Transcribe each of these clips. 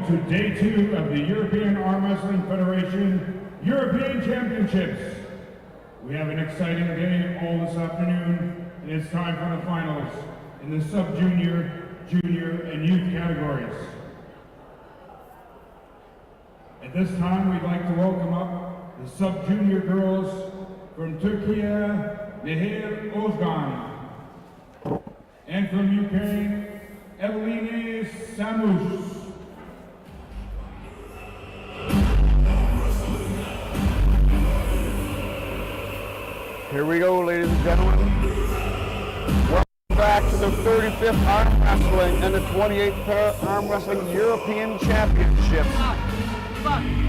welcome to day 2 of the European Arm Wrestling Federation European Championships. We have an exciting day all this afternoon, and it's time for the finals in the Subjunior, Junior, and Youth categories. At this time, we'd like to welcome up the Subjunior girls from Turkey, Nehir Ozgan, and from Ukraine, Eveline Samus. Here we go, ladies and gentlemen. Welcome back to the 35th Arm Wrestling and the 28th Arm Wrestling European Championships.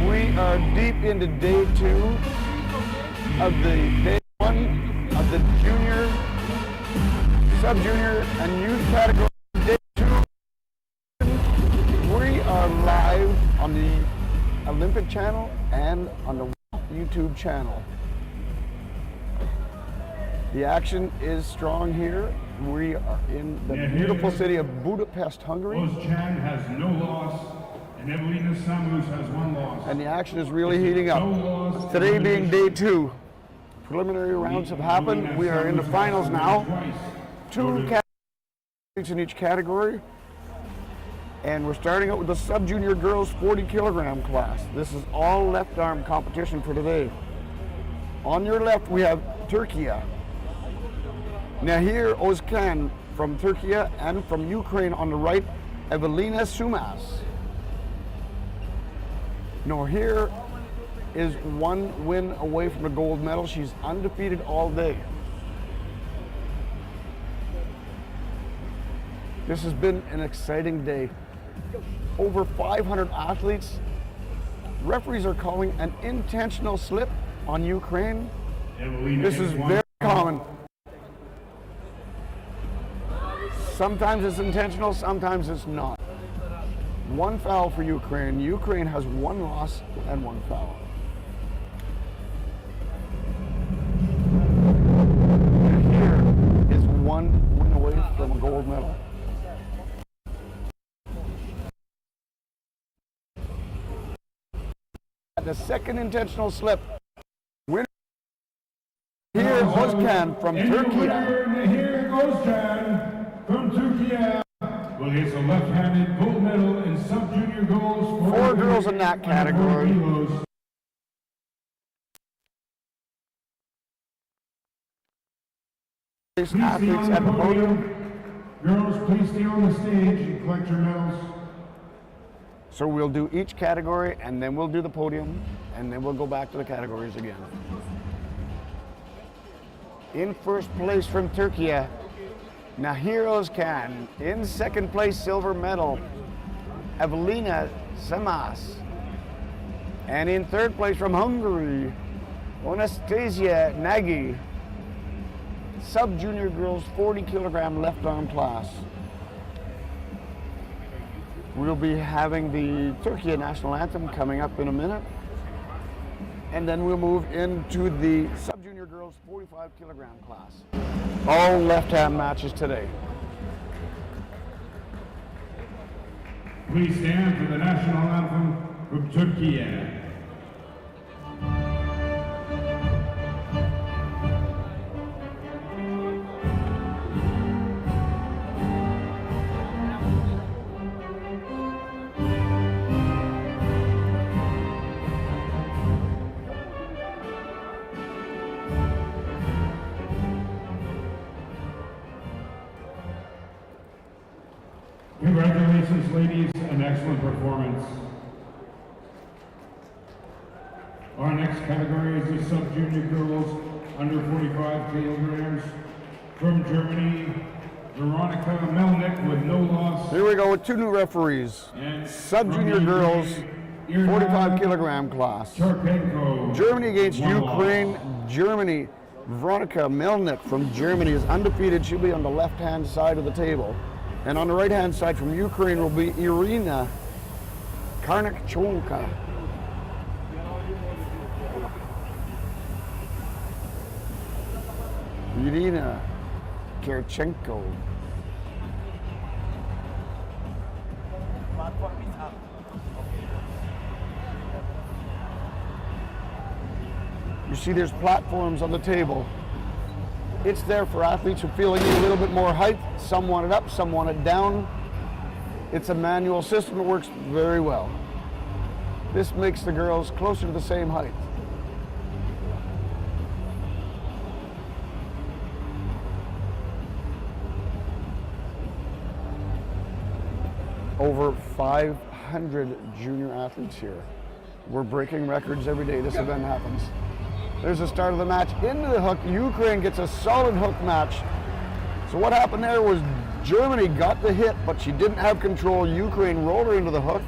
We are deep into day 2 of the day 1 of the Junior, Sub-Junior, and Youth category. Day 2. We are live on the Olympic channel and on the YouTube channel. The action is strong here. We are in the beautiful city of Budapest, Hungary. Ozcan has no loss, and Eveline Samus has 1 loss. And the action is really heating up. Today being day 2. Preliminary rounds have happened. We are in the finals now. 2 categories in each category. And we're starting out with the Sub-Junior girls 40 kilogram class. This is all left arm competition for today. On your left we have Turkey. Nehir Ozcan from Turkey, and from Ukraine on the right, Eveline Samus. Nehir is 1 win away from the gold medal. She's undefeated all day. This has been an exciting day. Over 500 athletes. Referees are calling an intentional slip on Ukraine. This is very common. Sometimes it's intentional, sometimes it's not. 1 foul for Ukraine. Ukraine has 1 loss and 1 foul. And here is 1 win away from a gold medal. The second intentional slip. Winner here, Ozcan from Turkey. Nehir Ozcan from Turkey. Well, he's a left-handed gold medal in Sub-Junior girls. 4 girls in that category. Athletes at the podium. Girls, please stay on the stage and collect your medals. So we'll do each category, and then we'll do the podium, and then we'll go back to the categories again. In first place from Turkey, Nehir Ozcan. In second place, silver medal, Eveline Samus. And in third place from Hungary, Anastasia Nagy. Sub-Junior girls 40 kilogram left arm class. We'll be having the Turkey national anthem coming up in a minute. And then we'll move into the Sub-Junior girls 45 kilogram class. All left-hand matches today. Please stand for the national anthem from Turkey. Congratulations, ladies, an excellent performance. Our next category is the Sub-Junior girls under 45 kilograms. From Germany, Veronica Melnick with no loss. Here we go with 2 new referees. Sub-Junior girls 45 kilogram class. Germany against Ukraine. Germany, Veronica Melnick from Germany is undefeated. She'll be on the left-hand side of the table. And on the right-hand side from Ukraine will be Irina Karnakchonka. Irina Kirchenko. You see there's platforms on the table. It's there for athletes who feel they need a little bit more height. Some want it up, some want it down. It's a manual system that works very well. This makes the girls closer to the same height. Over 500 junior athletes here. We're breaking records every day this event happens. There's the start of the match. Into the hook. Ukraine gets a solid hook match. So what happened there was Germany got the hit, but she didn't have control. Ukraine rolled her into the hook.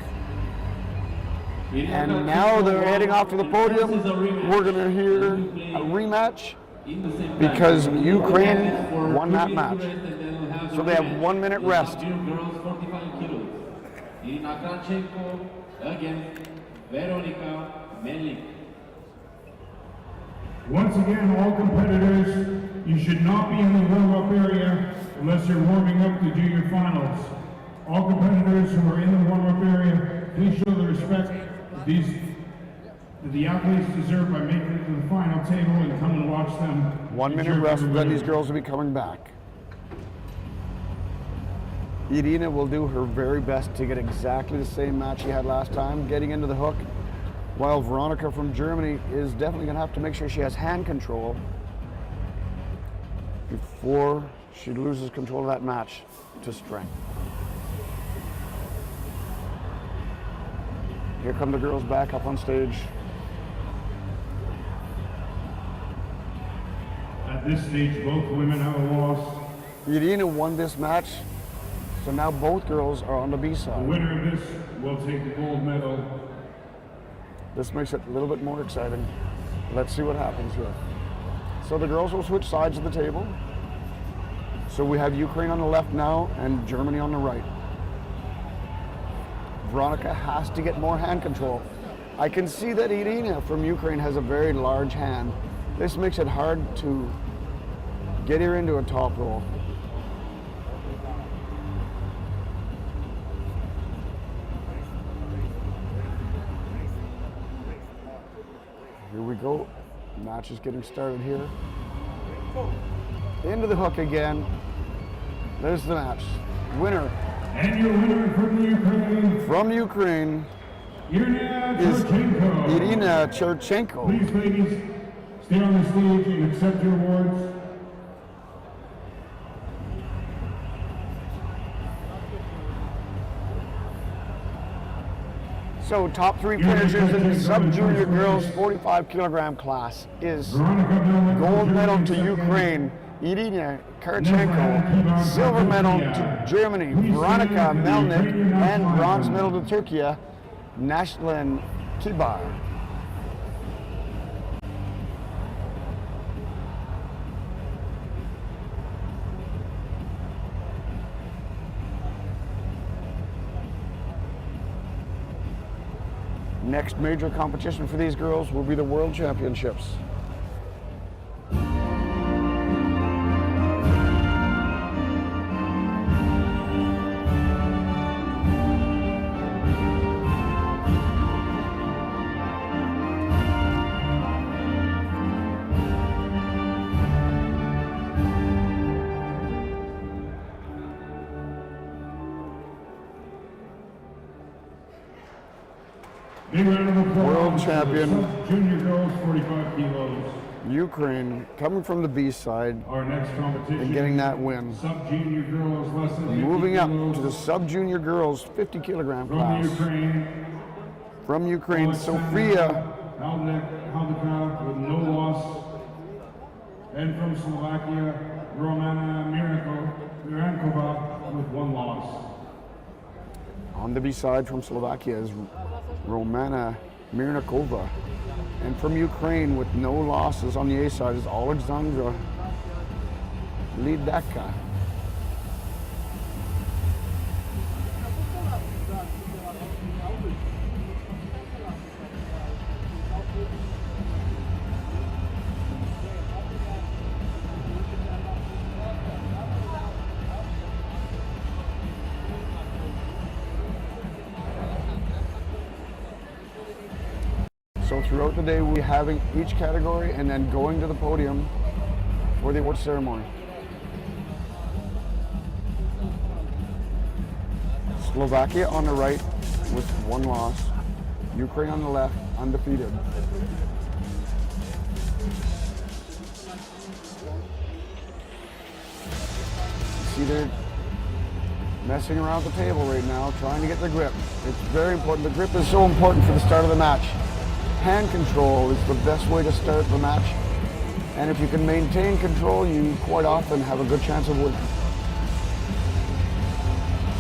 And now they're heading off to the podium. We're going to hear a rematch because Ukraine won that match. So they have 1 minute rest. Once again, all competitors, you should not be in the warm-up area unless you're warming up to do your finals. All competitors who are in the warm-up area, please show the respect that the athletes deserve by making it to the final table and come and watch them. 1 minute rest, then these girls will be coming back. Irina will do her very best to get exactly the same match she had last time, getting into the hook, while Veronica from Germany is definitely going to have to make sure she has hand control before she loses control of that match to strength. Here come the girls back up on stage. At this stage, both women have a loss. Irina won this match, so now both girls are on the B side. The winner of this will take the gold medal. This makes it a little bit more exciting. Let's see what happens here. So the girls will switch sides of the table. So we have Ukraine on the left now and Germany on the right. Veronica has to get more hand control. I can see that Irina from Ukraine has a very large hand. This makes it hard to get her into a top roll. Here we go. Match is getting started here. Into the hook again. There's the match. Winner. And your winner from Ukraine Irina is Cherchenko. Irina Cherchenko. Please, ladies, stay on the stage and accept your awards. So top three finishers in the sub-junior girls 45 kilogram class is gold medal to Ukraine, Irina Cherchenko, silver medal to Germany, Veronica Melnik, and bronze medal to Turkey, Nashlan Kibar. Next major competition for these girls will be the World Championships. Big round of applause. World champion. Junior girls, 45 kilos. Ukraine coming from the B side Our next competition. and getting that win. Sub-junior girls, less than 50 Moving up kilos. to the sub-junior girls 50 kilogram From class. Ukraine. From Ukraine, Sofia Haldika with no loss. And from Slovakia, Romana Mirankova with 1 loss. on the B side from Slovakia is Romana Mirnikova. And from Ukraine with no losses on the A side is Alexandra Lidaka. So throughout the day we'll be having each category and then going to the podium for the award ceremony. Slovakia on the right with 1 loss. Ukraine on the left, undefeated. See, they're messing around the table right now, trying to get the grip. It's very important. The grip is so important for the start of the match. Hand control is the best way to start the match. And if you can maintain control, you quite often have a good chance of winning.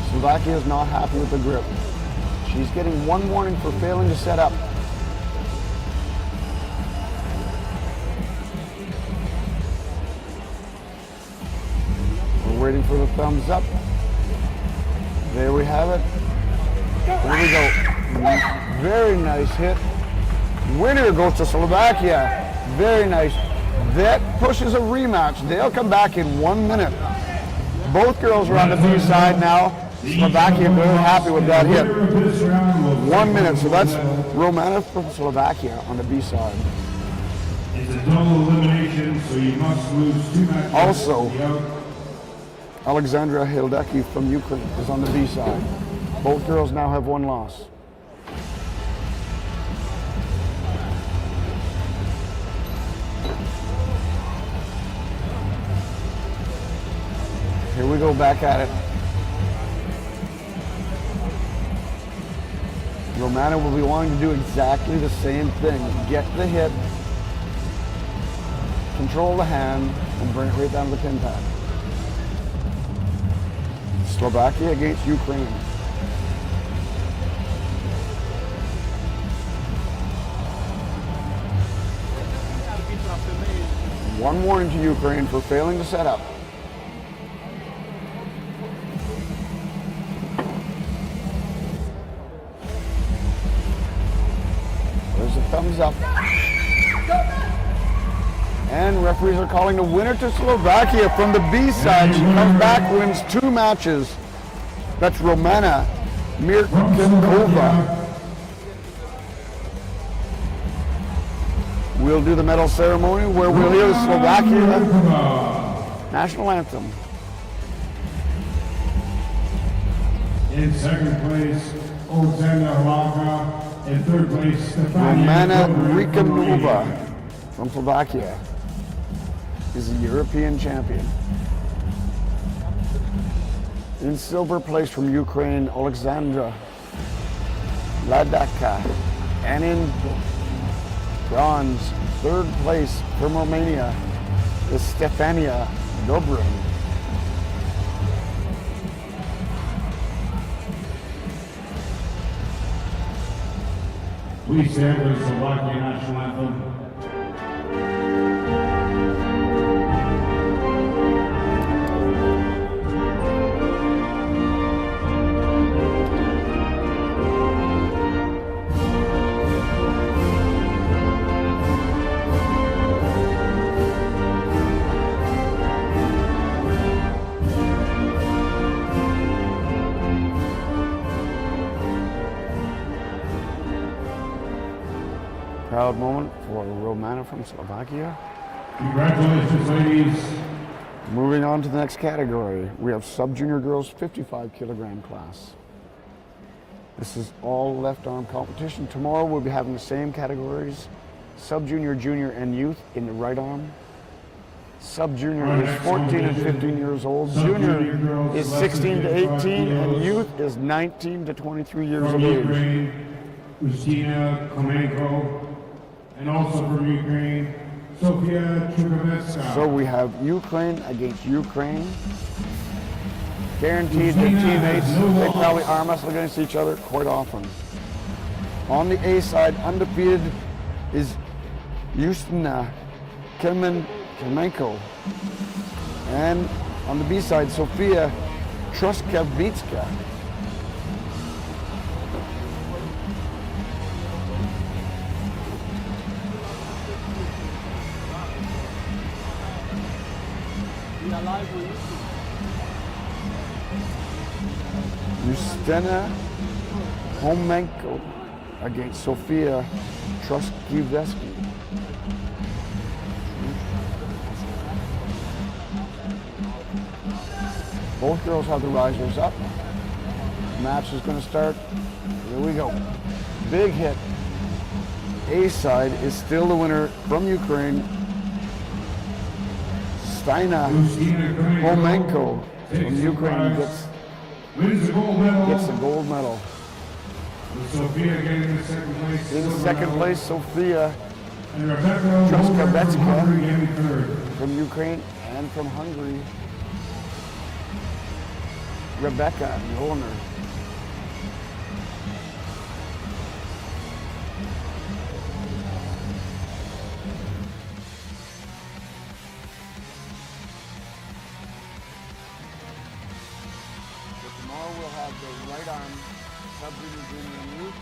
Slovakia is not happy with the grip. She's getting 1 warning for failing to set up. We're waiting for the thumbs up. There we have it. There we go. Very nice hit. Winner goes to Slovakia. Very nice. That pushes a rematch. They'll come back in 1 minute. Both girls are on the B side now. Slovakia very happy with that hit. 1 minute, so that's Romana from Slovakia on the B side. It's a double elimination, so you must lose 2 matches. Also, Alexandra Hildeki from Ukraine is on the B side. Both girls now have 1 loss. Here we go, back at it. Romana will be wanting to do exactly the same thing. Get the hit, control the hand, and bring it right down to the pin pad. Slovakia against Ukraine. One warning to Ukraine for failing to set up. There's a thumbs up. And referees are calling the winner to Slovakia from the B side. She comes back, wins 2 matches. That's Romana Mirkova. We'll do the medal ceremony where we'll hear the Slovakia national anthem. In 2nd place, Alexandra Laka. In 3rd place, Romana Mirkova from Slovakia is a European champion. In silver place from Ukraine, Alexandra Ladaka. And in bronze, 3rd place from Romania is Stefania Dobrin. Please stand for the Slovakia national anthem. Proud moment for Romana from Slovakia. Congratulations, ladies. Moving on to the next category, we have Subjunior Girls 55 kilogram class. This is all left arm competition. Tomorrow we'll be having the same categories, Subjunior, Junior, and Youth in the right arm. Subjunior is 14 and 15 years old. Junior is 16 to 18, and Youth is 19 to 23 years of age. Ukraine, Ustina Komenko, and also from Ukraine, Sofia Chukovetsky. So we have Ukraine against Ukraine. Guaranteed their teammates, they probably arm wrestle against each other quite often. On the A side, undefeated is Ustina Komenko. And on the B side, Sofia Truskavitska. Ustina Komenko against Sofia Truskiewski. Both girls have the risers up. Match is going to start. Here we go. Big hit. A side is still the winner from Ukraine. Steina Homenko from Ukraine gets the gold medal. Sofia getting the second place. In second place, Sofia Truskiewski from Ukraine, and from Hungary, Rebecca Joner. Tomorrow we'll have the right arm Subjunior, Junior, and Youth,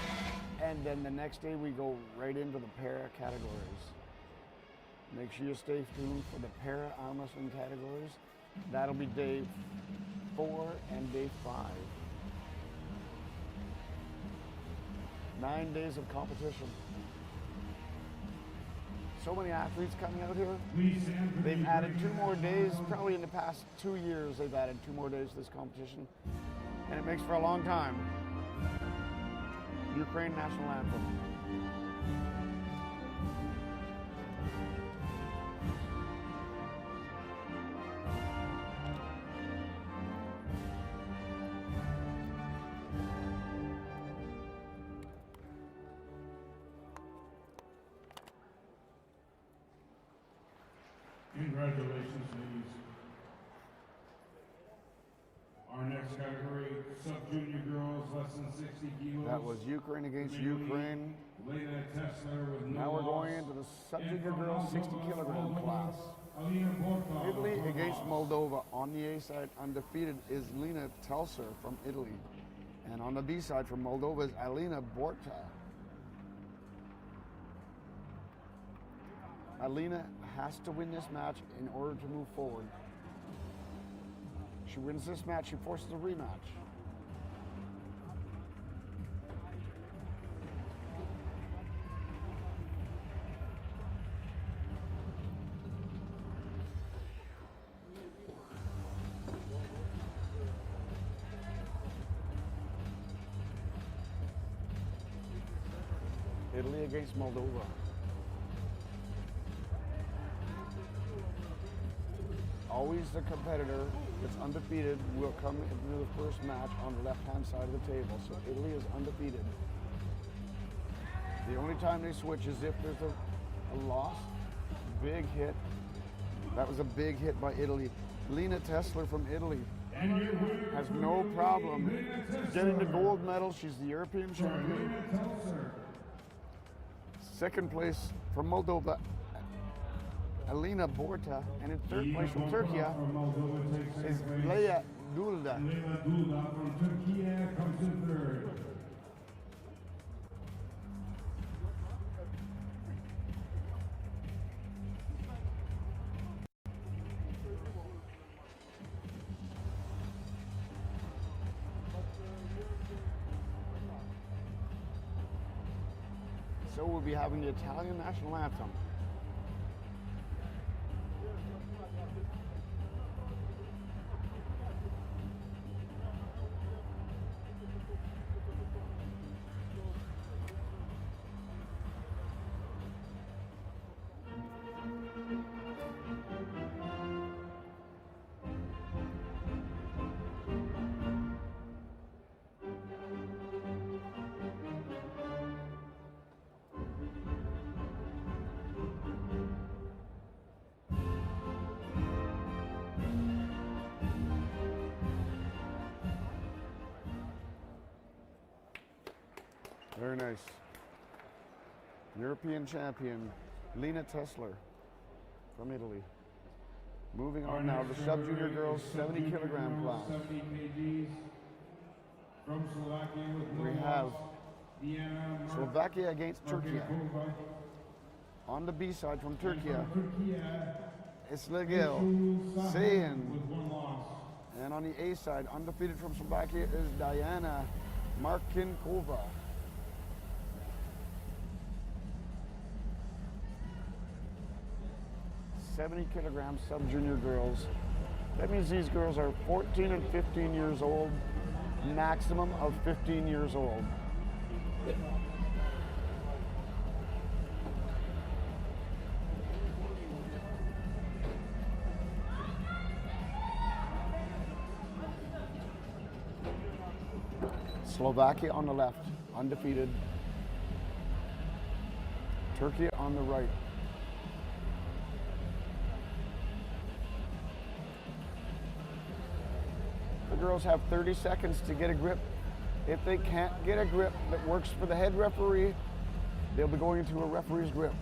and then the next day we go right into the para categories. Make sure you stay tuned for the para arm wrestling categories. That'll be day 4 and day 5. 9 days of competition. So many athletes coming out here. They've added 2 more days, probably in the past 2 years they've added 2 more days to this competition. And it makes for a long time. Ukraine national anthem. Congratulations, ladies. Our next category, sub-junior girls, less than 60 kilos. That was Ukraine against Ukraine. Now we're going into the sub-junior girls 60 kilogram class. Italy against Moldova. On the A side, undefeated is Lena Telser from Italy. And on the B side from Moldova is Alina Borta. Alina has to win this match in order to move forward. She wins this match, she forces a rematch. Italy against Moldova. Always the competitor that's undefeated will come into the first match on the left-hand side of the table. So Italy is undefeated. The only time they switch is if there's a loss. Big hit. That was a big hit by Italy. Lena Tesler from Italy has no problem getting the gold medal. She's the European champion. Second place from Moldova, Alina Borta, and in third place from Turkey is Leia Dulda. Leila Dulda from Turkey comes in third. So we'll be having the Italian national anthem. Very nice. European champion, Lena Tesler from Italy. Moving on now, the sub-junior girls 70 kilogram class. 70 kgs from Slovakia with We have Slovakia against Turkey. On the B side from Turkey, Islegil Sayan. And on the A side, undefeated from Slovakia is Diana Markinkova. 70 kilogram sub-junior girls. That means these girls are 14 and 15 years old, maximum of 15 years old. Slovakia on the left, undefeated. Turkey on the right. The girls have 30 seconds to get a grip. If they can't get a grip that works for the head referee, they'll be going into a referee's grip.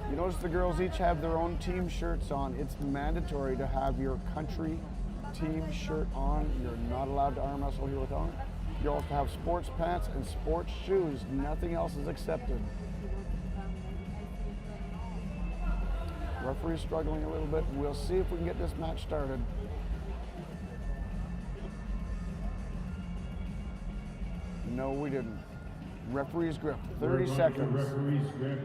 You notice the girls each have their own team shirts on. It's mandatory to have your country team shirt on. You're not allowed to arm wrestle here without it. You also have sports pants and sports shoes. Nothing else is accepted. Referee's struggling a little bit. We'll see if we can get this match started. No, we didn't. Referee's grip, 30 seconds. Referee's grip.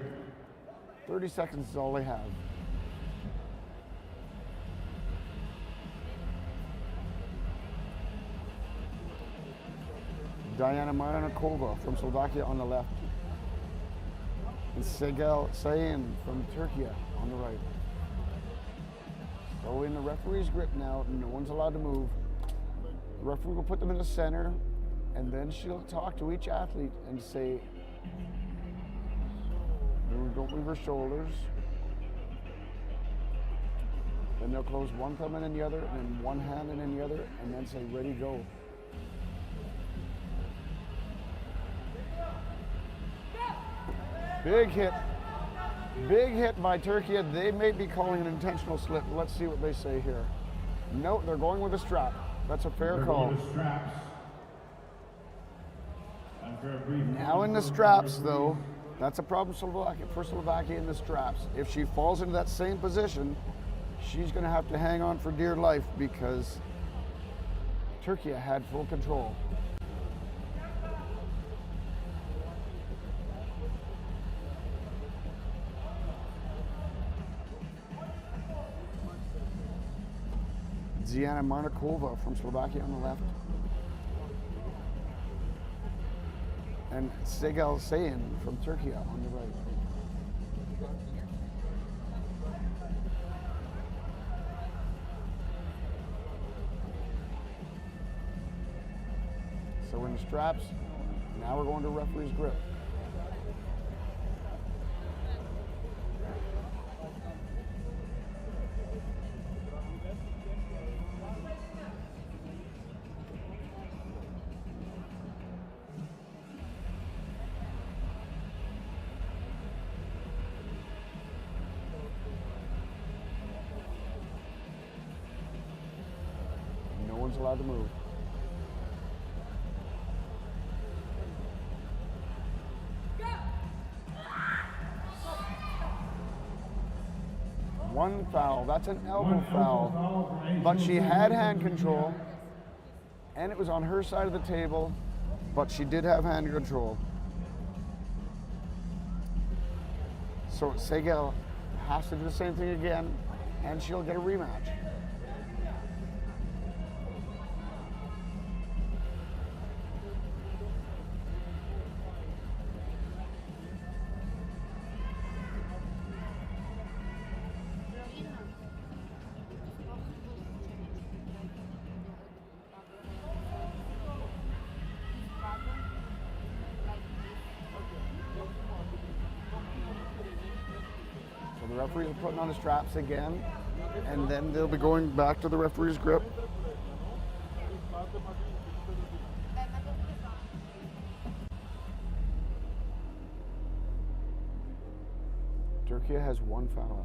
30 seconds is all they have. Diana Marnikova from Slovakia on the left. And Segel Sayin from Turkey on the right. So in the referee's grip now, no one's allowed to move. The referee will put them in the center, and then she'll talk to each athlete and say, don't move her shoulders. Then they'll close one thumb in and the other, and then one hand in and the other, and then say, ready, go. Big hit. Big hit by Turkey. They may be calling an intentional slip. Let's see what they say here. No, they're going with a strap. That's a fair call. Now in the straps, though, that's a problem for Slovakia in the straps. If she falls into that same position, she's going to have to hang on for dear life because Turkey had full control. Diana Marnikova from Slovakia on the left. And Segel Sayin from Turkey on the right. So we're in the straps. Now we're going to referee's grip. Allowed to move. One foul. That's an elbow foul. But she had hand control, and it was on her side of the table, but she did have hand control. So Segel has to do the same thing again, and she'll get a rematch. The referees are putting on the straps again, and then they'll be going back to the referee's grip. Turkey has one foul.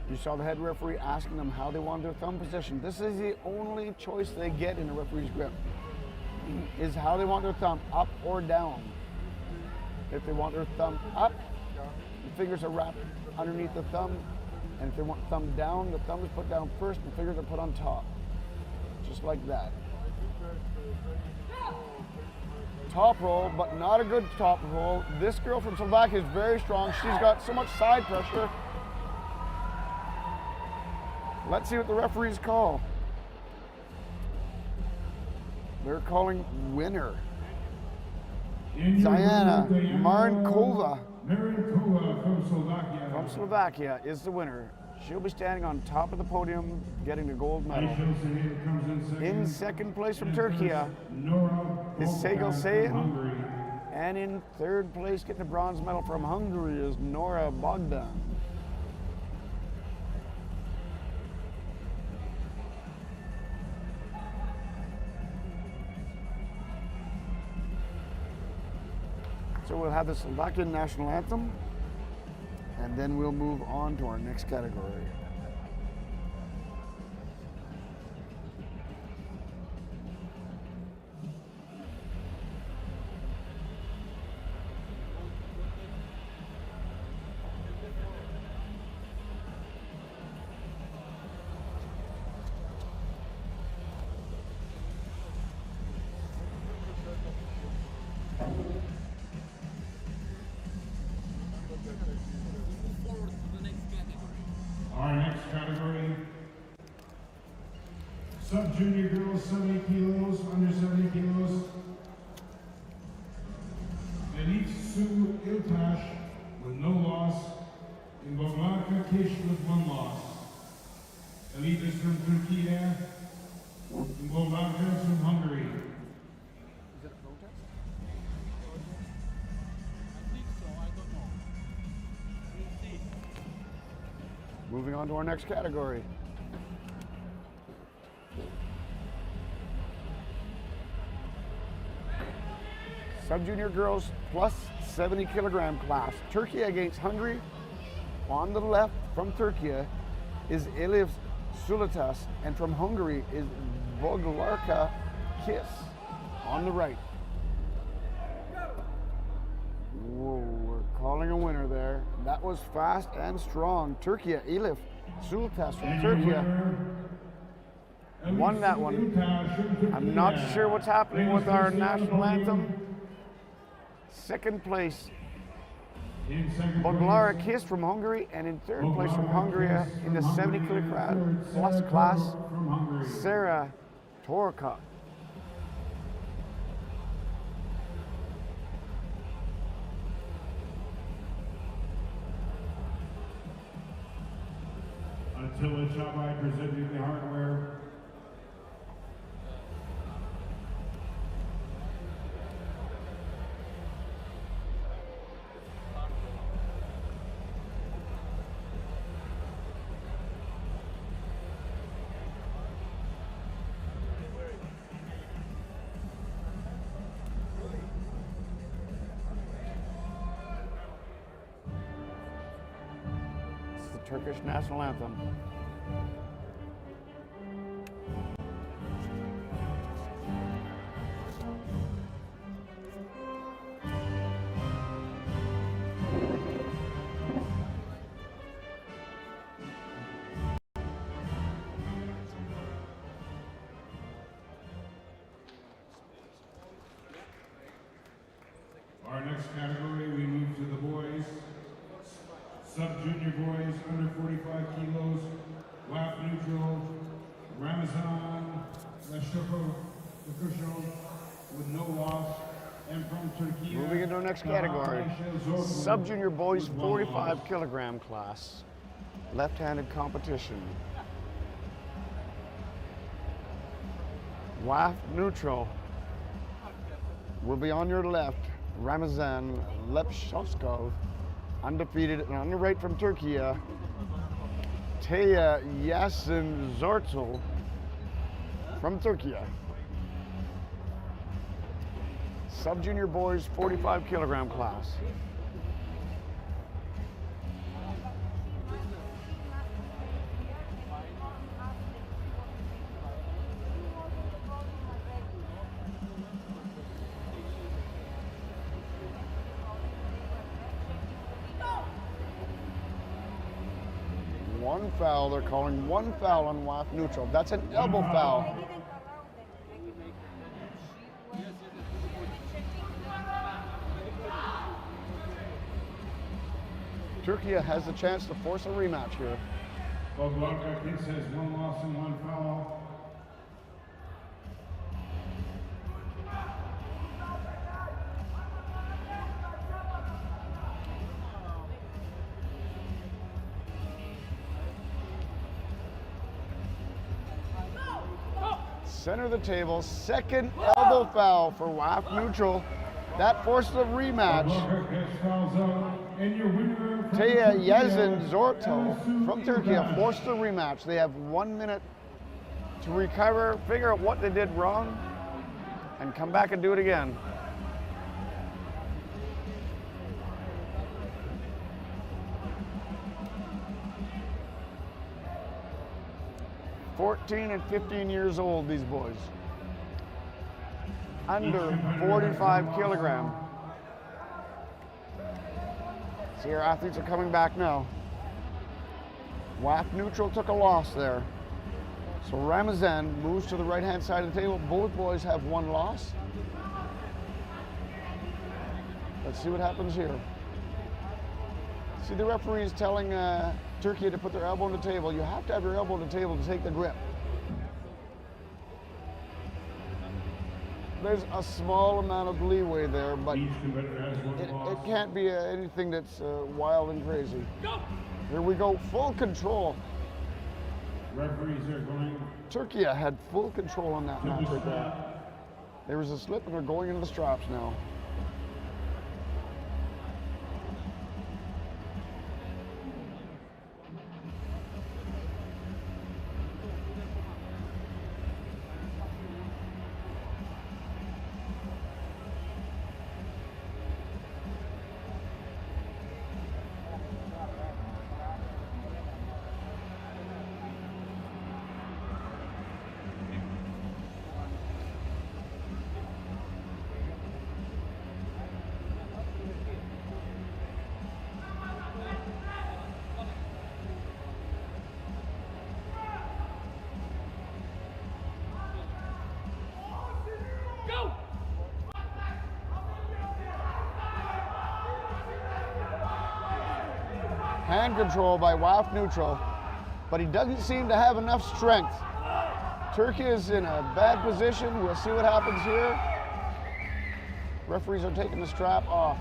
You saw the head referee asking them how they want their thumb position. This is the only choice they get in a referee's grip, is how they want their thumb, up or down. If they want their thumb up, the fingers are wrapped underneath the thumb. And if they want thumb down, the thumb is put down first and fingers are put on top. Just like that. Top roll, but not a good top roll. This girl from Slovakia is very strong. She's got so much side pressure. Let's see what the referees call. They're calling winner. Diana Marinkova from Slovakia is the winner. She'll be standing on top of the podium getting the gold medal. In second place from Turkey is Segel Sayin. And in third place getting the bronze medal from Hungary is Nora Bogdan. So we'll have the Slovakian national anthem, and then we'll move on to our next category. Our next category, Subjunior girls, 70 kilos, under 70 kilos. Elite Sue Iltash with no loss, and Boglarka Kish with 1 loss. Elite is from Turkey, and Boglarka is from Hungary. Is that a protest? I think so, I don't know. We'll see. Moving on to our next category. Subjunior girls plus 70 kilogram class. Turkey against Hungary. On the left from Turkey is Elif Sulatas, and from Hungary is Boglarka Kiss. On the right. Whoa, we're calling a winner there. That was fast and strong. Turkey, Elif Sulatas from Turkey won that one. I'm not sure what's happening with our national anthem. Second place, Boglara Kiss from Hungary, and in third place from Hungary in the 70 kilogram plus class, Sarah Torka. Attila Chabai presenting the hardware. It's the Turkish national anthem. Our next category, we move to the boys. Sub-junior boys under 45 kilos, WAF neutral, Ramazan Leshoko with no loss, and from Turkey. Moving into our next category. Sub-junior boys 45 kilogram class. Left-handed competition. WAF neutral will be on your left. Ramazan Lepshoskov, undefeated, and on the right from Turkey, Teya Yasin Zortul from Turkey. Sub-junior boys 45 kilogram class. One foul. They're calling one foul on WAF neutral. That's an elbow foul. Turkey has the chance to force a rematch here. Boglanka Kids has 1 loss and 1 foul. Center of the table, second elbow foul for WAF neutral. That forces a rematch. Taya Yazin Zorto from Turkey forced a rematch. They have 1 minute to recover, figure out what they did wrong, and come back and do it again. (14 and 15 years old, these boys. Under 45 kilogram. See, our athletes are coming back now. WAF neutral took a loss there. So Ramazan moves to the right-hand side of the table. Both boys have 1 loss. Let's see what happens here. See, the referee is telling Turkey to put their elbow on the table. You have to have your elbow on the table to take the grip. There's a small amount of leeway there, but it can't be anything that's wild and crazy. Here we go, full control. Referees are going. Turkey had full control on that match right there. There was a slip and they're going into the straps now. Hand control by WAF neutral, but he doesn't seem to have enough strength. Turkey is in a bad position. We'll see what happens here. Referees are taking the strap off.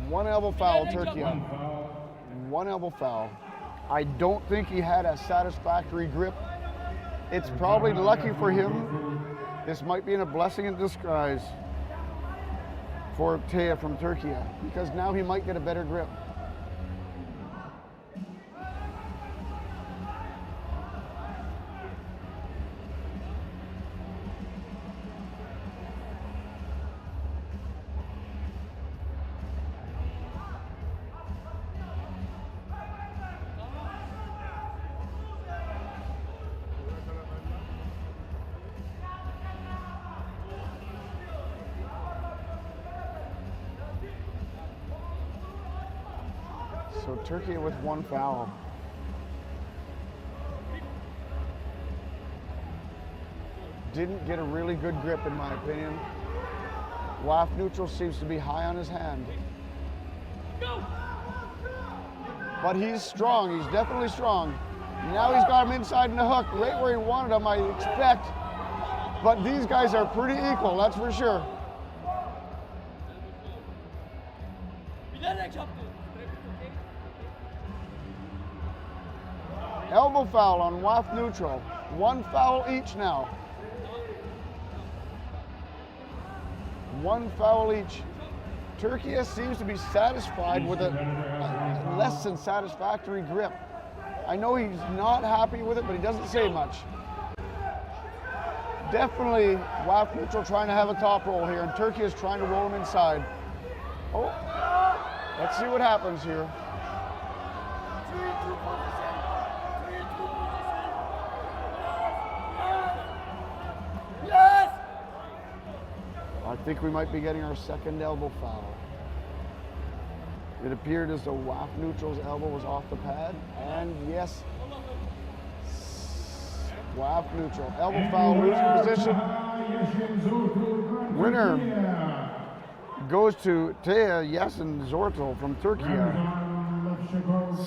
One elbow foul, Turkey. One elbow foul. I don't think he had a satisfactory grip. It's probably lucky for him. This might be a blessing in disguise for Taya from Turkey, because now he might get a better grip. So Turkey with 1 foul. Didn't get a really good grip in my opinion. WAF neutral seems to be high on his hand. But he's strong, he's definitely strong. Now he's got him inside in the hook, right where he wanted him, I expect. But these guys are pretty equal, that's for sure. Elbow foul on WAF neutral. 1 foul each now. 1 foul each. Turkey seems to be satisfied with a less than satisfactory grip. I know he's not happy with it, but he doesn't say much. Definitely WAF neutral trying to have a top roll here, and Turkey is trying to roll him inside. Oh, let's see what happens here. I think we might be getting our second elbow foul. It appeared as though WAF Neutral's elbow was off the pad, and yes, WAF Neutral. Elbow foul, losing position. Winner goes to Teya Yasin Zortel from Turkey.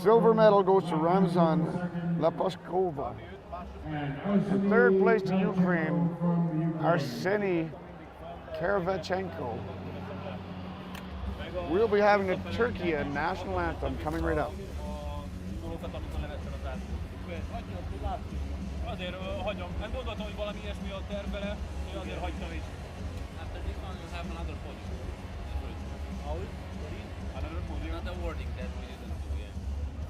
Silver medal goes to Ramzan Lapashkova. And third place to Ukraine, Arseny Karavachenko. We'll be having the Turkey national anthem coming right up. Azért hagyom. Nem gondoltam, hogy valami ilyesmi a tervele, én azért hagytam is. After this one, you have another podium. How is podium? Another podium? Not the wording that we didn't do yet.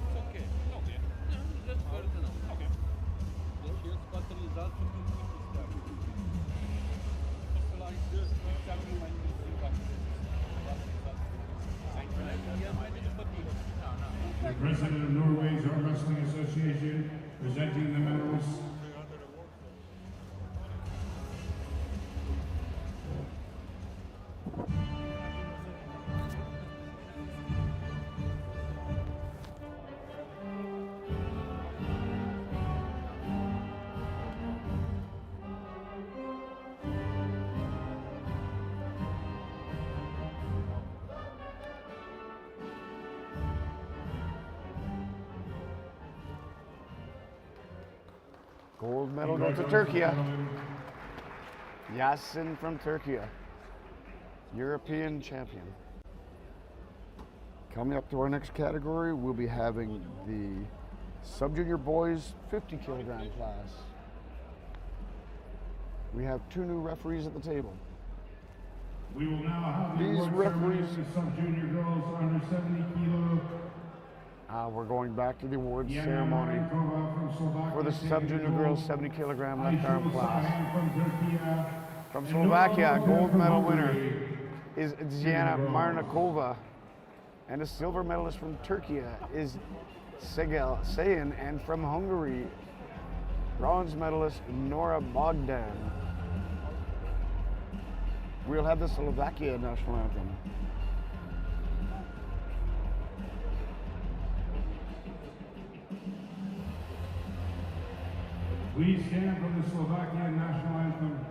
It's okay. Okay. Yeah, just for to know. Okay. Just got the result from the system. Just like this, exactly when you see what The President of Norway's Arm Wrestling Association presenting the medals. Gold medal goes to Turkey. Yasin from Turkey, European champion. Coming up to our next category, we'll be having the Subjunior boys 50 kilogram class. We have two new referees at the table. We will now have the These award ceremony referees- of the Subjunior girls under 70 kilo. We're going back to the awards Jana ceremony Marenkova from Slovakia, for the Subjunior girls 70 kilogram left arm Aisha class. Sahan from Turkey. From And Slovakia, Nora gold from medal Hungary. winner is Diana Marnikova. And the silver medalist from Turkey is Segel Sayan. And from Hungary, bronze medalist Nora Bogdan. We'll have the Slovakia national anthem. We stand for the Slovakia national anthem.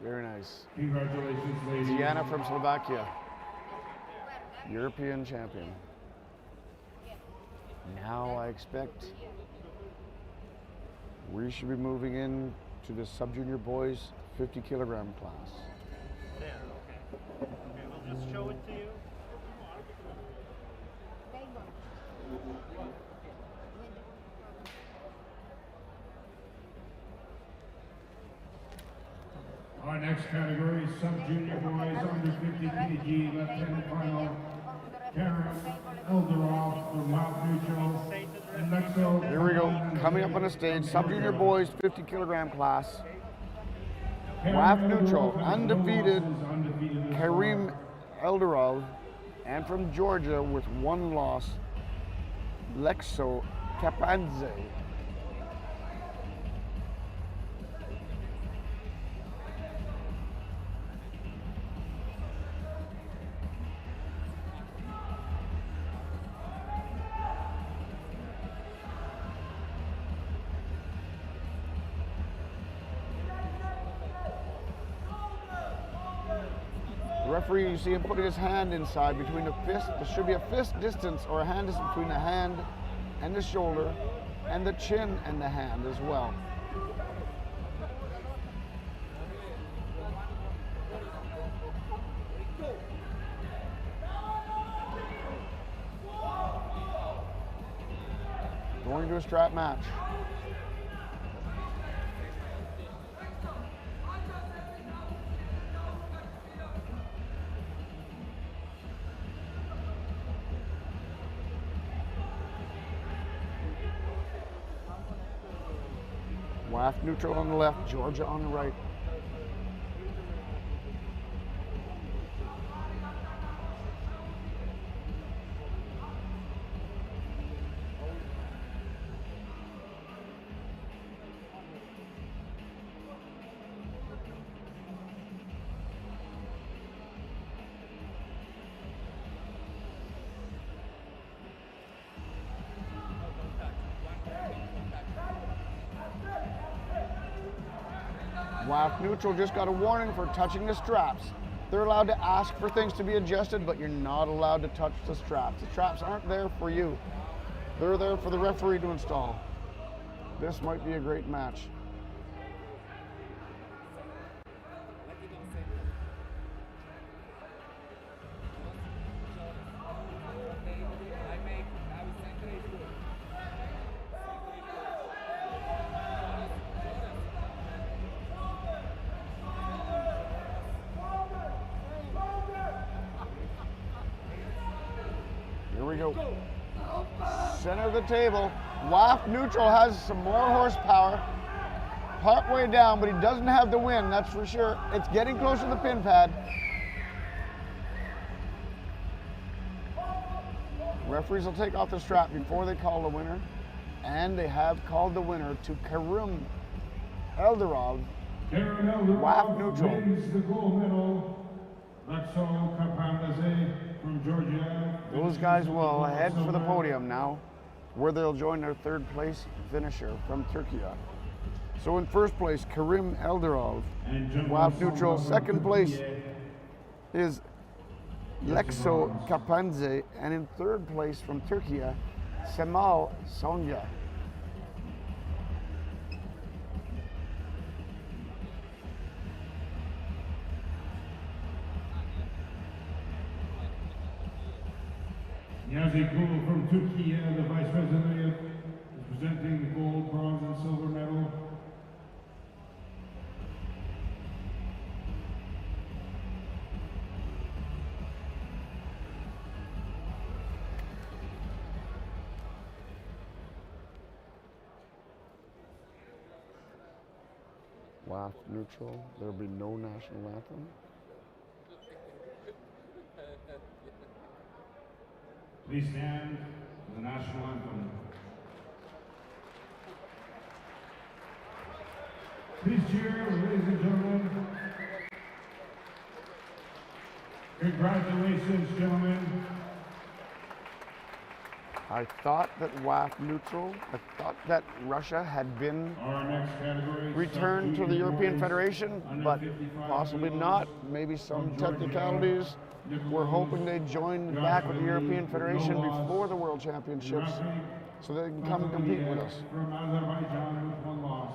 Very nice. Congratulations, ladies. Diana from Slovakia, European champion. Now I expect we should be moving in to the Subjunior boys 50 kilogram class. There, okay. Okay, we'll just show it to you. Our next category is Subjunior boys under 50 kg lieutenant final. Karen Elderov from WAF Neutral. And next up, Here we go. Coming up on the stage, Subjunior boys 50 kilogram class. WAF Neutral, undefeated Karim Elderov. And from Georgia with one loss, Lexo Kapanze. The referee, you see him putting his hand inside between the fist. There should be a fist distance or a hand distance between the hand and the shoulder and the chin and the hand as well. Going to a strap match. WAF neutral on the left, Georgia on the right. WAF neutral just got a warning for touching the straps. They're allowed to ask for things to be adjusted, but you're not allowed to touch the straps. The straps aren't there for you. They're there for the referee to install. This might be a great match. Here we go. Center of the table. WAF neutral has some more horsepower. Partway down, but he doesn't have the win, that's for sure. It's getting close to the pin pad. Referees will take off the strap before they call the winner. And they have called the winner to Karim Eldarov. WAF neutral. Wins the gold medal. Laxo Kapandase from Georgia. Those guys will head for the podium now, where they'll join their third place finisher from Turkey. So in first place, Karim Eldarov, WAF neutral. Second place is Lexo Kapanze, and in third place from Turkey, Semal Sonya. Niyazi Kul from Turkey, the Vice President, is presenting the gold, bronze, and silver medal. WAF neutral. There will be no national anthem. Please stand for the national anthem. Please cheer, ladies and gentlemen. Congratulations, gentlemen. I thought that WAF neutral, I thought that Russia had been Our next category, returned to the European Federation, but possibly not. Maybe some technicalities. We're hoping they join back with the European Federation before the World Championships so they can come and compete with us. From Azerbaijan with 1 loss.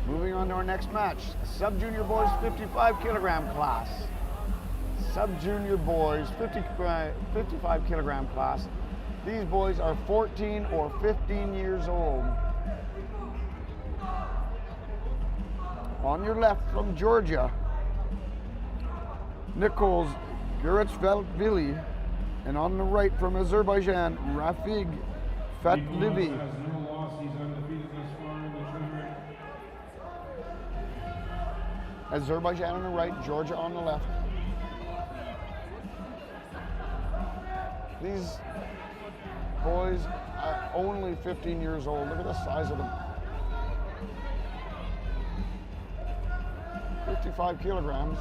Moving on to our next match, Subjunior Boys 55 kilogram class. Subjunior Boys 55 kilogram class. These boys are 14 or 15 years old. On your left from Georgia, Nichols Guretsveltvili, and on the right from Azerbaijan, Rafig Fatlivi. Has no loss. He's undefeated thus far in the tournament. Azerbaijan on the right, Georgia on the left. These boys are only 15 years old. Look at the size of them. 55 kilograms.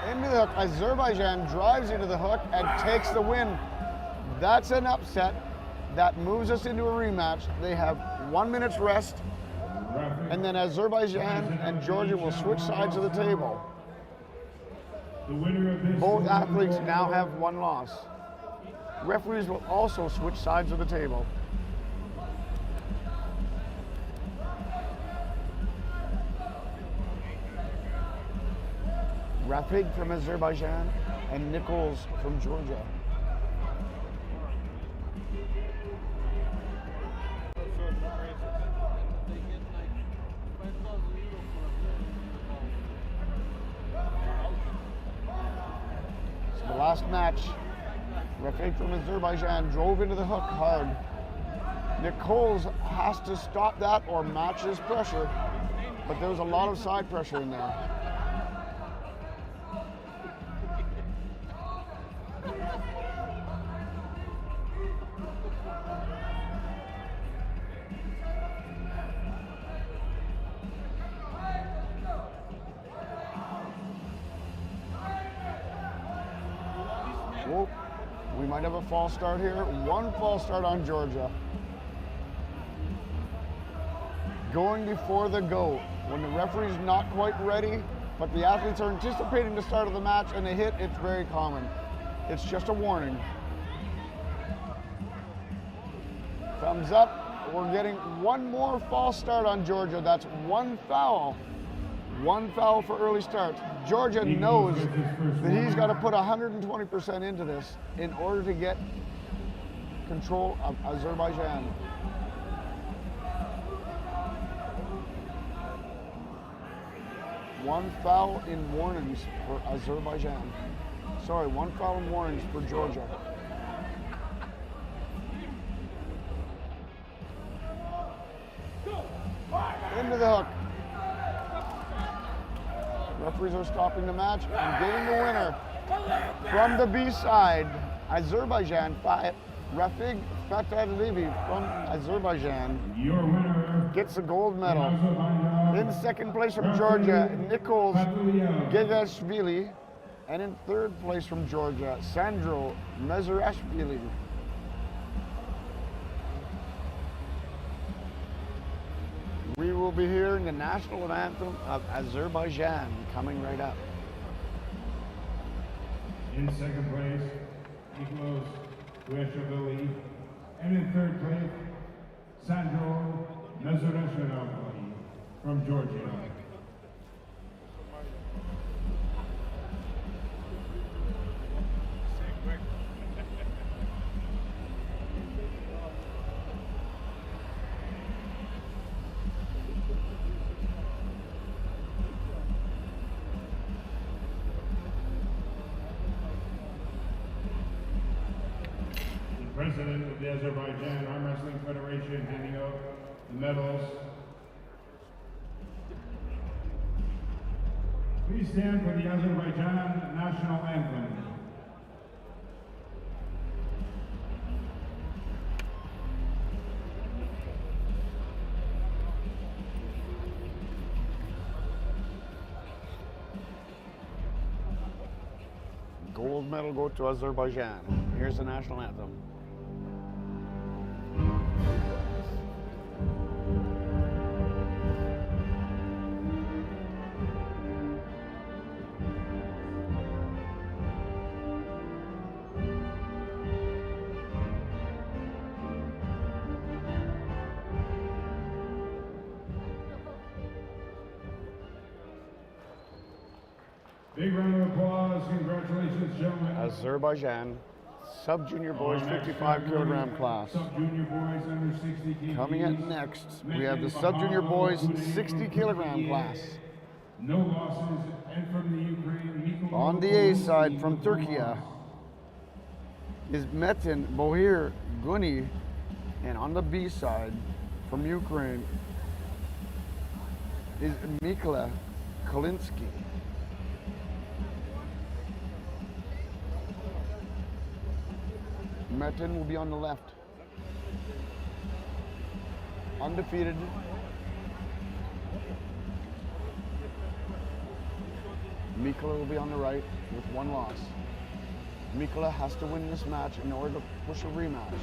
Into the hook. Azerbaijan drives into the hook and takes the win. That's an upset. That moves us into a rematch. They have 1 minute's rest, and then Azerbaijan and Georgia will switch sides of the table. The winner of this Both athletes now have 1 loss. Referees will also switch sides of the table. Rafig from Azerbaijan and Nichols from Georgia. the last match, referee from Azerbaijan drove into the hook hard. Nichols has to stop that or match his pressure, but there was a lot of side pressure in there. Whoa, we might have a false start here. One false start on Georgia. Going before the go. When the referee's not quite ready, but the athletes are anticipating the start of the match and they hit, it's very common. It's just a warning. Thumbs up. We're getting one more false start on Georgia. That's one foul. One foul for early start. Georgia knows that he's got to put 120% into this in order to get control of Azerbaijan. One foul in warnings for Azerbaijan. Sorry, one foul in warnings for Georgia. Into the hook. Referees are stopping the match and getting the winner from the B side. Azerbaijan, Rafig Fatadlivi from Azerbaijan Your winner gets a gold medal. Azerbaijan, In second place from Georgia, Nichols Gegashvili. And in third place from Georgia, Sandro Mezarashvili. We will be hearing the national anthem of Azerbaijan coming right up. In second place, Nikos Gueshvili. And in third place, Sandro Mezarashvili from Georgia. President of the Azerbaijan Arm Wrestling Federation handing out the medals. Please stand for the Azerbaijan national anthem. Gold medal go to Azerbaijan. Here's the national anthem. Big round of applause. Congratulations, gentlemen. Azerbaijan, Subjunior boys 55 kilogram class. Sub-junior boys under 60 kg. Coming up next, we have the Subjunior boys 60 kilogram class. No losses. And from the Ukraine, On the A side from Turkey is Metin Bohir Guni, and on the B side from Ukraine is Mikla Kolinsky. Metin will be on the left. Undefeated. Mikla will be on the right with one loss. Mikla has to win this match in order to push a rematch.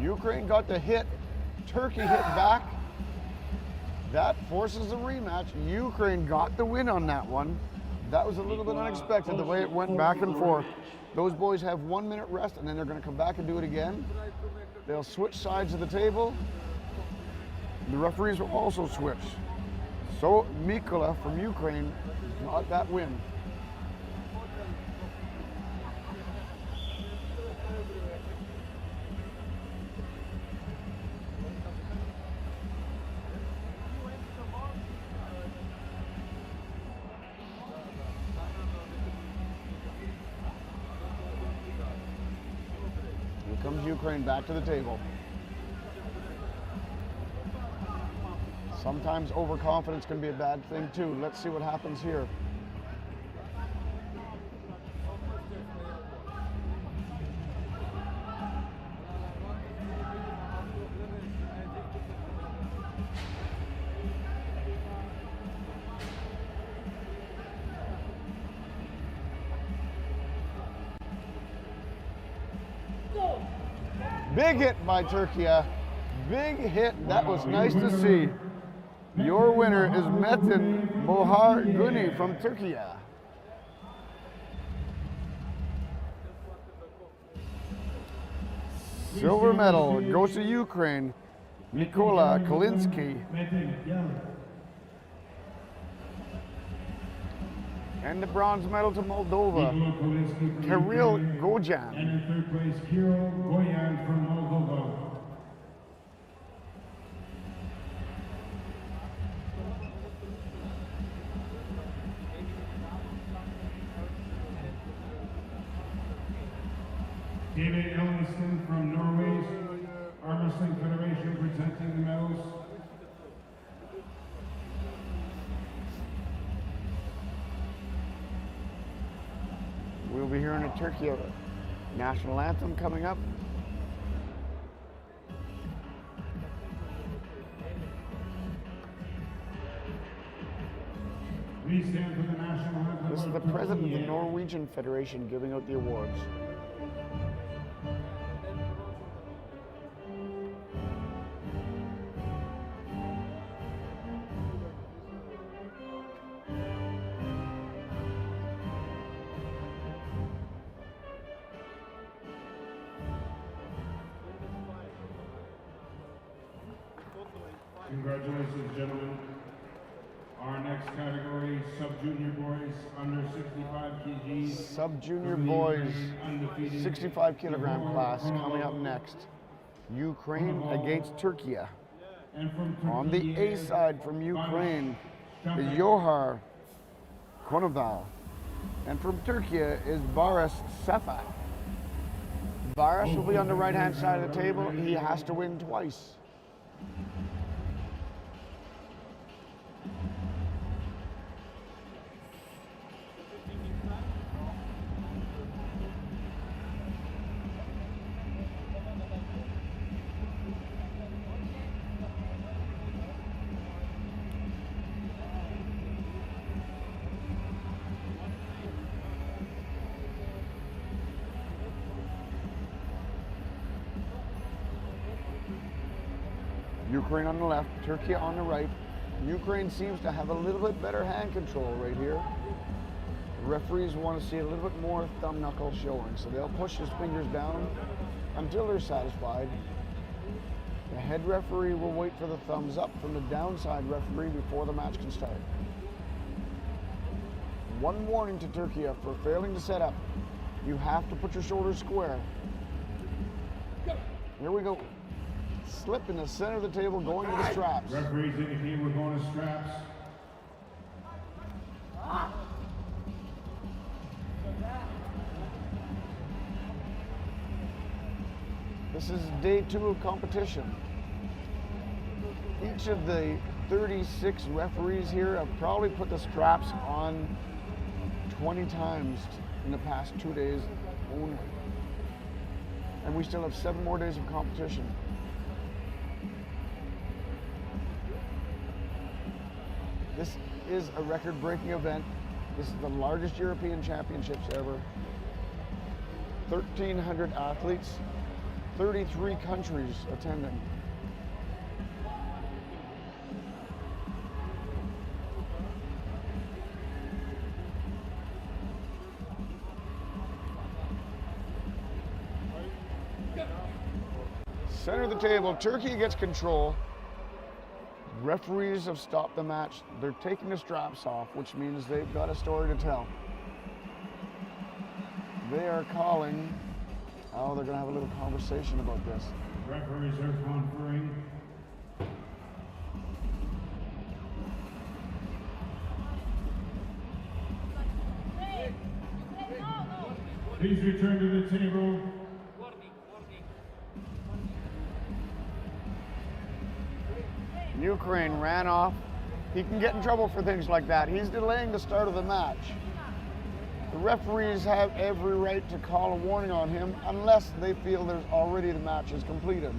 Ukraine got the hit, Turkey hit back. That forces a rematch. Ukraine got the win on that one. That was a little bit unexpected, the way it went back and forth. Those boys have 1 minute rest and then they're going to come back and do it again. They'll switch sides of the table. The referees will also switch. So Mikola from Ukraine got that win. Here comes Ukraine back to the table. Sometimes overconfidence can be a bad thing too. Let's see what happens here. Big hit by Turkey. Big hit. That was nice to see. Your winner is Metin Bohar Guni from Turkey. Silver medal goes to Ukraine, Mikola Kalinsky. And the bronze medal to Moldova, Kirill Gojan. And in third place, Kirill Goyan from Moldova. David Elliston from Norway's Arm Wrestling Federation presenting the medals. We'll be hearing a Turkey national anthem coming up. Please stand for the national anthem. This is the president of the Norwegian Federation giving out the awards. Congratulations, gentlemen. Our next category, Subjunior boys under 65 kg. Sub-junior boys, 65 kilogram class coming up next. Ukraine against Turkey. And from On the A side from Ukraine is Johar Konoval. And from Turkey is Baris Sefa. Baris will be on the right hand side of the table. He has to win twice. Ukraine on the left, Turkey on the right. Ukraine seems to have a little bit better hand control right here. The referees want to see a little bit more thumb knuckle showing, so they'll push his fingers down until they're satisfied. The head referee will wait for the thumbs up from the downside referee before the match can start. One warning to Turkey for failing to set up. You have to put your shoulders square. Here we go. Slip in the center of the table, going to the straps. referees indicate we're going to straps. This is day 2 of competition. Each of the 36 referees here have probably put the straps on 20 times in the past 2 days only. And we still have 7 more days of competition. This is a record-breaking event. This is the largest European Championships ever. 1,300 athletes, 33 countries attending. Center of the table, Turkey gets control. Referees have stopped the match. They're taking the straps off, which means they've got a story to tell. They are calling. Oh, they're going to have a little conversation about this. Referees are conferring. Please return to the table. Ukraine ran off. He can get in trouble for things like that. He's delaying the start of the match. The referees have every right to call a warning on him unless they feel there's already the match is completed.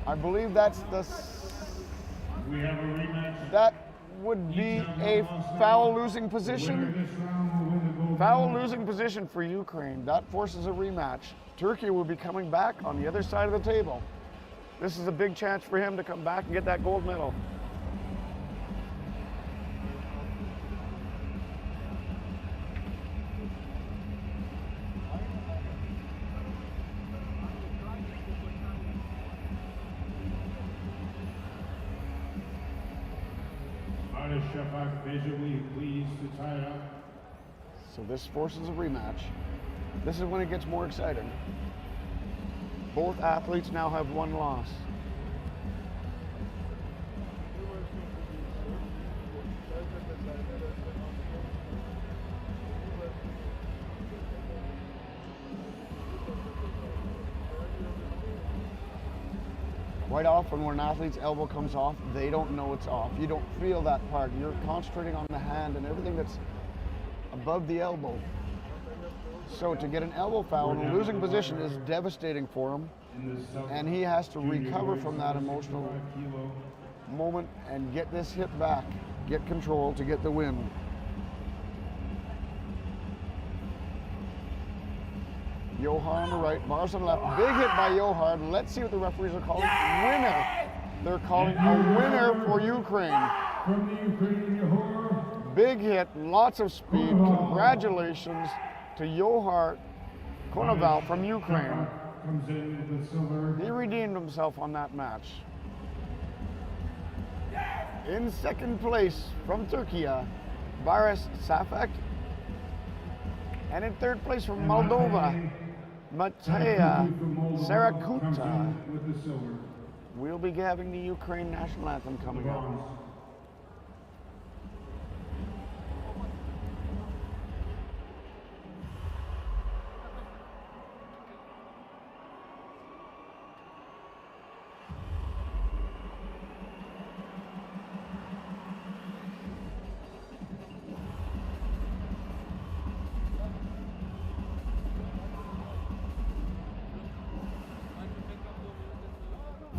I believe that's the... We have a rematch. That would be a foul losing position. Foul losing position for Ukraine. That forces a rematch. Turkey will be coming back on the other side of the table. This is a big chance for him to come back and get that gold medal. Shafak visually pleased to tie it up. So this forces a rematch. This is when it gets more exciting. Both athletes now have one loss. Quite often when an athlete's elbow comes off, they don't know it's off. You don't feel that part. You're concentrating on the hand and everything that's above the elbow. So to get an elbow foul in a losing position is devastating for him. And he has to recover from that emotional moment and get this hit back, get control to get the win. Johar on the right, Mars on the left. Big hit by Johar. Let's see what the referees are calling. Winner. They're calling a winner for Ukraine. From the Ukrainian Johar. Big hit, lots of speed. Congratulations to Johar Konoval from Ukraine. Comes in with silver. He redeemed himself on that match. In second place from Turkey, Baris Safak. And in third place from Moldova, Mateja Sarakuta. With the silver. We'll be having the Ukraine national anthem coming up.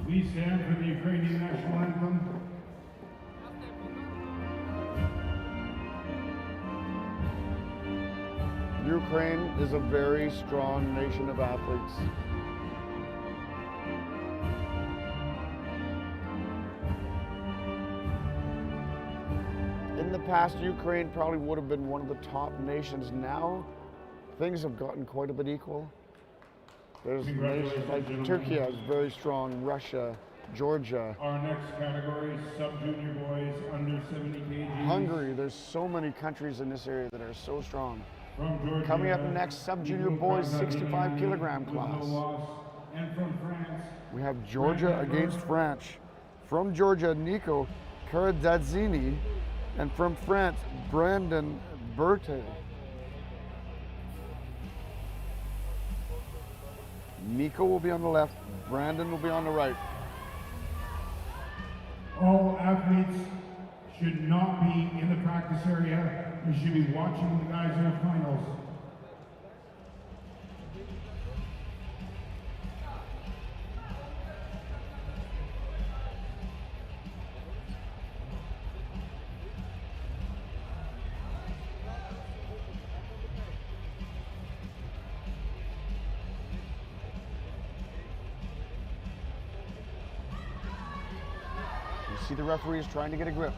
Please stand for the Ukrainian national anthem. Ukraine is a very strong nation of athletes. In the past, Ukraine probably would have been one of the top nations. Now, things have gotten quite a bit equal. There's nations like Turkey is very strong, Russia, Georgia. Our next category is Subjunior boys under 70 kg. Hungary, there's so many countries in this area that are so strong. From Georgia, Coming up next, Subjunior boys 65 kilogram class. And from France, We have Georgia against France. From Georgia, Nico Karadazzini. And from France, Brandon Berthe. Nico will be on the left, Brandon will be on the right. all athletes should not be in the practice area. You should be watching the guys in the finals. You see the referees trying to get a grip.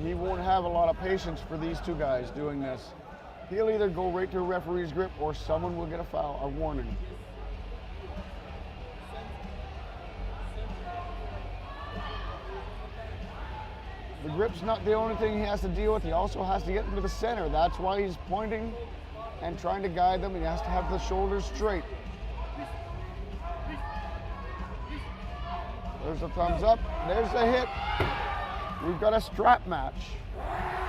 he won't have a lot of patience for these two guys doing this. He'll either go right to a referee's grip or someone will get a foul, a warning. The grip's not the only thing he has to deal with. He also has to get into the center. That's why he's pointing and trying to guide them. He has to have the shoulders straight. There's a thumbs up. There's a hit. We've got a strap match.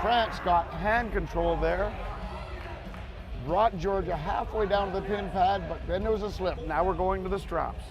France got hand control there. Brought Georgia halfway down to the pin pad, but then there was a slip. Now we're going to the straps.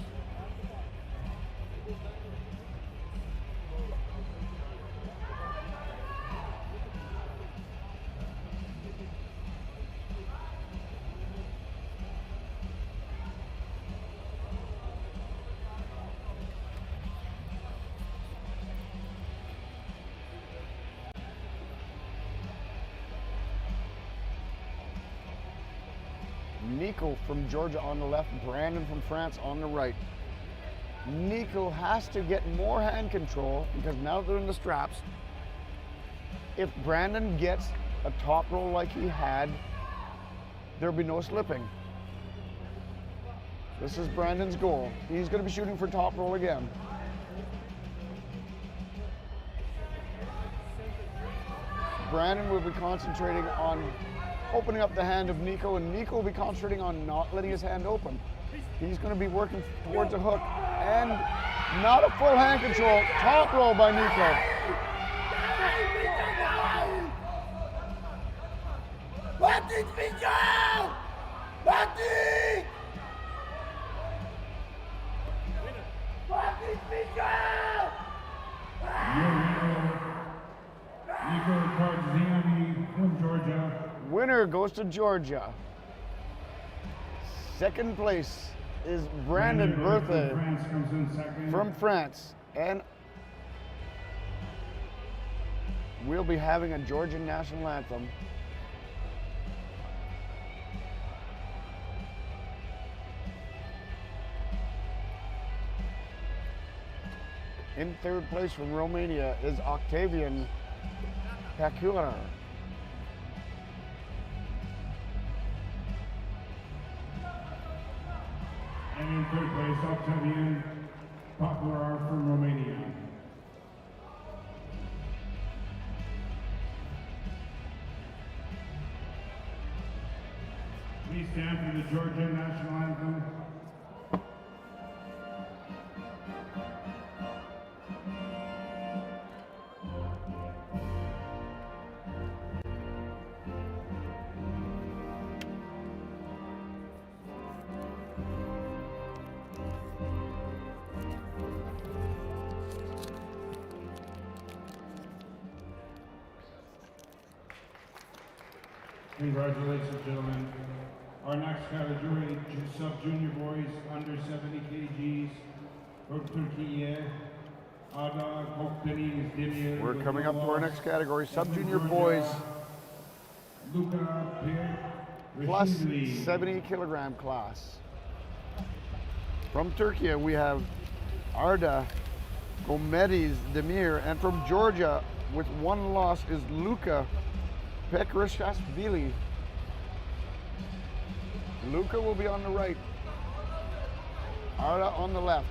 Nico from Georgia on the left, Brandon from France on the right. Nico has to get more hand control because now they're in the straps. If Brandon gets a top roll like he had, there'll be no slipping. This is Brandon's goal. He's going to be shooting for top roll again. Brandon will be concentrating on opening up the hand of Nico, and Nico will be concentrating on not letting his hand open. He's going to be working towards a hook, and not a full hand control. Top roll by Nico. Nico Carziani from Georgia. Winner goes to Georgia. Second place is Brandon Berthe France comes in second. from France. And we'll be having a Georgian national anthem. In third place from Romania is Octavian Pacura. And in third place, Octavian Popular from Romania. Please stand for the Georgia national anthem. Congratulations, gentlemen. Our next category, Subjunior boys under 70 kgs from Turkey. Ada Kokdeniz Demir. We're coming up to our next category, Subjunior boys Luka plus Rashidli. 70 kilogram class. From Turkey, we have Arda Gomediz Demir, and from Georgia, with one loss, is Luka Pekrashashvili. Luka will be on the right. Arda on the left.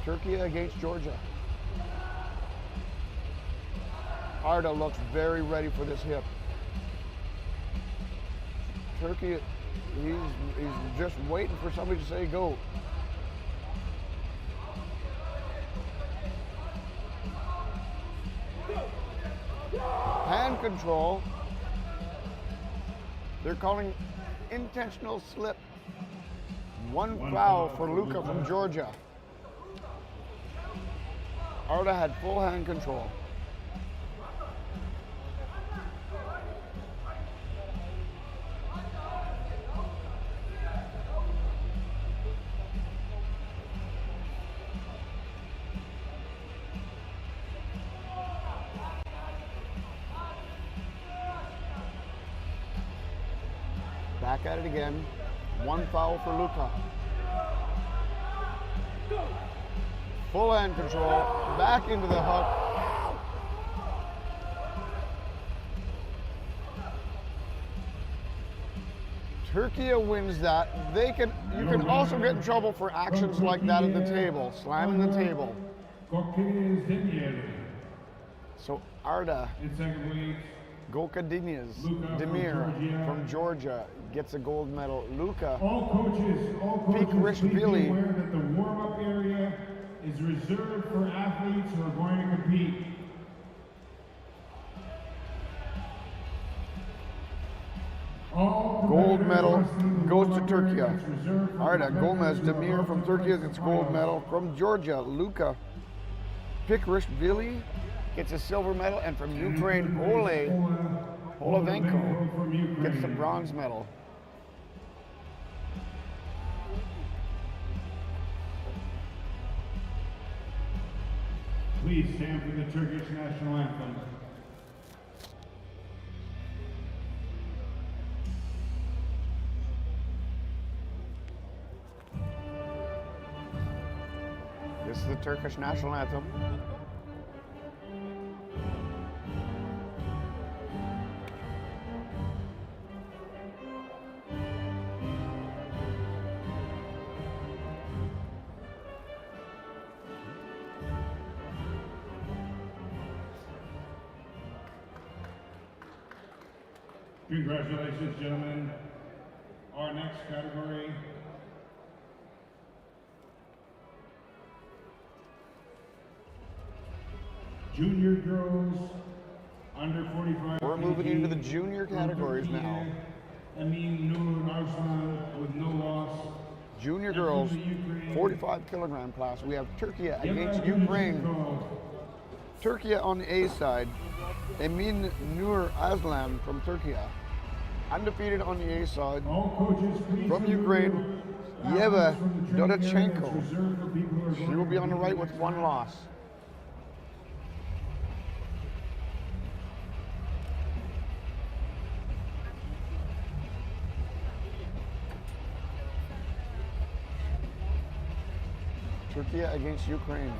Turkey against Georgia. Arda looks very ready for this hip. Turkey, he's just waiting for somebody to say go. Hand control. They're calling intentional slip. One foul for Luka from Georgia. Arda had full hand control. Back at it again. One foul for Luka. Full hand control. Back into the hook. Turkey wins that. You can also get in trouble for actions like that at the table, slamming the table. So Arda Gokadinias Demir from Georgia gets a gold medal. Luka All coaches please be aware that the warm-up area is reserved for athletes who are going to compete. Gold medal goes to Turkey. Arda Gomez Demir from Turkey gets gold medal. From Georgia, Luka Pikrishvili gets a silver medal, and from Ukraine, Ole Holovenko gets the bronze medal. Please stand for the Turkish national anthem. This is the Turkish national anthem. Congratulations, gentlemen. Our next category, junior girls under 45. We're moving into the junior categories now. Amin Nur Arslan with no loss. Junior girls, 45 kilogram class. We have Turkey against Ukraine. Turkey on the A side. Emin Nur Aslan from Turkey. Undefeated on the A side. From Ukraine, Yeva Dodachenko. She will be on the right with one loss. Turkey against Ukraine.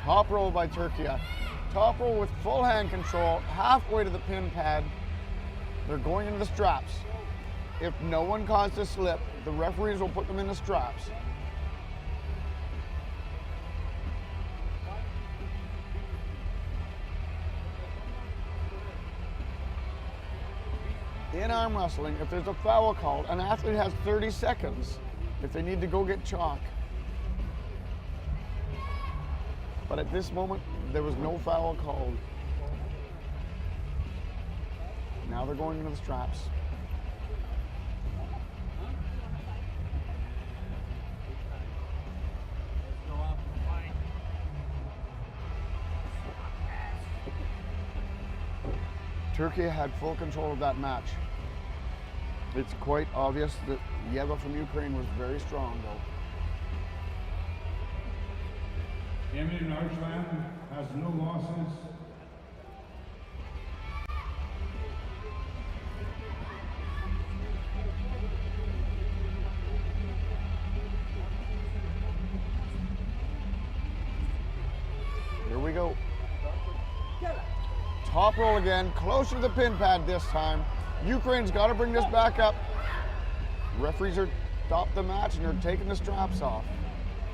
Top roll by Turkey. Top roll with full hand control, halfway to the pin pad. They're going into the straps. If no one caused a slip, the referees will put them in the straps. In arm wrestling, if there's a foul called, an athlete has 30 seconds if they need to go get chalk. But at this moment, there was no foul called. Now they're going into the straps. Turkey had full control of that match. It's quite obvious that Yeva from Ukraine was very strong, though. Emin Arslan has no losses. Here we go. Top roll again, closer to the pin pad this time. Ukraine's got to bring this back up. Referees are stopped the match and they're taking the straps off.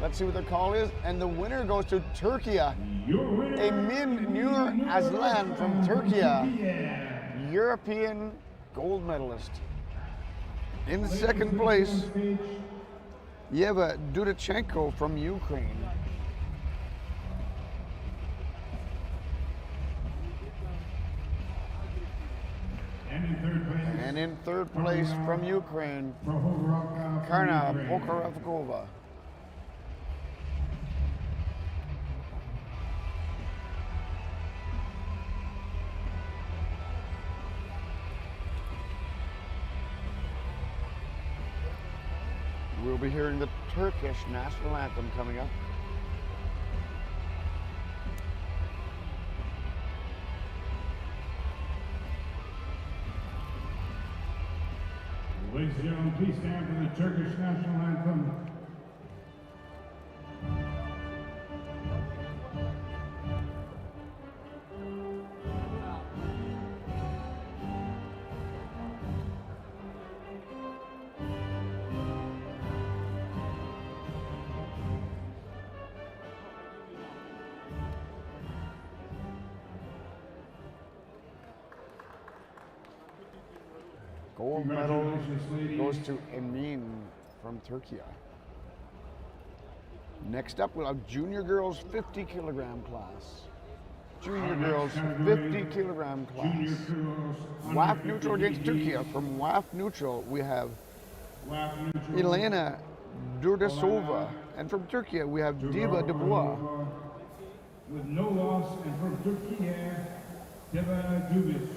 Let's see what the call is. And the winner goes to Turkey. Emin Nur Aslan from Turkey. European gold medalist. In second place, Yeva Dudachenko from Ukraine. And in third place from Ukraine, Karna Pokarovkova. We'll be hearing the Turkish national anthem coming up. Ladies and gentlemen, please stand for the Turkish national anthem. Gold medal Congratulations, ladies. goes to Emin from Turkey. Next up, we'll have junior girls 50 kilogram class. Junior girls 50 kilogram class. Junior girls under WAF neutral 50 against Turkey. From WAF neutral, we have WAF neutral. Elena Durdasova. And from Turkey, we have Diva Dubois. With no loss, and from Turkey, Diva Dubis.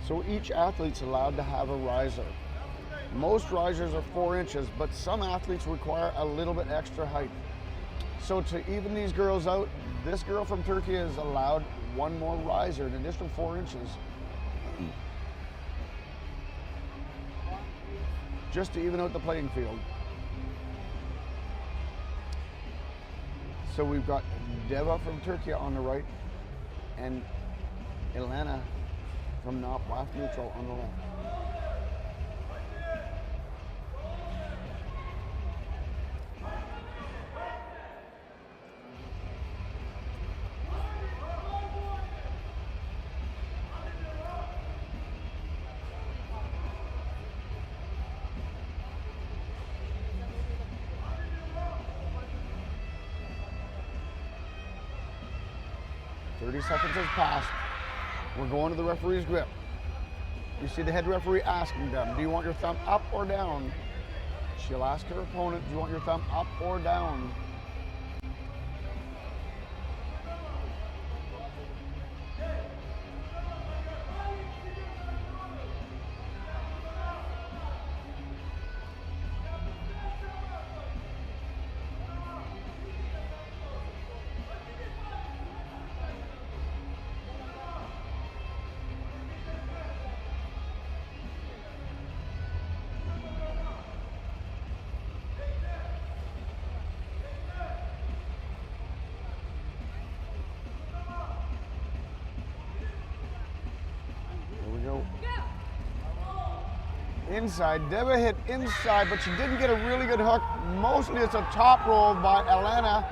So each athlete's allowed to have a riser. Most risers are 4 inches, but some athletes require a little bit extra height. So to even these girls out, this girl from Turkey is allowed one more riser, an additional 4 inches. Just to even out the playing field. So we've got Deva from Turkey on the right and Elena from WAF neutral on the left. Seconds has passed. We're going to the referee's grip. You see the head referee asking them, do you want your thumb up or down? She'll ask her opponent, do you want your thumb up or down? Inside, Deva hit inside, but she didn't get a really good hook. Mostly it's a top roll by Elena.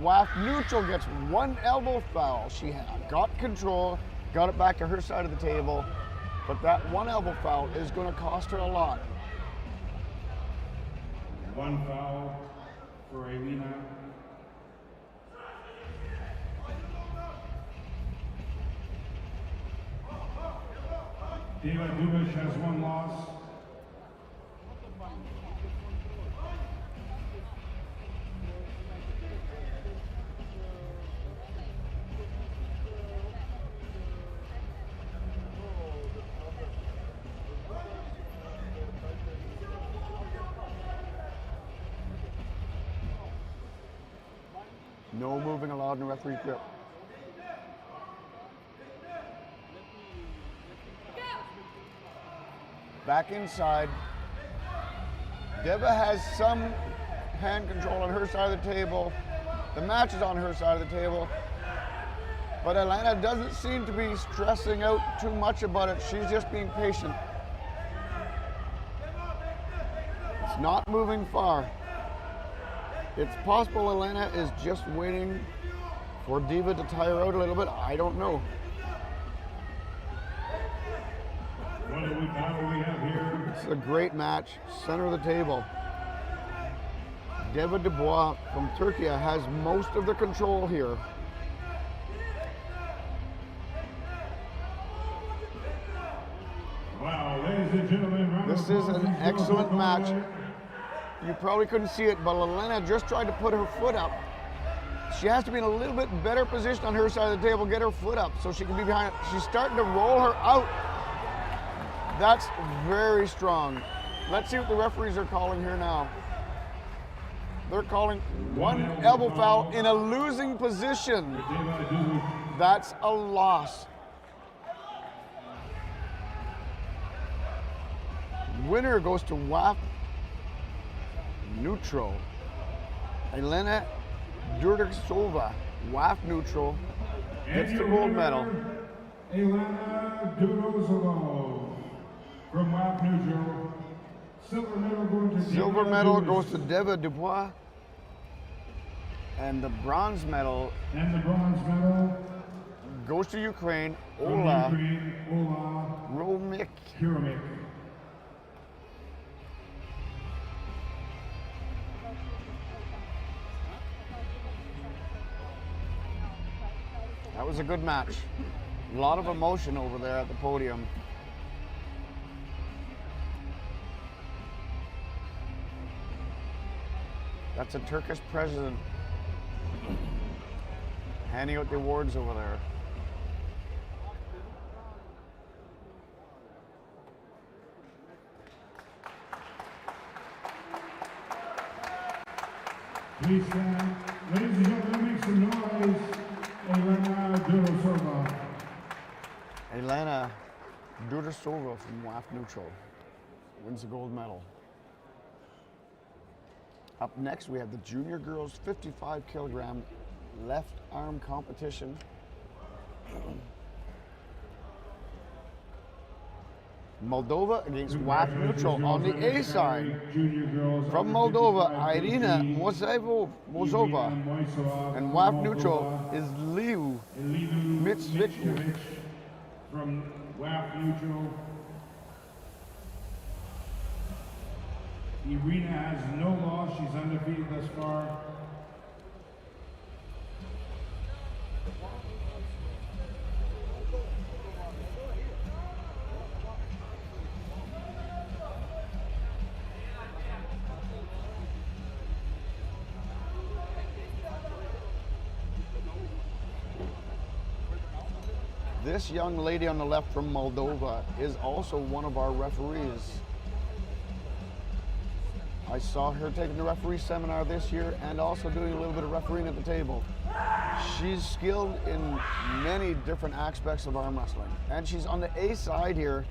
WAF neutral gets one elbow foul. She got control, got it back to her side of the table, but that one elbow foul is going to cost her a lot. One foul for Elena. Diva Dubish has one loss. No moving allowed in the referee's grip. Back inside. Deva has some hand control on her side of the table. The match is on her side of the table. But Elena doesn't seem to be stressing out too much about it. She's just being patient. It's not moving far. It's possible Elena is just waiting for Diva to tire out a little bit. I don't know. What do we have here? It's a great match. Center of the table. Deva Dubois from Turkey has most of the control here. Wow, ladies and gentlemen, round of This is applause, an these girls excellent are match. going You probably couldn't see it, but Elena just tried to put her foot up. She has to be in a little bit better position on her side of the table, get her foot up so she can be behind. She's starting to roll her out. That's very strong. Let's see what the referees are calling here now. They're calling one elbow foul in a losing position. That's a loss. Winner goes to WAF Neutral. Elena Durdsova, WAF Neutral, gets the gold medal. Elena Durdsova from WAF Neutral. Silver medal going to Silver Deva medal Dubois. goes to Deva Dubois. And the bronze medal And the bronze medal goes to Ukraine, from Ola Ukraine, Ola Romik. Kuramik. That was a good match. A lot of emotion over there at the podium. That's a Turkish president handing out the awards over there. Please stand. Ladies and gentlemen, make some noise. Elena Durdsova. Elena Durdsova from WAF Neutral wins the gold medal. Up next, we have the junior girls 55 kilogram left arm competition. Moldova against WAF Neutral on the A side. Junior girls From under Moldova, 55 Irina kg. Mozova. Irina Moisova And from WAF Moldova. Neutral is Liu Elidu Mitsvik. Mitsvik from WAF Neutral. Irina has no loss. She's undefeated thus far. This young lady on the left from Moldova is also one of our referees. I saw her taking the referee seminar this year and also doing a little bit of refereeing at the table. She's skilled in many different aspects of arm wrestling. And she's on the A side here,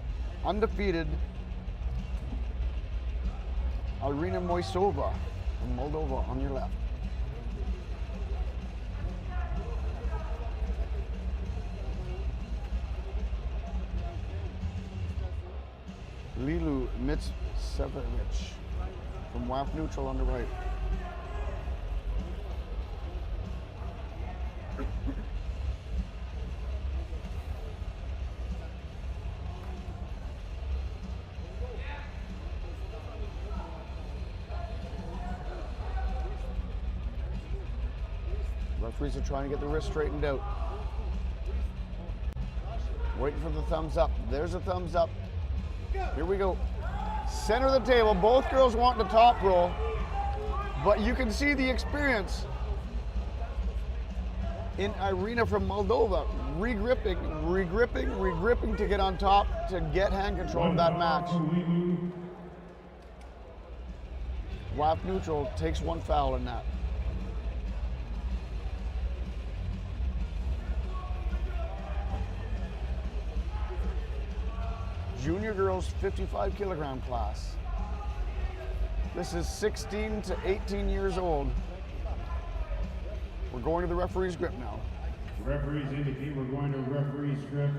undefeated, Irina Moisova from Moldova on your left. Lilu Mitsevich from WAF Neutral on the right. Referees are trying to get the wrist straightened out. Waiting for the thumbs up. There's a thumbs up. Here we go. Center of the table. Both girls want the top roll, but you can see the experience in Irina from Moldova, regripping to get on top, to get hand control of that match. WAF Neutral takes one foul in that. Junior girls 55 kilogram class. This is 16 to 18 years old. We're going to the referee's grip now. Referees indicate we're going to referee's grip.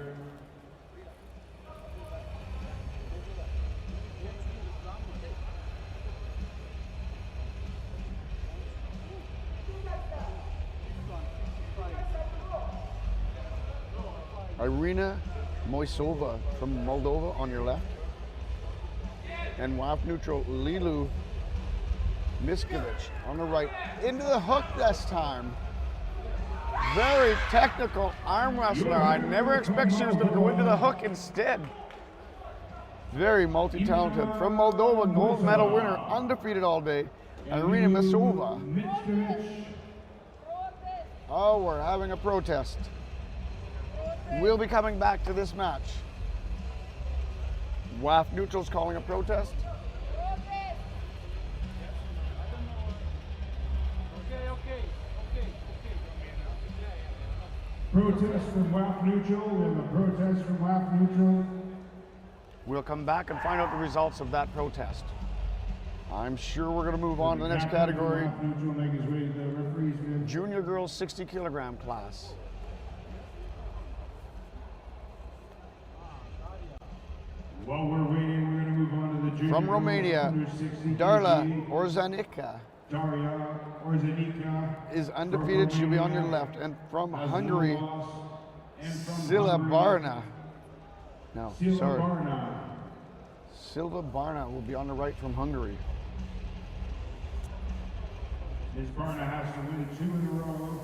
Irina Moisova from Moldova on your left. And WAF neutral Lilu Miskovic on the right. Into the hook this time. Very technical arm wrestler. I never expected she was going to go into the hook instead. Very multi-talented. From Moldova, gold medal winner, undefeated all day. Irina Misova. Oh, we're having a protest. We'll be coming back to this match. WAF neutral's calling a protest. Protest from WAF neutral. We have a protest from WAF neutral. We'll come back and find out the results of that protest. I'm sure we're going to move on to the next category. WAF neutral make his way to the referee's booth. Junior girls 60 kilogram class. While we're waiting, we're going to move on to the junior From girls Romania, under 60 Darla kg. Orzanica Daria Orzanica is undefeated. She'll be on your left. And from has Hungary, no loss. And from Sila Hungary, Barna. No, Sila sorry. Barna. Silva Barna will be on the right from Hungary. Ms. Barna has to win 2 in a row.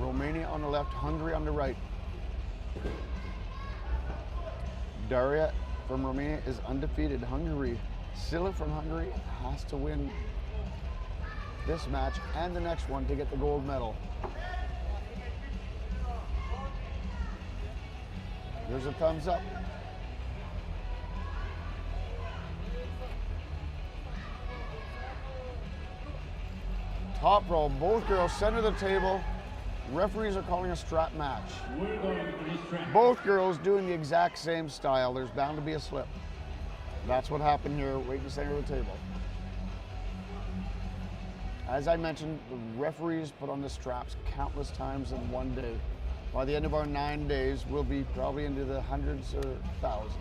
Romania on the left, Hungary on the right. Daria from Romania is undefeated. Hungary, Silla from Hungary has to win this match and the next one to get the gold medal. There's a thumbs up. Top row, both girls center the table. Referees are calling a strap match. Both girls doing the exact same style. There's bound to be a slip. That's what happened here, right in the center of the table. As I mentioned, the referees put on the straps countless times in one day. By the end of our 9 days, we'll be probably into the hundreds or thousands.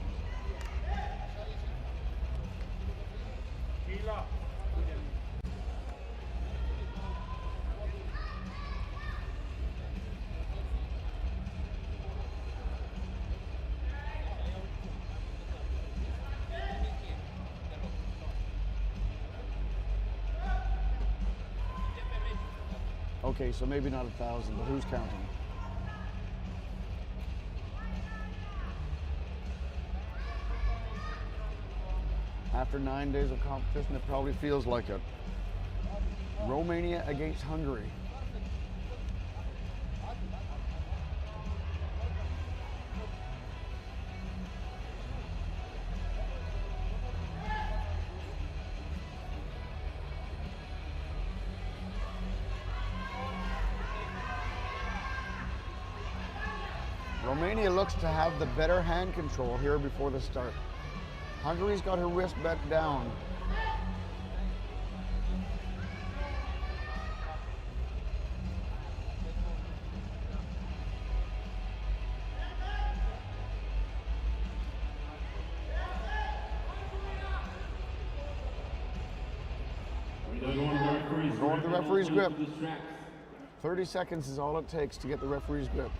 Okay, so maybe not 1,000, but who's counting? After 9 days of competition, it probably feels like it. Romania against Hungary. Romania looks to have the better hand control here before the start. Hungary's got her wrist bent down. Going to the referee's grip. 30 seconds is all it takes to get the referee's grip.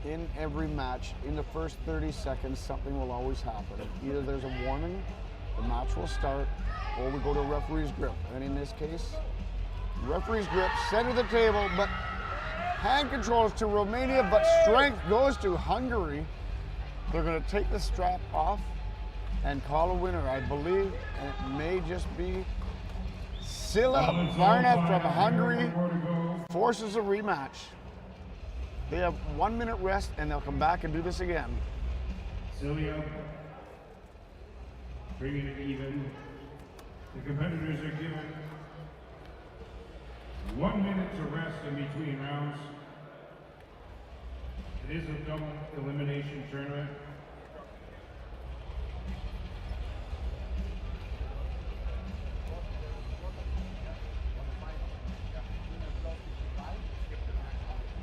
In every match, in the first 30 seconds, something will always happen. Either there's a warning, the match will start, or we go to referee's grip. And in this case, referee's grip, center of the table, but hand controls to Romania, but strength goes to Hungary. They're going to take the strap off and call a winner. I believe it may just be Silla Barna from Hungary forces a rematch. They have 1 minute rest and they'll come back and do this again. Celia, bringing it even. The competitors are given 1 minute to rest in between rounds. It is a double elimination tournament.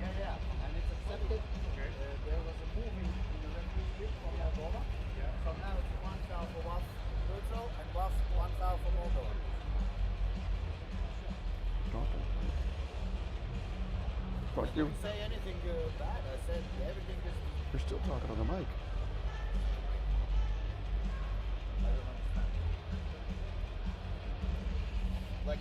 And it's accepted. There was a movie in the referee script from Moldova. So now it's 1 foul for WAF neutral and WAF 1 foul for Moldova. Fuck I you. didn't say anything bad. I said everything is. You're still talking on the mic. I don't understand. Like.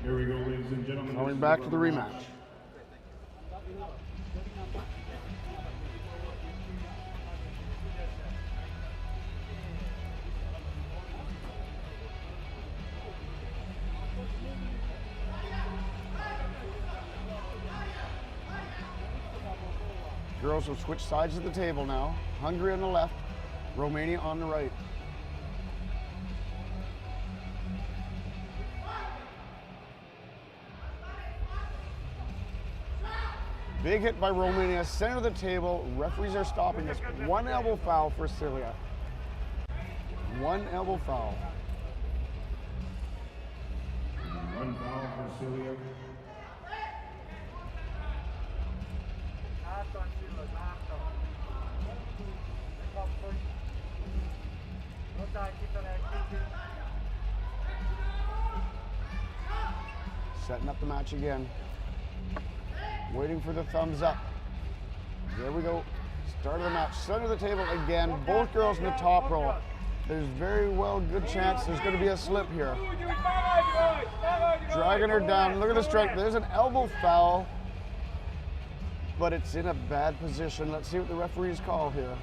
Here we go, ladies and gentlemen. Coming back to the rematch. Girls will switch sides of the table now. Hungary on the left, Romania on the right. Big hit by Romania, center of the table. Referees are stopping this. 1 elbow foul for Celia. 1 elbow foul. 1 foul for Celia. Setting up the match again. Waiting for the thumbs up. There we go. Start of the match. Center of the table again. Both girls in the top row. There's very well good chance there's going to be a slip here. Dragging her down. Look at the strike. There's an elbow foul, but it's in a bad position. Let's see what the referees call here.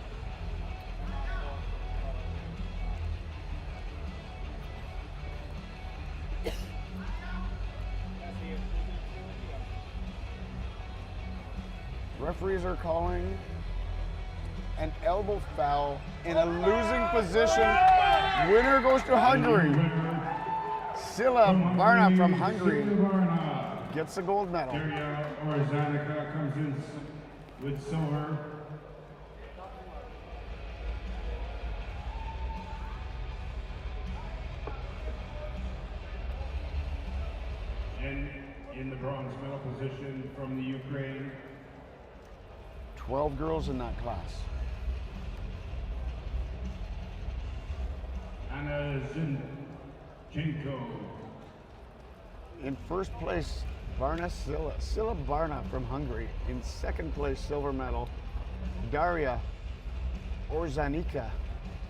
Referees are calling an elbow foul in a losing position. Winner goes to Hungary. Silla Barna from Hungary gets the gold medal. Daria Orzanica comes in with silver. And in the bronze medal position from the Ukraine, 12 girls in that class. Anna Zinchenko. In first place, Barna Silla Barna from Hungary. In second place, silver medal, Daria Orzanica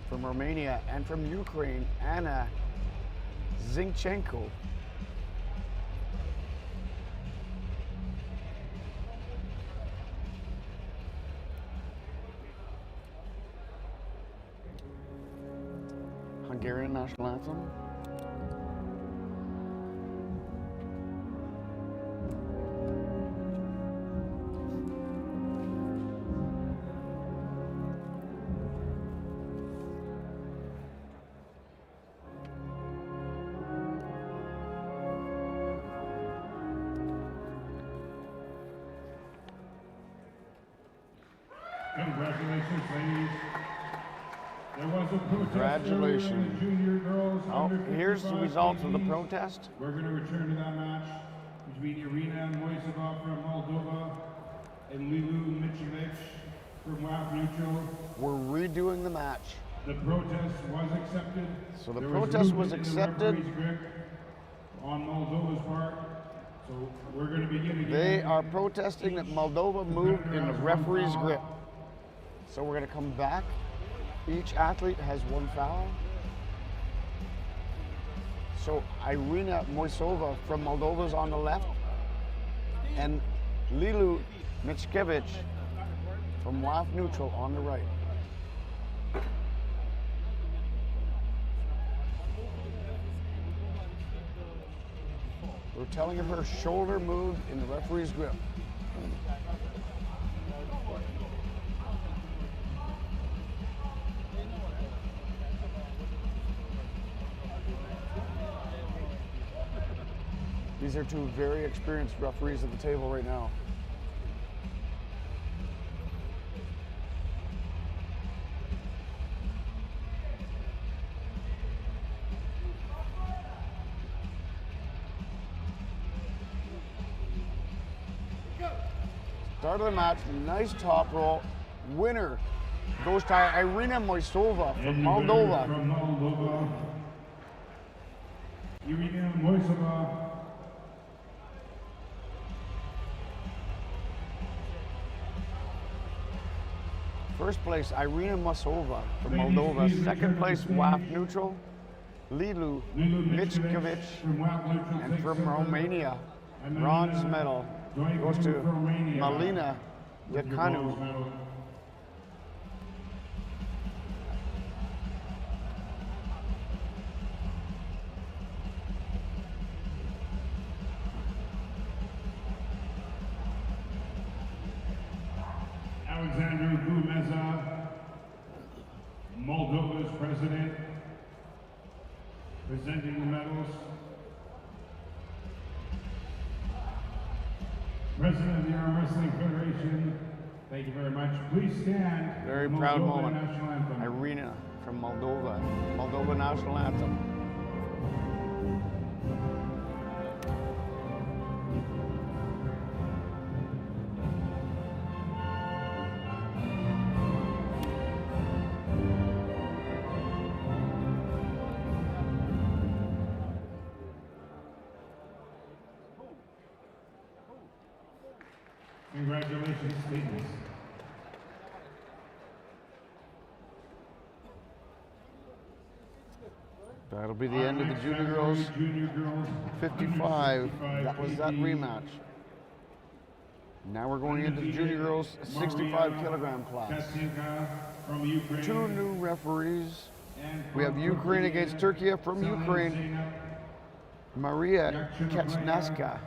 from Romania. And from Ukraine, Anna Zinchenko. Hungarian national anthem. Congratulations, ladies. There was a protest Congratulations. earlier in the junior girls. Oh, under here's the 55 results of the kgs. protest. We're going to return to that match between Irina Moiseva from Moldova and Lilu Mitrovic from WAF Neutral. We're redoing the match. The protest was accepted. So the There protest was movement in the accepted. referee's grip on Moldova's part. So we're going to begin again. They are protesting that Moldova moved in the referee's grip. So we're going to come back. Each athlete has one foul. So Irina Moisova from Moldova is on the left, and Lilu Mickiewicz from WAF neutral on the right. We're telling her shoulder moved in the referee's grip. These are two very experienced referees at the table right now. Start of the match, nice top roll. Winner goes to Irina Moisova from Moldova. From Moldova, Irina Moisova. First place, Irina Moisova from Moldova. Second place, WAF neutral, Lilu Mickiewicz, and from Romania, bronze medal goes to Malina Decanu. Alexander Gumeza, Moldova's president, presenting the medals. President of the Arm Wrestling Federation, thank you very much. Please stand. Very for proud Moldova moment. National Anthem. Irina from Moldova, Moldova national anthem. Congratulations, statements. That'll be the end of the junior girls. Junior girls 55. That was that kg. rematch. Now we're going into the junior girls 65 kilogram class. Katinka from Ukraine. Two new referees. And We have from Ukraine Turkey, against Turkey from Selin Ukraine. Zeynep. Maria Ketsnaska.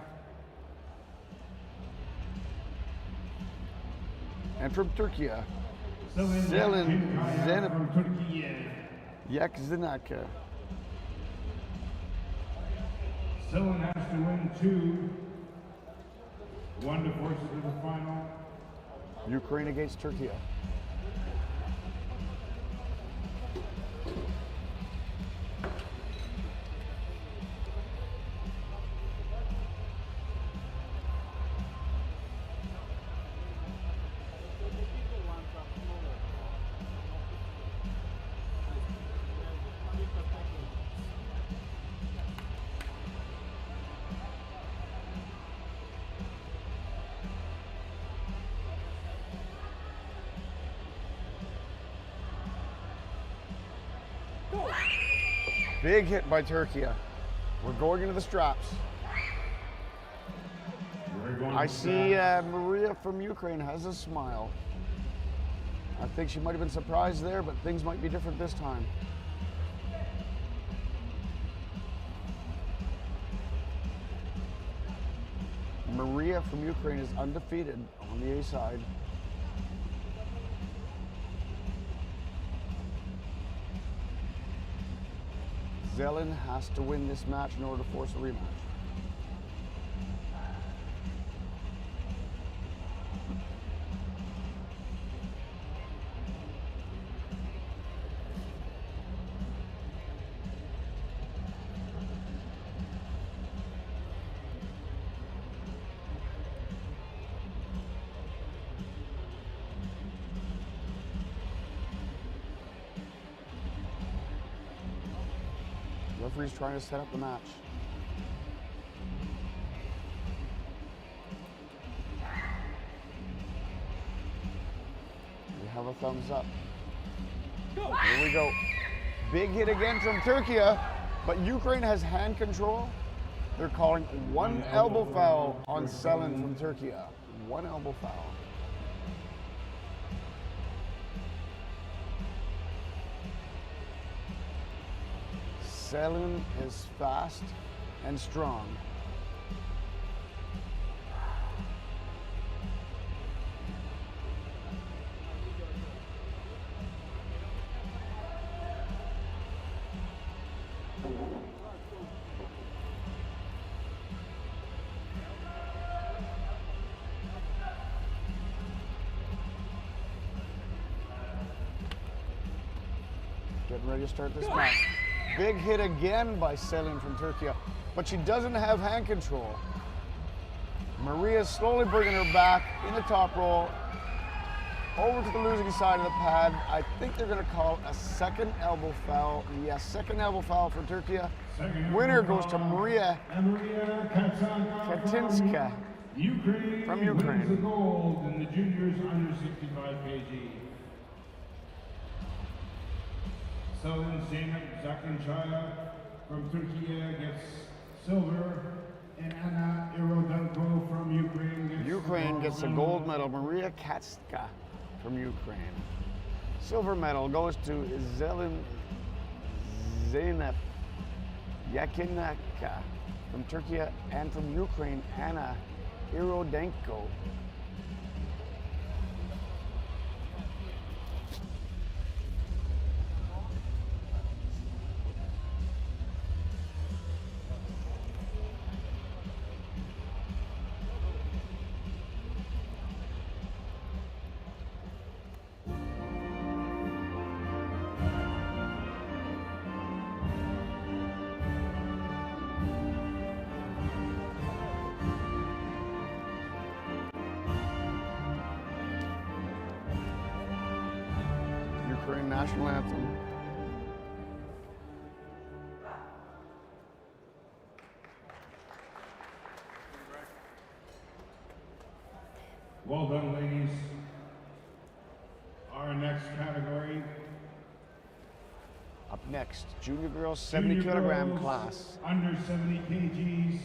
And from Turkey, Selin Zeynep from Turkey. Yakzinaka. Selin has to win two. One to force it to the final. Ukraine against Turkey. Big hit by Turkey. We're going into the straps. I see Maria from Ukraine has a smile. I think she might have been surprised there, but things might be different this time. Maria from Ukraine is undefeated on the A side. Zelin has to win this match in order to force a rematch. Referee's trying to set up the match. have a thumbs up. Here we go. Big hit again from Turkey, but Ukraine has hand control. They're calling one elbow foul on Selin from Turkey. One elbow foul. Selin is fast and strong. Getting ready to start this match. Big hit again by Selin from Turkey, but she doesn't have hand control. Maria's slowly bringing her back in the top roll, over to the losing side of the pad. I think they're going to call a second elbow foul. Yes, second elbow foul for Turkey. Winner goes to Maria Katinska from Ukraine. Wins the gold in the juniors under 65 kg. Selin Zeynep Zakinchaya from Turkey gets silver, and Anna Irodenko from Ukraine gets a gold medal. Maria Katska from Ukraine. Silver medal goes to Selin Zeynep Yakinaka from Turkey, and from Ukraine, Anna Irodenko. Ukraine national anthem. Well done, ladies. Our next category. Up next, junior girls 70 kilogram class. Under 70 kgs.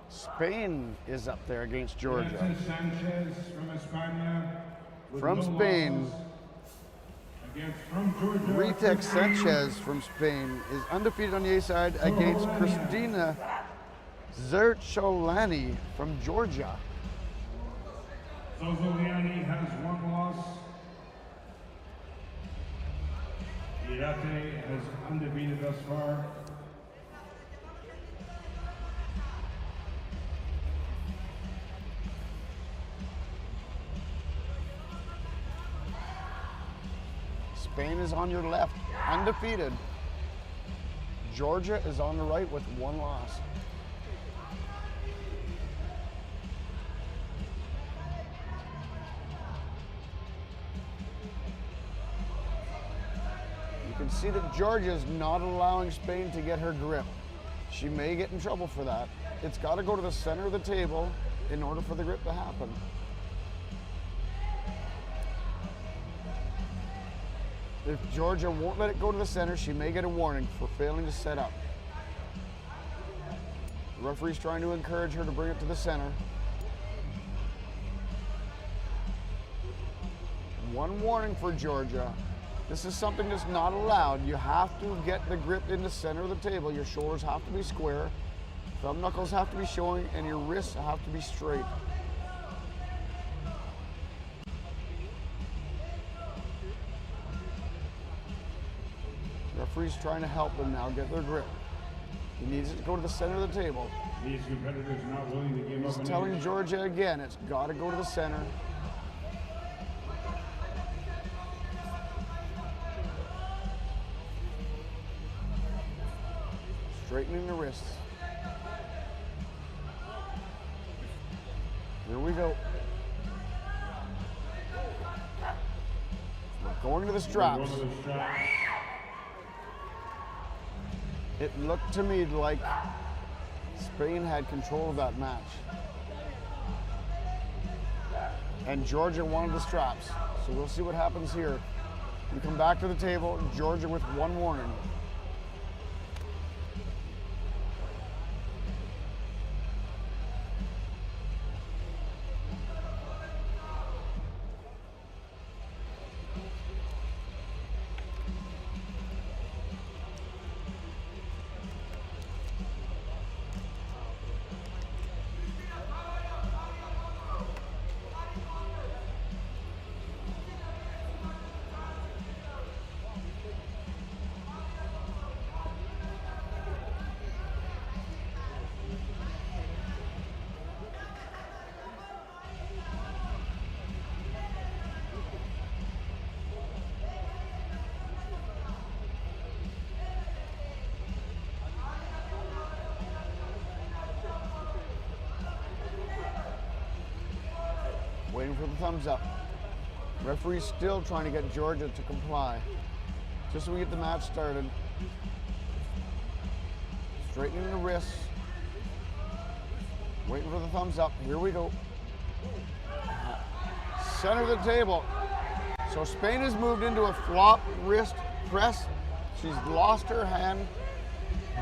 Spain is up there against Georgia. Sanchez from España. From Spain, From Georgia, Ritek Sanchez from Spain is undefeated on the A side against Christina Zercholani from Georgia. Zozoliani has one loss. Irate has undefeated thus far. Spain is on your left, undefeated. Georgia is on the right with one loss. You can see that Georgia is not allowing Spain to get her grip. She may get in trouble for that. It's got to go to the center of the table in order for the grip to happen. If Georgia won't let it go to the center, she may get a warning for failing to set up. The referee's trying to encourage her to bring it to the center. One warning for Georgia. This is something that's not allowed. You have to get the grip in the center of the table. Your shoulders have to be square, thumb knuckles have to be showing, and your wrists have to be straight. Referee's trying to help them now get their grip. He needs it to go to the center of the table. These competitors not willing to give up. He's telling Georgia again, it's got to go to the center. Straightening the wrists. Here we go. We're going to the straps. It looked to me like Spain had control of that match. And Georgia wanted the straps. So we'll see what happens here. We come back to the table, Georgia with 1 warning. Waiting for the thumbs up. Referee's still trying to get Georgia to comply. Just so we get the match started. Straightening the wrists. Waiting for the thumbs up. Here we go. Center of the table. So Spain has moved into a flop wrist press. She's lost her hand.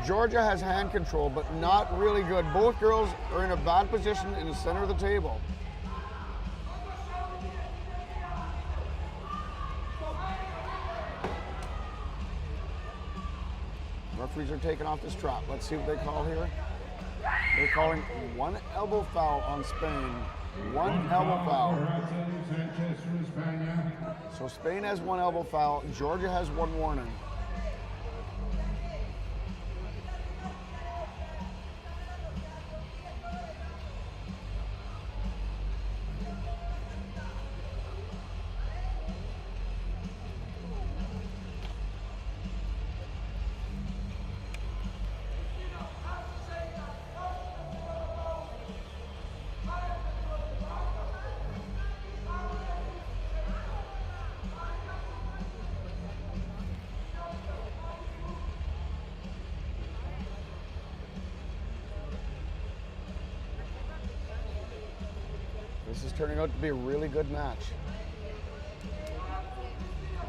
Georgia has hand control, but not really good. Both girls are in a bad position in the center of the table. Referees are taking off this trap. Let's see what they call here. They're calling 1 elbow foul on Spain. 1 elbow foul. So Spain has 1 elbow foul. Georgia has 1 warning. This is turning out to be a really good match.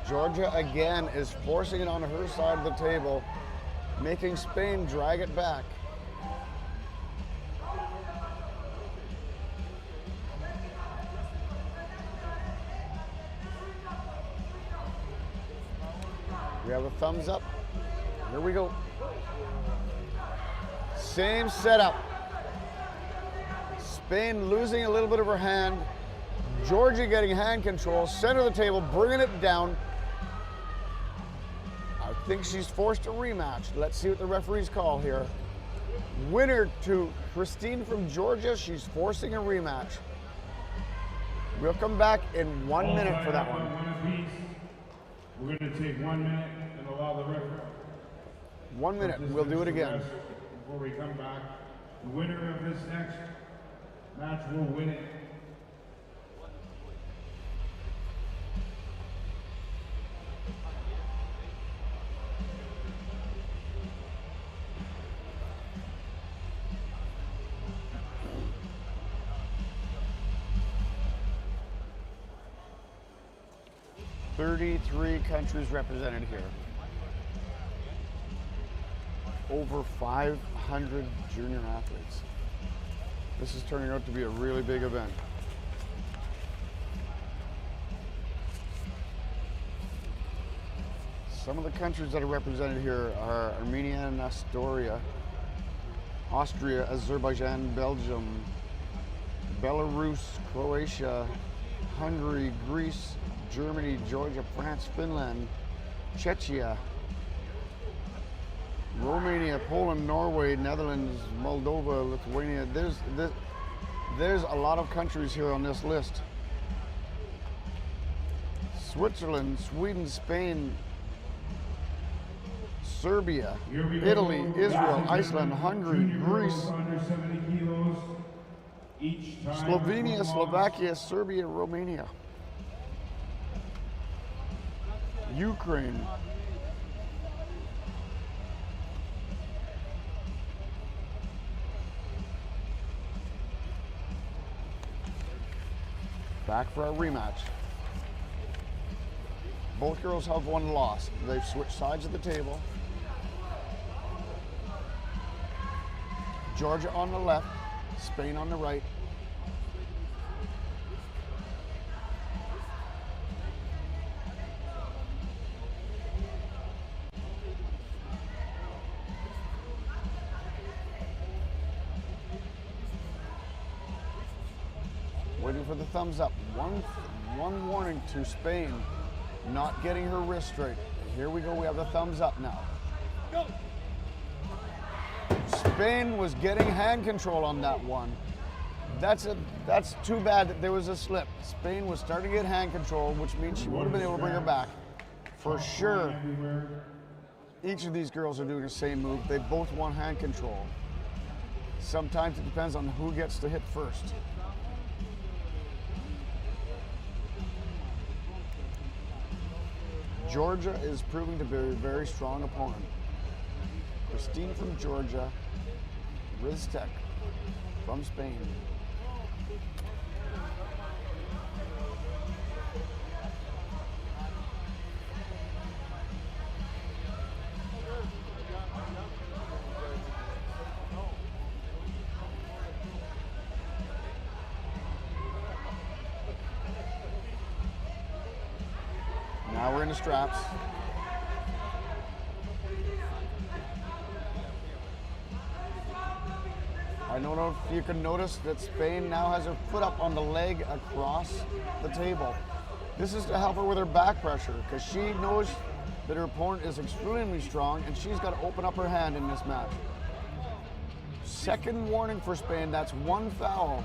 Georgia again is forcing it on her side of the table, making Spain drag it back. We have a thumbs up. Here we go. Same setup. Spain losing a little bit of her hand. Georgia getting hand control. Center of the table, bringing it down. I think she's forced a rematch. Let's see what the referees call here. Winner to Christine from Georgia. She's forcing a rematch. We'll come back in 1 minute for that one. We're going to take 1 minute and allow the referee. 1 minute, we'll do it again. Before we come back, the winner of this next match will win it. "33 countries represented here. Over 500 junior athletes. This is turning out to be a really big event. Some of the countries that are represented here are Armenia and Astoria, Austria, Azerbaijan, Belgium, Belarus, Croatia, Hungary, Greece, Germany, Georgia, France, Finland, Czechia, Romania, Poland, Norway, Netherlands, Moldova, Lithuania. There's a lot of countries here on this list. Switzerland, Sweden, Spain, Serbia, Italy, Israel, Iceland, Hungary, Greece, Slovenia, Slovakia, Serbia, Romania, Ukraine, back for our rematch. Both girls have one loss. They've switched sides of the table. Georgia on the left, Spain on the right. Waiting for the thumbs up. One warning to Spain, not getting her wrist straight. Here we go, we have the thumbs up now. Go! Spain was getting hand control on that one. That's too bad that there was a slip. Spain was starting to get hand control, which means she would have been able to bring her back. For sure, each of these girls are doing the same move. They both want hand control. Sometimes it depends on who gets to hit first. Georgia is proving to be a very strong opponent. Christine from Georgia, Riztek from Spain. Now we're in the straps. I don't know if you can notice that Spain now has her foot up on the leg across the table. This is to help her with her back pressure because she knows that her opponent is extremely strong and she's got to open up her hand in this match. Second warning for Spain, that's one foul.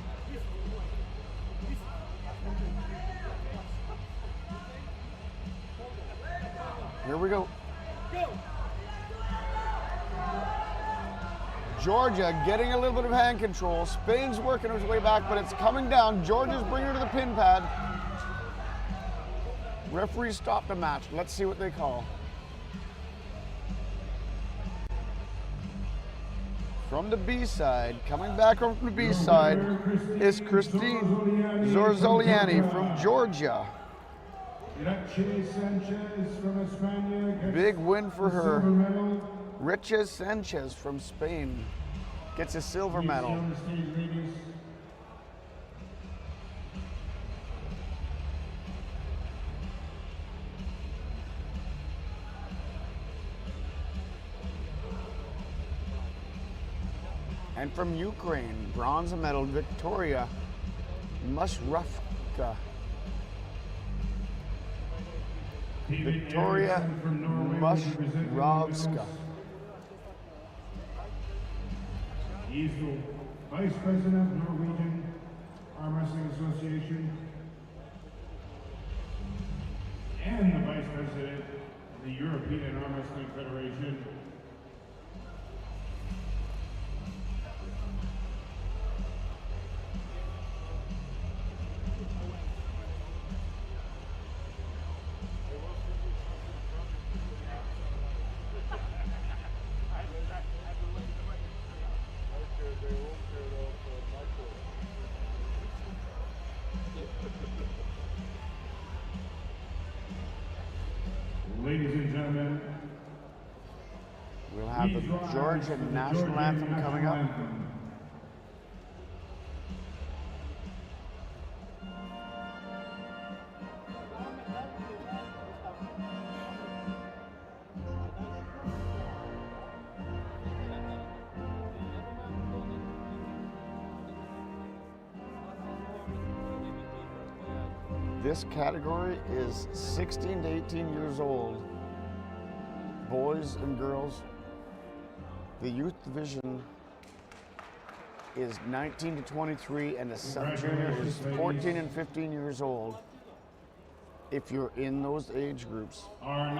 Here we go. Georgia getting a little bit of hand control. Spain's working his way back, but it's coming down. Georgia's bringing her to the pin pad. Referee stopped the match. Let's see what they call. From the B side, coming back from the B side, is Christine Zorzoliani from Georgia. Big win for her. Riches Sanchez from Spain gets a silver medal. And from Ukraine, bronze medal, Victoria Mushrafka. Victoria Mushrovska. He's the Vice President of Norwegian Arm Wrestling Association and the Vice President of the European Arm Wrestling Federation. Ladies and gentlemen, we'll have the Georgian national anthem coming up. This category is 16 to 18 years old, boys and girls. The youth division is 19 to 23 and the subjunior is 14 and 15 years old. If you're in those age groups,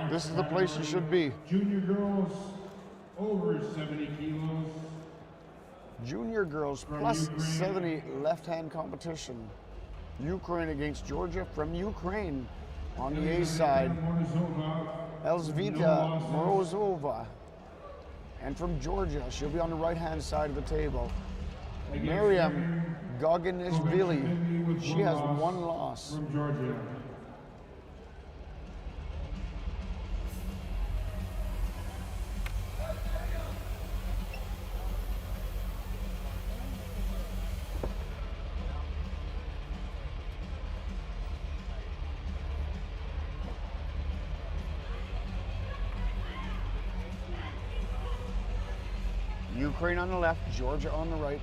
this is the place you should be. Junior girls over 70 kilos. Junior girls plus 70 left-hand competition. Ukraine against Georgia from Ukraine. On the A side, Elzvita Morozova. And from Georgia, she'll be on the right-hand side of the table. Miriam Goganishvili, she has one loss. From Georgia. Ukraine on the left, Georgia on the right.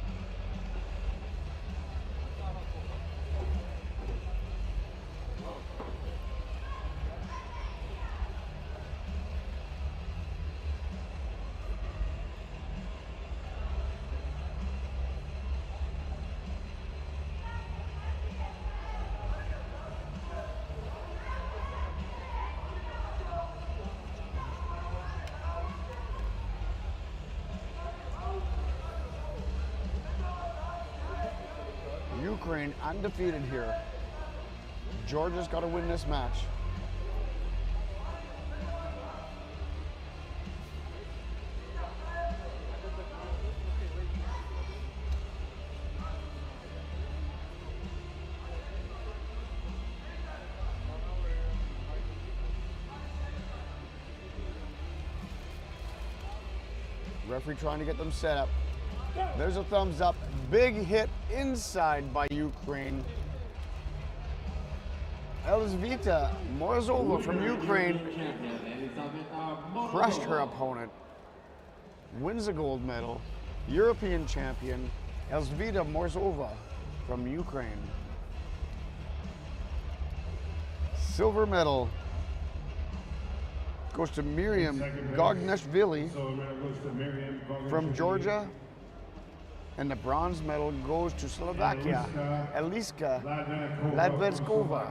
Ukraine undefeated here. Georgia's got to win this match. Referee trying to get them set up. There's a thumbs up. Big hit inside by Ukraine. Elzvita Morozova from Ukraine crushed her opponent. Wins a gold medal. European champion Elzvita Morozova from Ukraine. Silver medal goes to Miriam Gogneshvili from Georgia. And the bronze medal goes to Slovakia, Eliska Ladvetskova.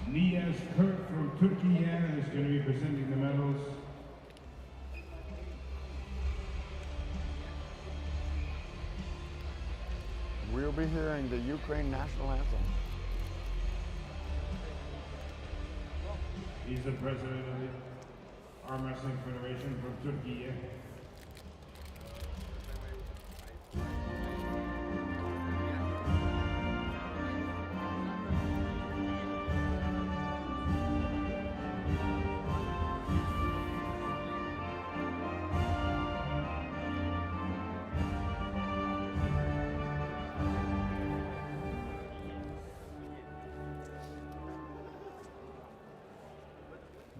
Niyaz Kurt from Turkey is going to be presenting the medals. We'll be hearing the Ukraine national anthem. He's the president of the Arm Wrestling Federation from Turkey.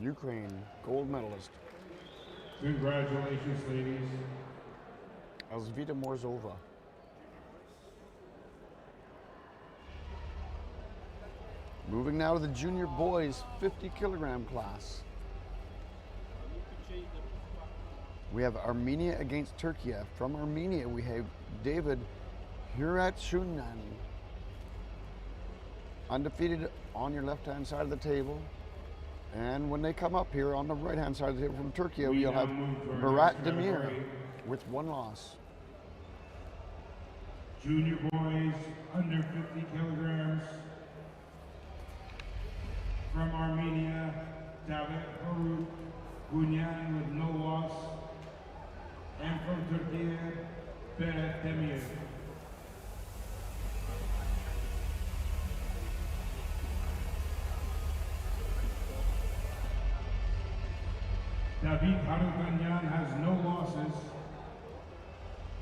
Ukraine gold medalist. Congratulations, ladies. Elzvita Morozova. Moving now to the junior boys 50 kilogram class. We have Armenia against Turkey. From Armenia, we have David Hirachunan. Undefeated on your left-hand side of the table. And when they come up here on the right-hand side of the table from Turkey, you'll have Berat Demir with one loss. Junior boys under 50 kilograms. From Armenia, David Harut Gunyan with no loss. And from Turkey, Berat Demir. David Harutanyan has no losses,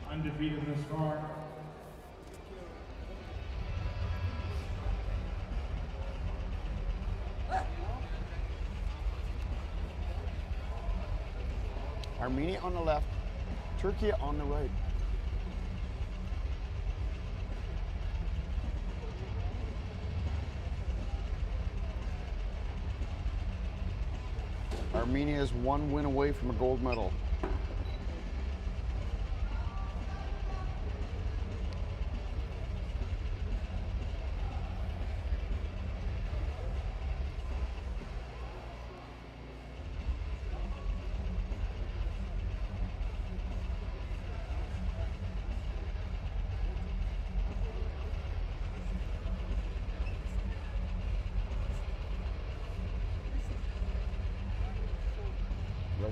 undefeated thus far. Armenia on the left, Turkey on the right. Armenia is one win away from a gold medal.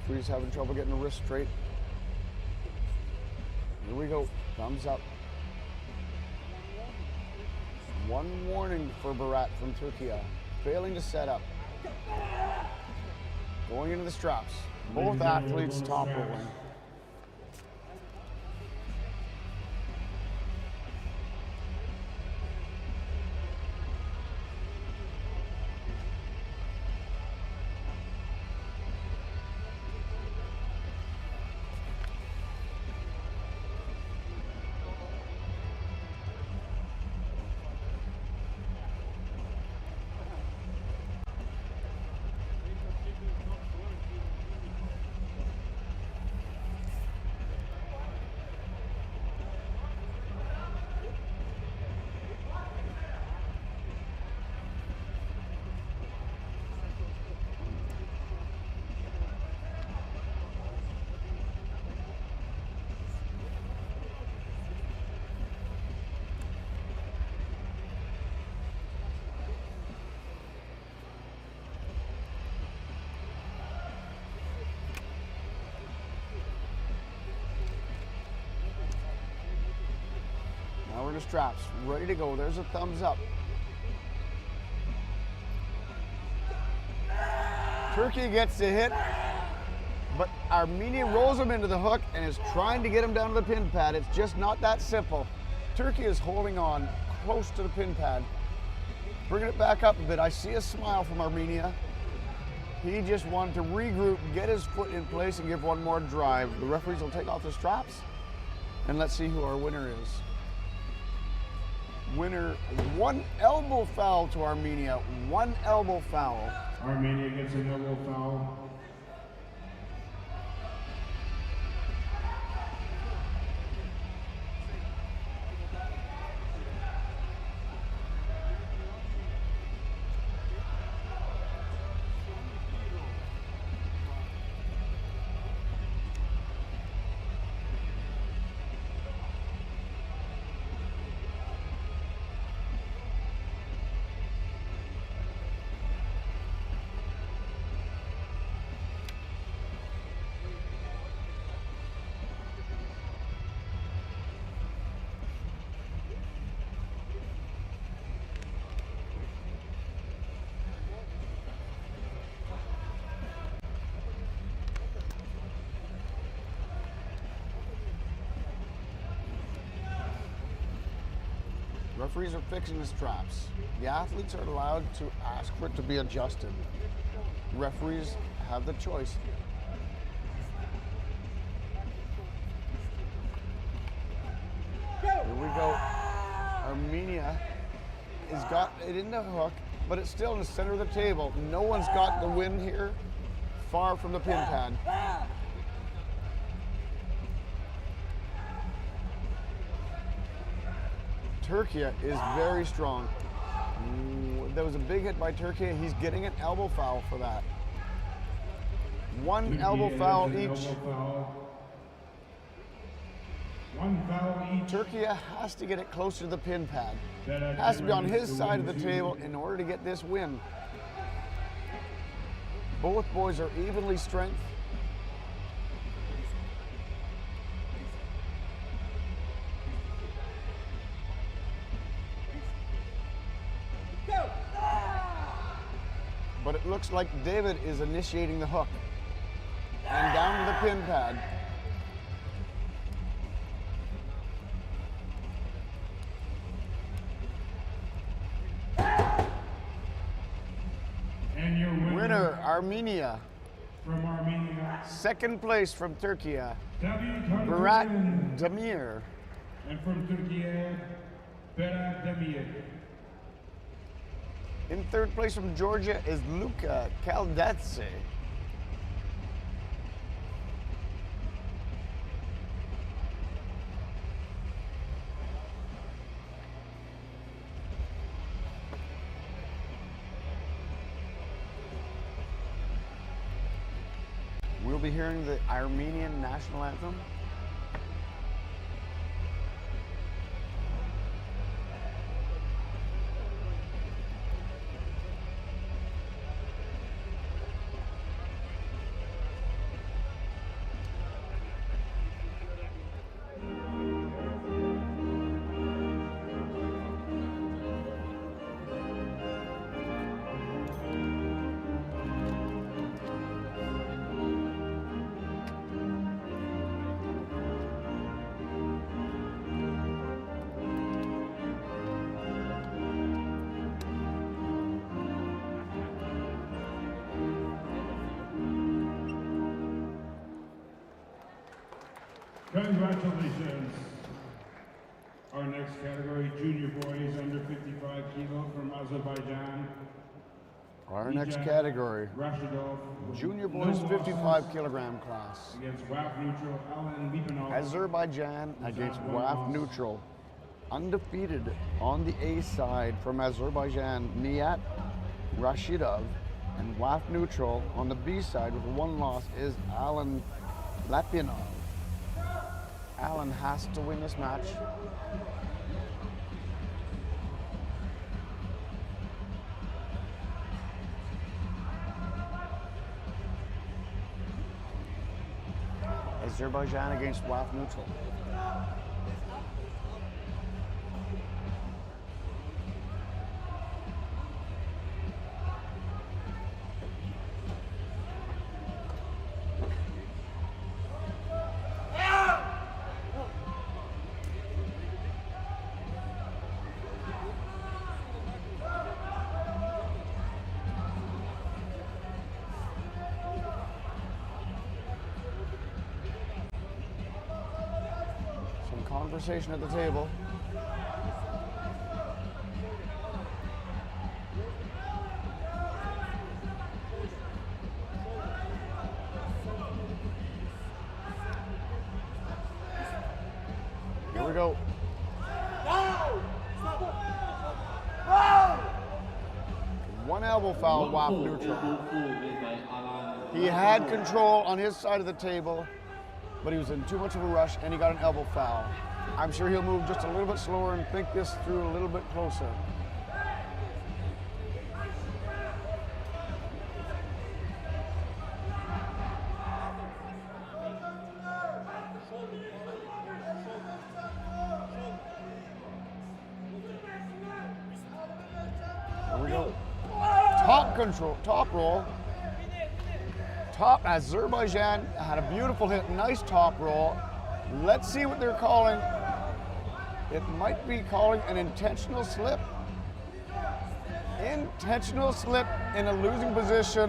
Referee's having trouble getting the wrist straight. Here we go. Thumbs up. One warning for Berat from Turkey. Failing to set up. Going into the straps. Both athletes top rolling. the straps, ready to go. There's a thumbs up. Turkey gets the hit, but Armenia rolls him into the hook and is trying to get him down to the pin pad. It's just not that simple. Turkey is holding on close to the pin pad. Bringing it back up a bit. I see a smile from Armenia. He just wanted to regroup, get his foot in place, and give one more drive. The referees will take off the straps, and let's see who our winner is. Winner, one elbow foul to Armenia. One elbow foul. Armenia gets an elbow foul. Referees are fixing the straps. The athletes are allowed to ask for it to be adjusted. Referees have the choice. Here we go. Armenia has got it in the hook, but it's still in the center of the table. No one's got the win here, far from the pin pad. Turkey is very strong. There was a big hit by Turkey. He's getting an elbow foul for that. One elbow foul each. One foul each. Turkey has to get it closer to the pin pad. Has to be on his side of the table in order to get this win. Both boys are evenly strength. But it looks like David is initiating the hook. And down to the pin pad. And your Winner, Armenia. from Armenia, Second place from Turkey, David Berat Karagöz. Demir. And from Turkey, Berat Demir. In third place from Georgia is Luka Kaldadze. We'll be hearing the Armenian national anthem. Congratulations. Our next category, junior boys under 55 kilo from Azerbaijan. Our next category, Rashidov. junior boys 55 kilogram class. Against WAF neutral Alan Lipanov. Azerbaijan against WAF neutral. Undefeated on the A side from Azerbaijan, Nihat Rashidov. And WAF neutral on the B side with one loss is Alan Lapinov. Alan has to win this match. Azerbaijan against WAF neutral. conversation at the table. Here we go. One elbow foul, WAF neutral. He had control on his side of the table, but he was in too much of a rush and he got an elbow foul. I'm sure he'll move just a little bit slower and think this through a little bit closer. Here we go. Top control, top roll. Top Azerbaijan had a beautiful hit, nice top roll. Let's see what they're calling. It might be calling an intentional slip. Intentional slip in a losing position.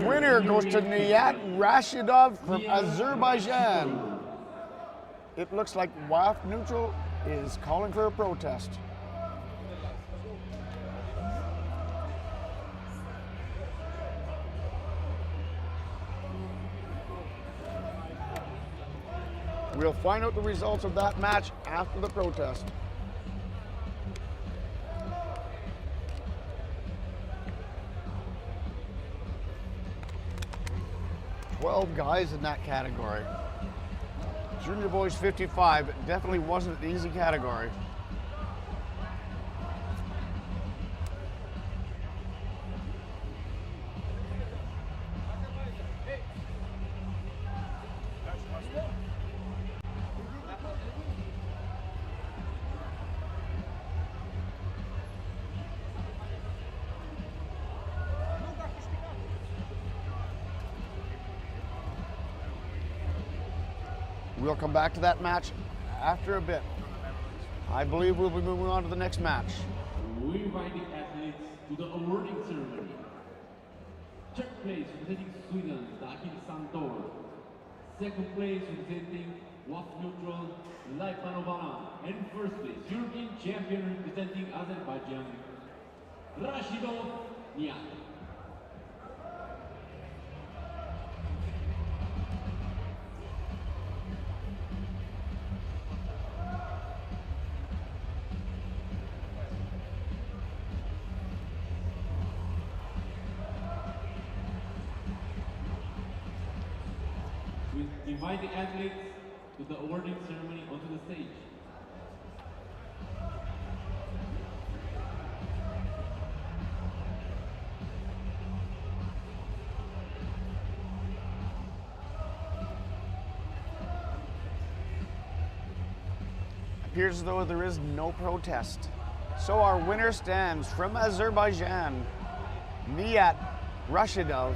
Winner goes to Nihat Rashidov from Azerbaijan. It looks like WAF neutral is calling for a protest. We'll find out the results of that match after the protest. "12 guys in that category. Junior boys 55, definitely wasn't an easy category. We'll come back to that match after a bit. I believe we'll be moving on to the next match. We invite the athletes to the awarding ceremony. Third place representing Sweden, Dahil Santor. Second place representing WAF neutral, Lai Panovana. And first place, European champion representing Azerbaijan, Rashidov Nihat. We invite the athletes to the awarding ceremony onto the stage. Appears as though there is no protest. So our winner stands from Azerbaijan, Nihat Rashidov.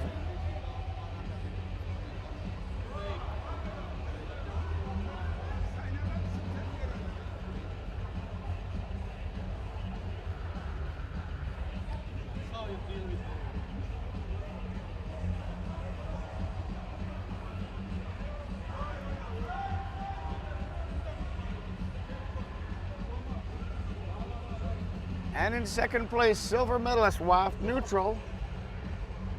And in second place, silver medalist WAF neutral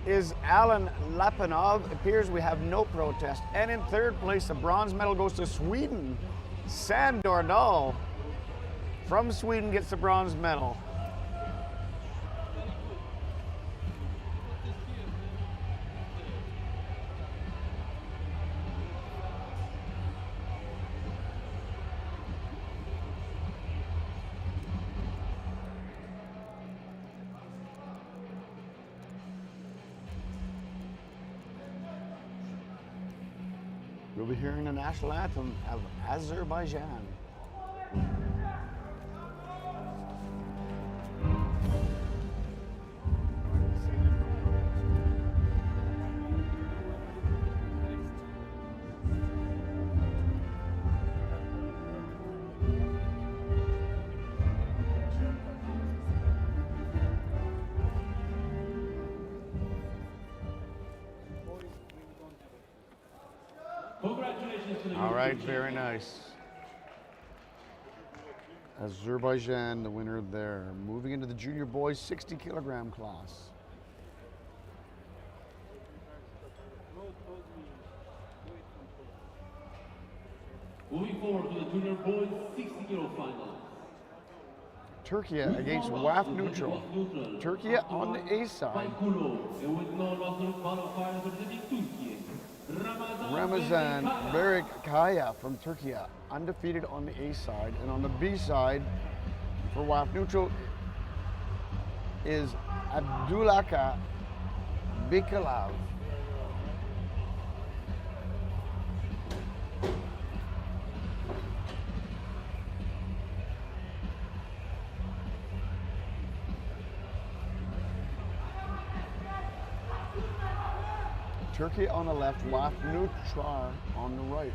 is Alan Lapanov. It appears we have no protest. And in third place, the bronze medal goes to Sweden. Sandor Dahl from Sweden gets the bronze medal. We'll be hearing the national anthem of Azerbaijan. Congratulations to the All right, European very champion. nice. Azerbaijan, the winner there. Moving into the junior boys 60 kilogram class. Moving forward to the junior boys 60 kilo final. Turkey against WAF neutral. Turkey on the A side. Ramazan Berikaya from Turkey, undefeated on the A side. And on the B side, for WAF neutral, is Abdulaka Bikalav. Turkey on the left, WAF neutral on the right.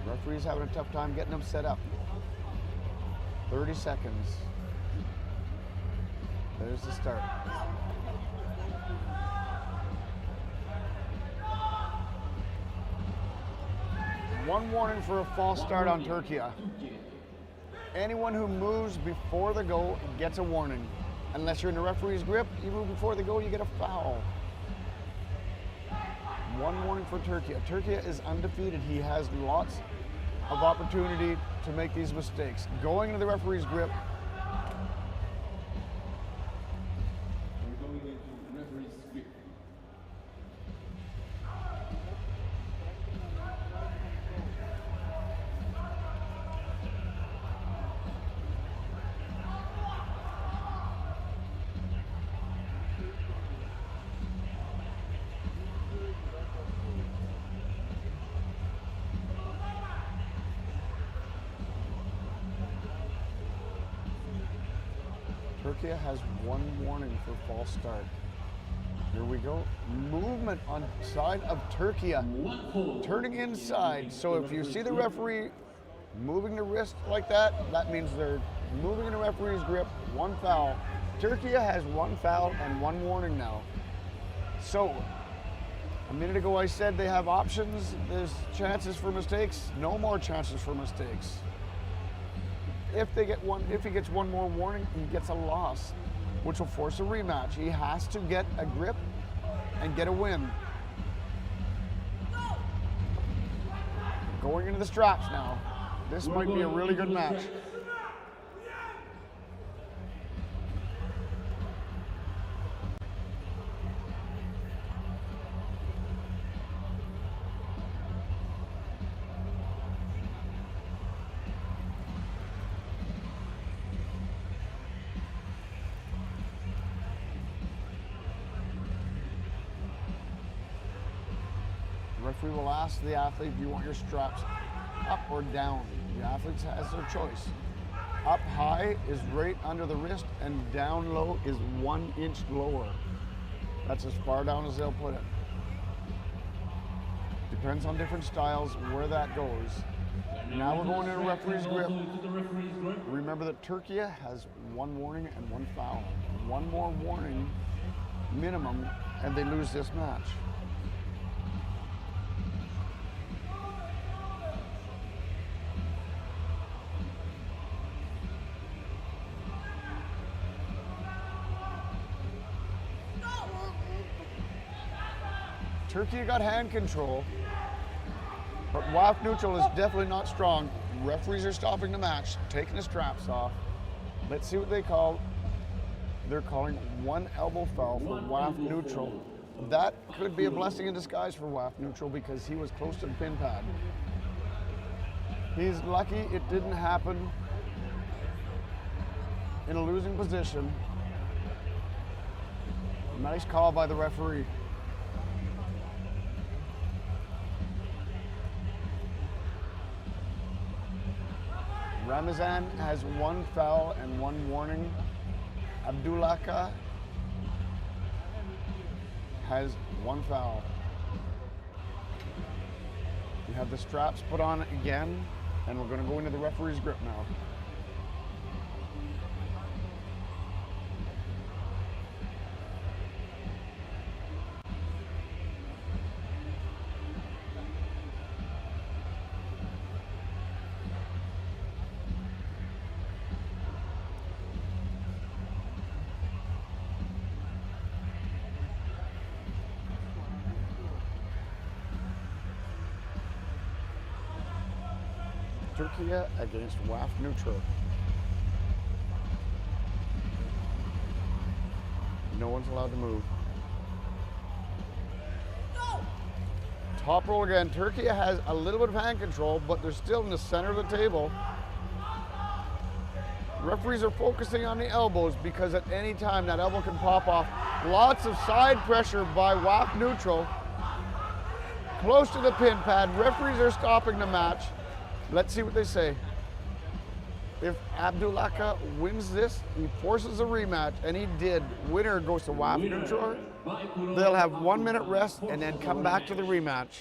Referee's having a tough time getting them set up. 30 seconds. There's the start. One warning for a false start on Turkey. Anyone who moves before the goal gets a warning. Unless you're in the referee's grip, you move before the goal, you get a foul. One warning for Turkey. Turkey is undefeated. He has lots of opportunity to make these mistakes. Going into the referee's grip. We're going into referee's grip. Turkey has one warning for false start. Here we go. Movement on side of Turkey. Turning inside. So if you see the referee moving the wrist like that, that means they're moving in the referee's grip. One foul. Turkey has one foul and one warning now. So a minute ago I said they have options. There's chances for mistakes. No more chances for mistakes. If he gets one more warning, he gets a loss, which will force a rematch. He has to get a grip and get a win. Going into the straps now. This might be a really good match. Referee will ask the athlete, do you want your straps up or down? The athlete has their choice. Up high is right under the wrist, and down low is 1 inch lower. That's as far down as they'll put it. Depends on different styles where that goes. Now we're going into referee's grip. Remember that Turkey has one warning and one foul. One more warning minimum, and they lose this match. Turkey got hand control, but WAF neutral is definitely not strong. Referees are stopping the match, taking the straps off. Let's see what they call. They're calling one elbow foul for WAF neutral. That could be a blessing in disguise for WAF neutral because he was close to the pin pad. He's lucky it didn't happen in a losing position. Nice call by the referee. Ramazan has one foul and one warning. Abdulaka has one foul. We have the straps put on again, and we're going to go into the referee's grip now. Turkey against WAF neutral. No one's allowed to move. Top roll again. Turkey has a little bit of hand control, but they're still in the center of the table. Referees are focusing on the elbows because at any time that elbow can pop off. Lots of side pressure by WAF neutral. Close to the pin pad. Referees are stopping the match. Let's see what they say. If Abdulaka wins this, he forces a rematch, and he did. Winner goes to WAF neutral. They'll have 1 minute rest and then come back to the rematch.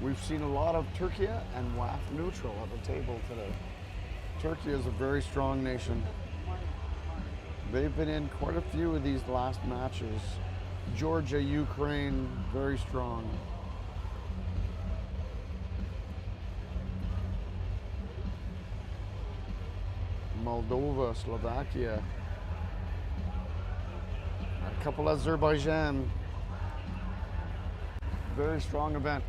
We've seen a lot of Turkey and WAF neutral at the table today. Turkey is a very strong nation. They've been in quite a few of these last matches. Georgia, Ukraine, very strong. Moldova, Slovakia. A couple Azerbaijan. Very strong event.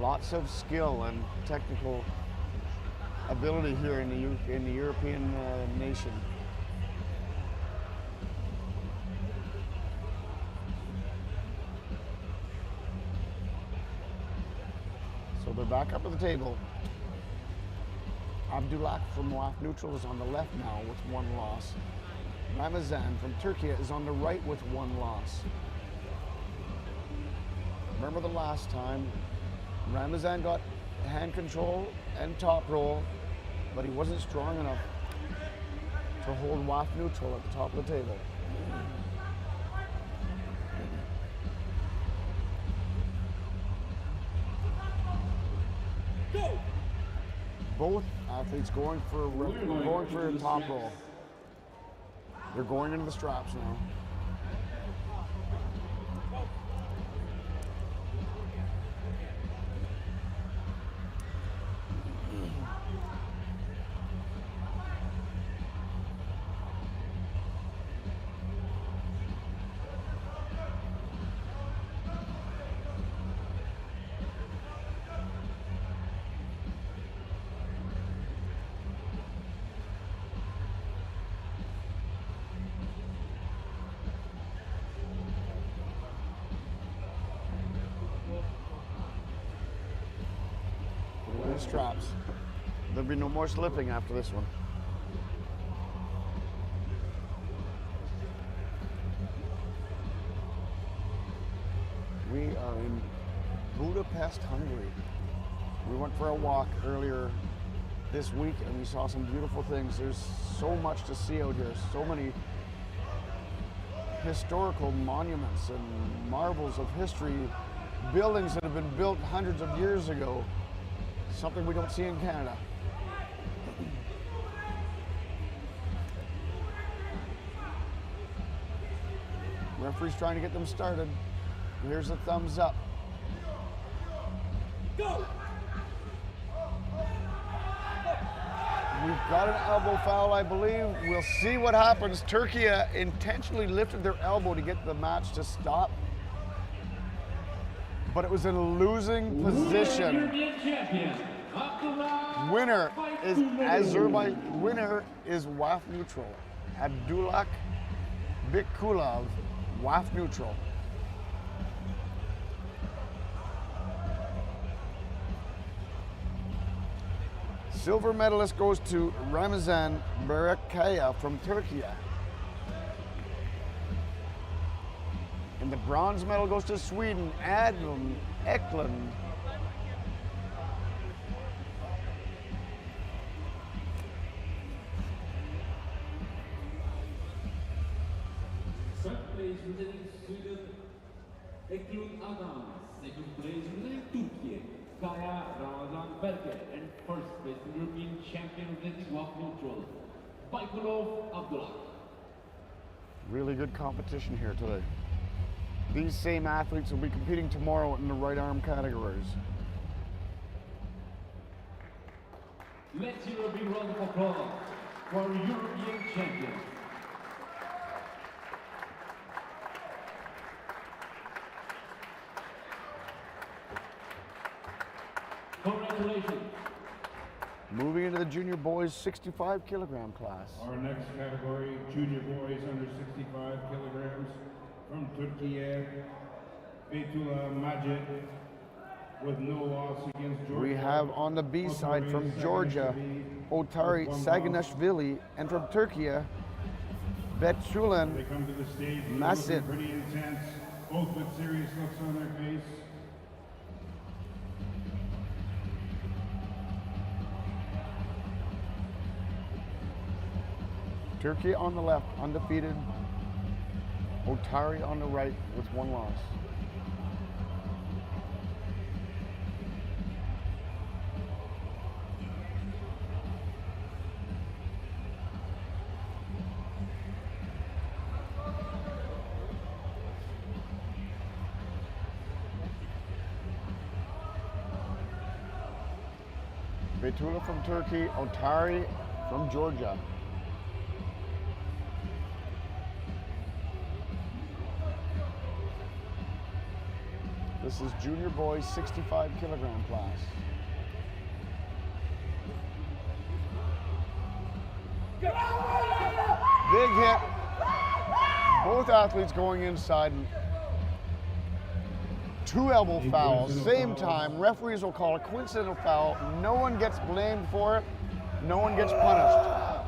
Lots of skill and technical ability here in the European nation. So they're back up at the table. Abdullah from WAF neutral is on the left now with 1 loss. Ramazan from Turkey is on the right with 1 loss. Remember the last time Ramazan got hand control and top roll, but he wasn't strong enough to hold WAF neutral at the top of the table. Both athletes going for a top roll. They're going into the straps now. Straps. There'll be no more slipping after this one. We are in Budapest, Hungary. We went for a walk earlier this week and we saw some beautiful things. There's so much to see out here, so many historical monuments and marvels of history, buildings that have been built hundreds of years ago. Something we don't see in Canada. Referee's trying to get them started. Here's a thumbs up. Go! We've got an elbow foul, I believe. We'll see what happens. Turkey intentionally lifted their elbow to get the match to stop, but it was in a losing position. Winner is Azerbaijan. Winner is WAF neutral. Abdullah Bikulov, WAF neutral. Silver medalist goes to Ramazan Berekaya from Turkey. And the bronze medal goes to Sweden, Adam Eklund. Second place representing Sweden, Betül Adam. Second place representing Turkey, Kaya Ramazan Berke. And first place European champion representing WAF neutral, Baykulov Abdullah. Really good competition here today. These same athletes will be competing tomorrow in the right arm categories. Let's hear a big round of applause for our European champions. Congratulations. Moving into the junior boys 65 kilogram class. Our next category, junior boys under 65 kilograms from Turkey, Betula Majid with no loss against Georgia. We have on the B side from Georgia, Otari Saganashvili, and from Turkey, Betchulen They come to the stage Masit. looking pretty intense, both with serious looks on their face. Turkey on the left, undefeated. Otari on the right with one loss. Betula from Turkey, Otari from Georgia. This is junior boys 65 kilogram class. Big hit. Both athletes going inside. Two elbow fouls, same time. Referees will call a coincidental foul. No one gets blamed for it. No one gets punished.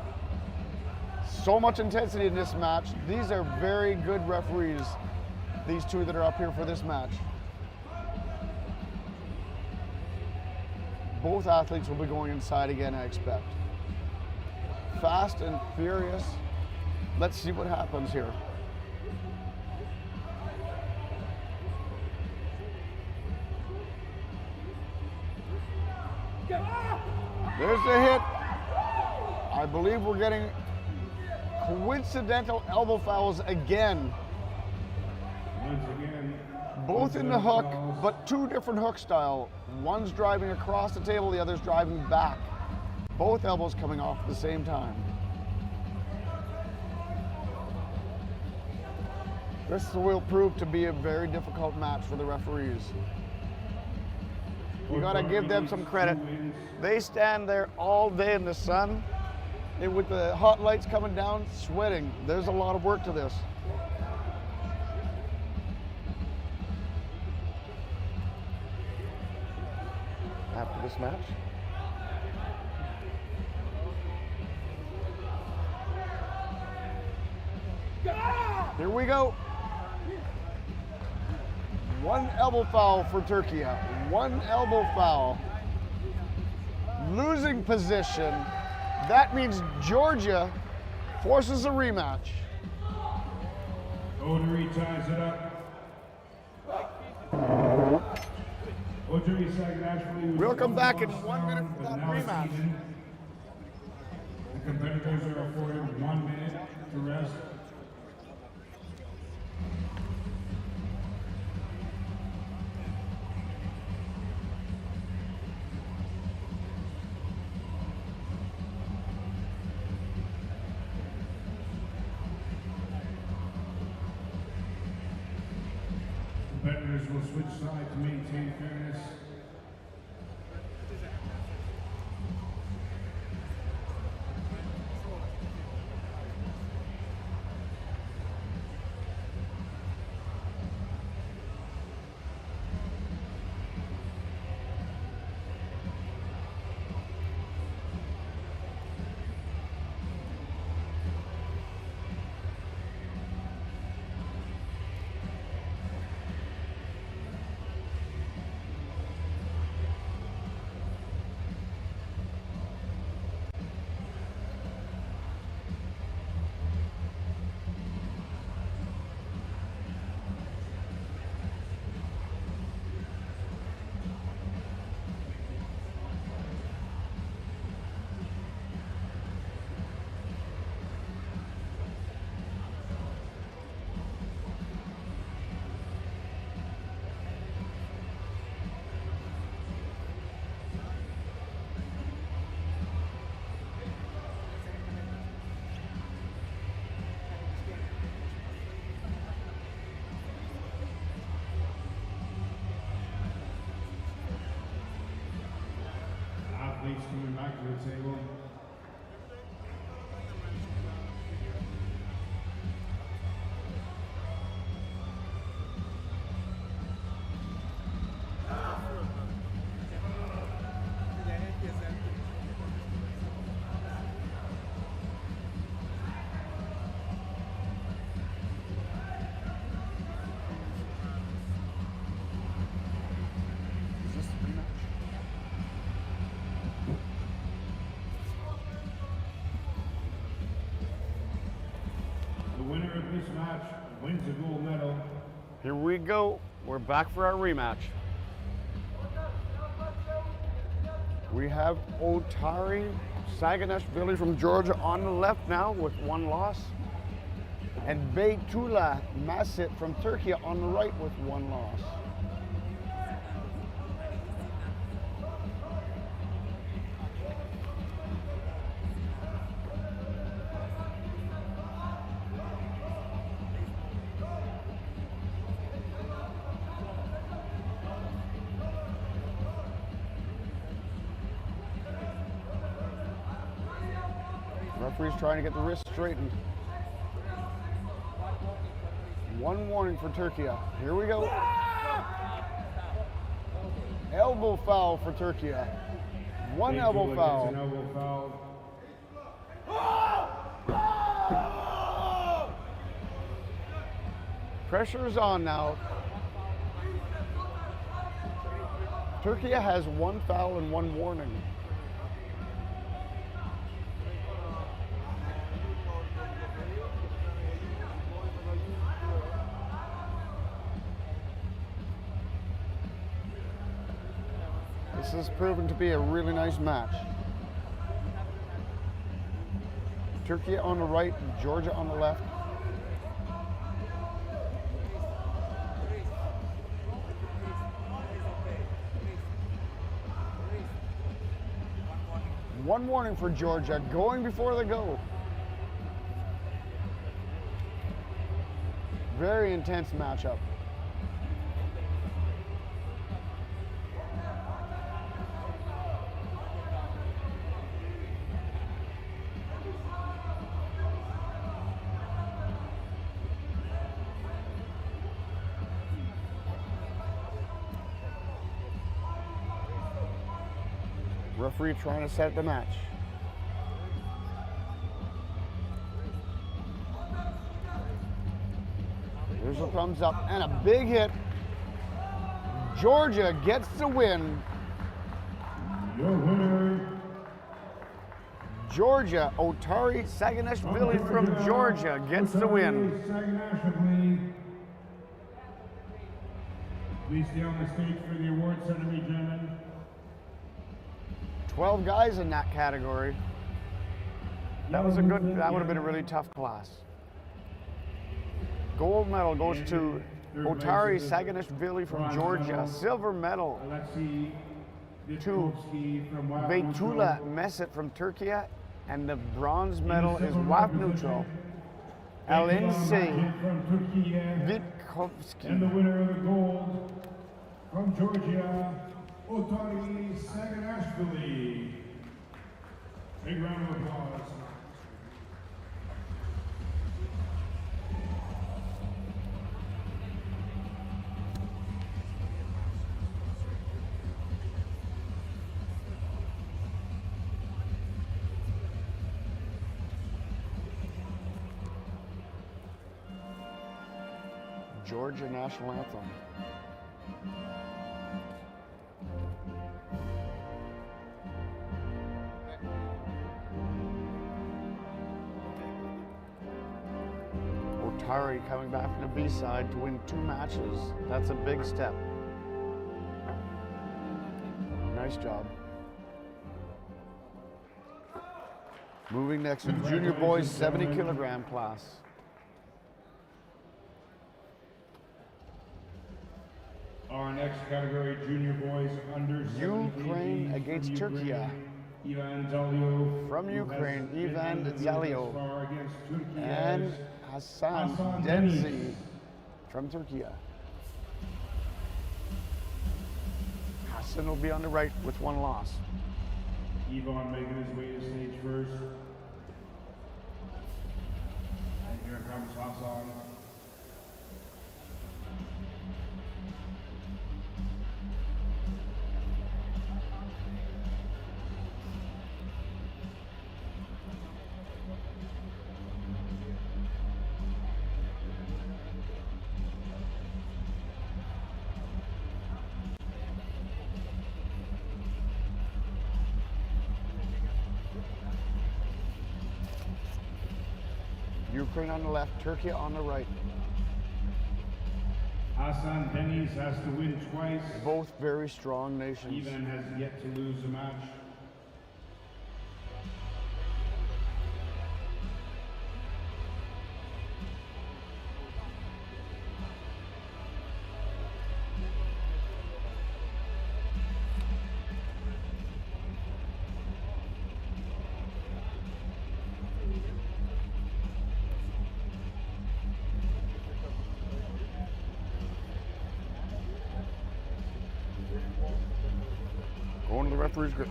So much intensity in this match. These are very good referees, these two that are up here for this match. Both athletes will be going inside again, I expect. Fast and furious. Let's see what happens here. There's the hit. I believe we're getting coincidental elbow fouls again. Once again, Both in the hook, but two different hook style. One's driving across the table, the other's driving back. Both elbows coming off at the same time. This will prove to be a very difficult match for the referees. You gotta give them some credit. They stand there all day in the sun, and with the hot lights coming down, sweating. There's a lot of work to this. After this match, here we go. One elbow foul for Turkey. One elbow foul. Losing position. That means Georgia forces a rematch. Otari ties it up. Otari Saganashvili was We'll come back in lost 1 minute round, for but that now it's rematch. even. The competitors are afforded 1 minute to rest. Competitors will switch sides to maintain fairness. athletes coming back to the table. The winner of this match wins a gold medal. Here we go. We're back for our rematch. We have Otari Saganashvili from Georgia on the left now with 1 loss. And Beytullah Masit from Turkey on the right with 1 loss. Referee's trying to get the wrist straightened. 1 warning for Turkey. Here we go. Elbow foul for Turkey. 1 elbow foul. An elbow foul. Pressure's on now. Turkey has 1 foul and 1 warning. This has proven to be a really nice match. Turkey on the right, Georgia on the left. One warning for Georgia, going before they go. Very intense matchup. Referee trying to set the match. Here's a thumbs up and a big hit. Georgia gets the win. Your winner. Georgia, Otari Saganashvili from Georgia gets the win. Saganashvili. Please stay on the stage for the award ceremony, gentlemen. 12 guys in that category. That would have been a really tough class. Gold medal goes to Otari Saganashvili from Georgia. Silver medal to Beytullah Masit from Turkey. And the bronze medal is WAF neutral, Alinsi Vitkovsky. And the winner of the gold from Georgia, Otari Saganashvili. Big round of applause. Georgia national anthem. Otari coming back from the B side to win 2 matches. That's a big step. Nice job. Moving next to the junior boys 70 kilogram class. Our next category, junior boys under 70 Ukraine kg against from Turkey. Ivan Zalio. From Ukraine, Ivan Zalio. Against Turkey And Hassan Denzi from Turkey. Hassan will be on the right with 1 loss. Yvonne making his way to stage first. And here comes Hassan. Ukraine on the left, Turkey on the right. Hassan Deniz has to win twice. Both very strong nations. Ivan has yet to lose a match. Going to the referee's grip.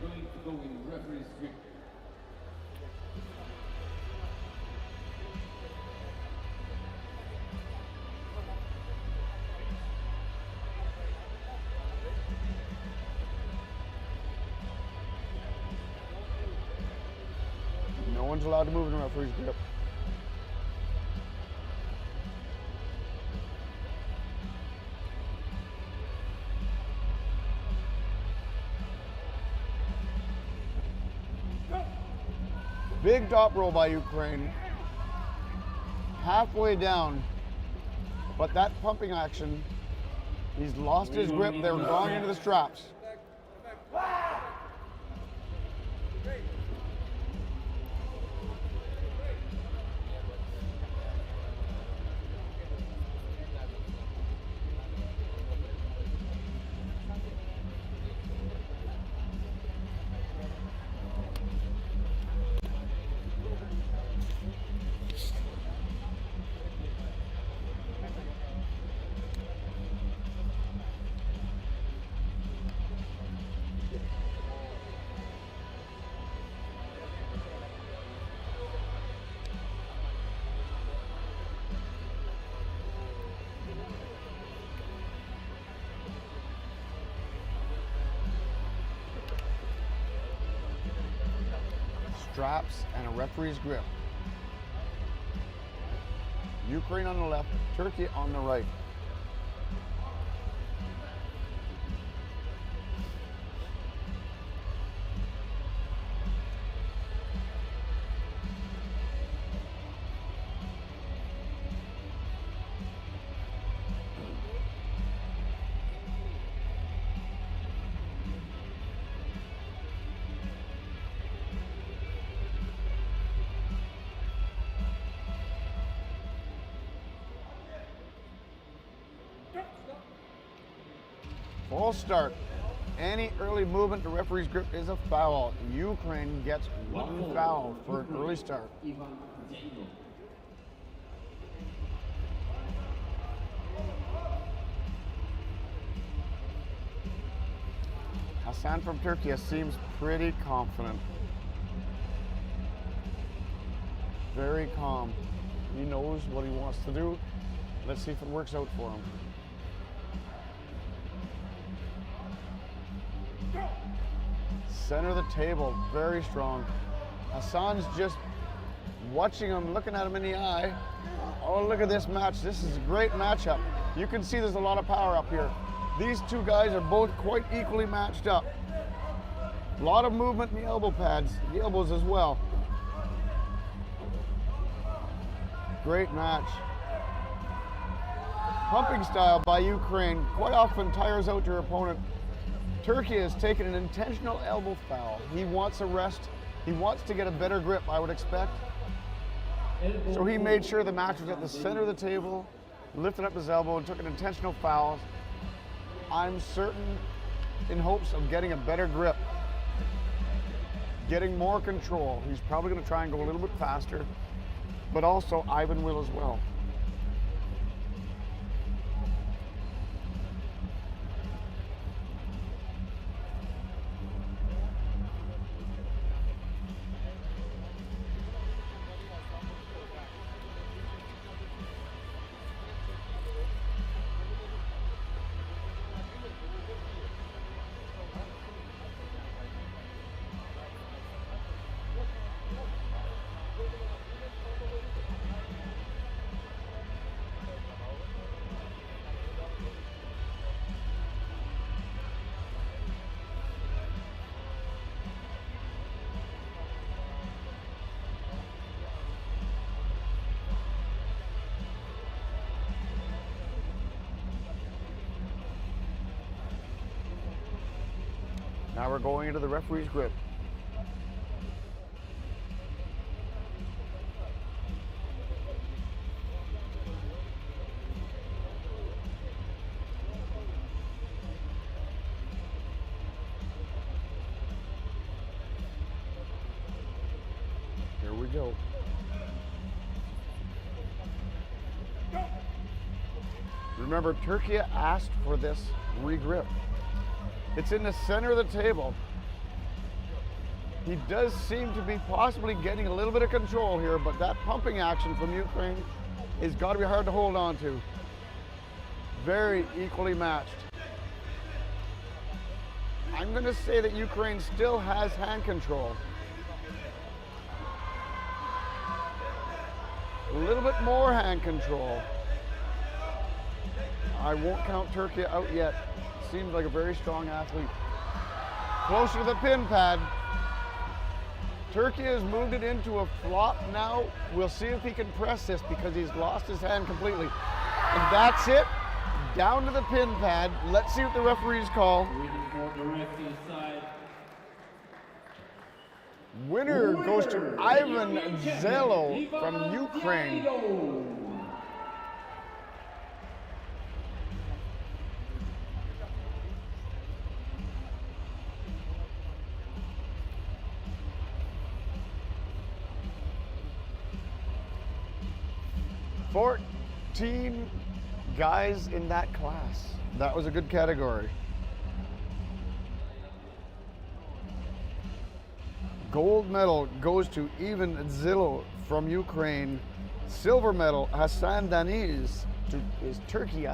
We're going to go in referee's grip. No one's allowed to move in the referee's grip. Big top roll by Ukraine. Halfway down, but that pumping action, he's lost his grip. They're going into the straps. Straps and a referee's grip. Ukraine on the left, Turkey on the right. Full start. Any early movement to referee's grip is a foul. Ukraine gets one foul for an early start. Hassan from Turkey seems pretty confident. Very calm. He knows what he wants to do. Let's see if it works out for him. Center of the table, very strong. Hassan's just watching him, looking at him in the eye. Oh, look at this match. This is a great matchup. You can see there's a lot of power up here. These two guys are both quite equally matched up. A lot of movement in the elbow pads, the elbows as well. Great match. Pumping style by Ukraine quite often tires out your opponent. Turkey has taken an intentional elbow foul. He wants a rest. He wants to get a better grip, I would expect. So he made sure the match was at the center of the table, lifted up his elbow and took an intentional foul. I'm certain in hopes of getting a better grip, getting more control. He's probably going to try and go a little bit faster, but also Ivan will as well. Now we're going into the referee's grip. Here we go. Remember, Turkey asked for this regrip. It's in the center of the table. He does seem to be possibly getting a little bit of control here, but that pumping action from Ukraine is got to be hard to hold on to. Very equally matched. I'm going to say that Ukraine still has hand control. A little bit more hand control. I won't count Turkey out yet. Seems like a very strong athlete. Closer to the pin pad. Turkey has moved it into a flop now. We'll see if he can press this because he's lost his hand completely. And that's it. Down to the pin pad. Let's see what the referees call. Winner goes to Ivan Zelo from Ukraine. 14 guys in that class. That was a good category. Gold medal goes to Ivan Zilo from Ukraine. Silver medal, Hassan Daniz is Turkey.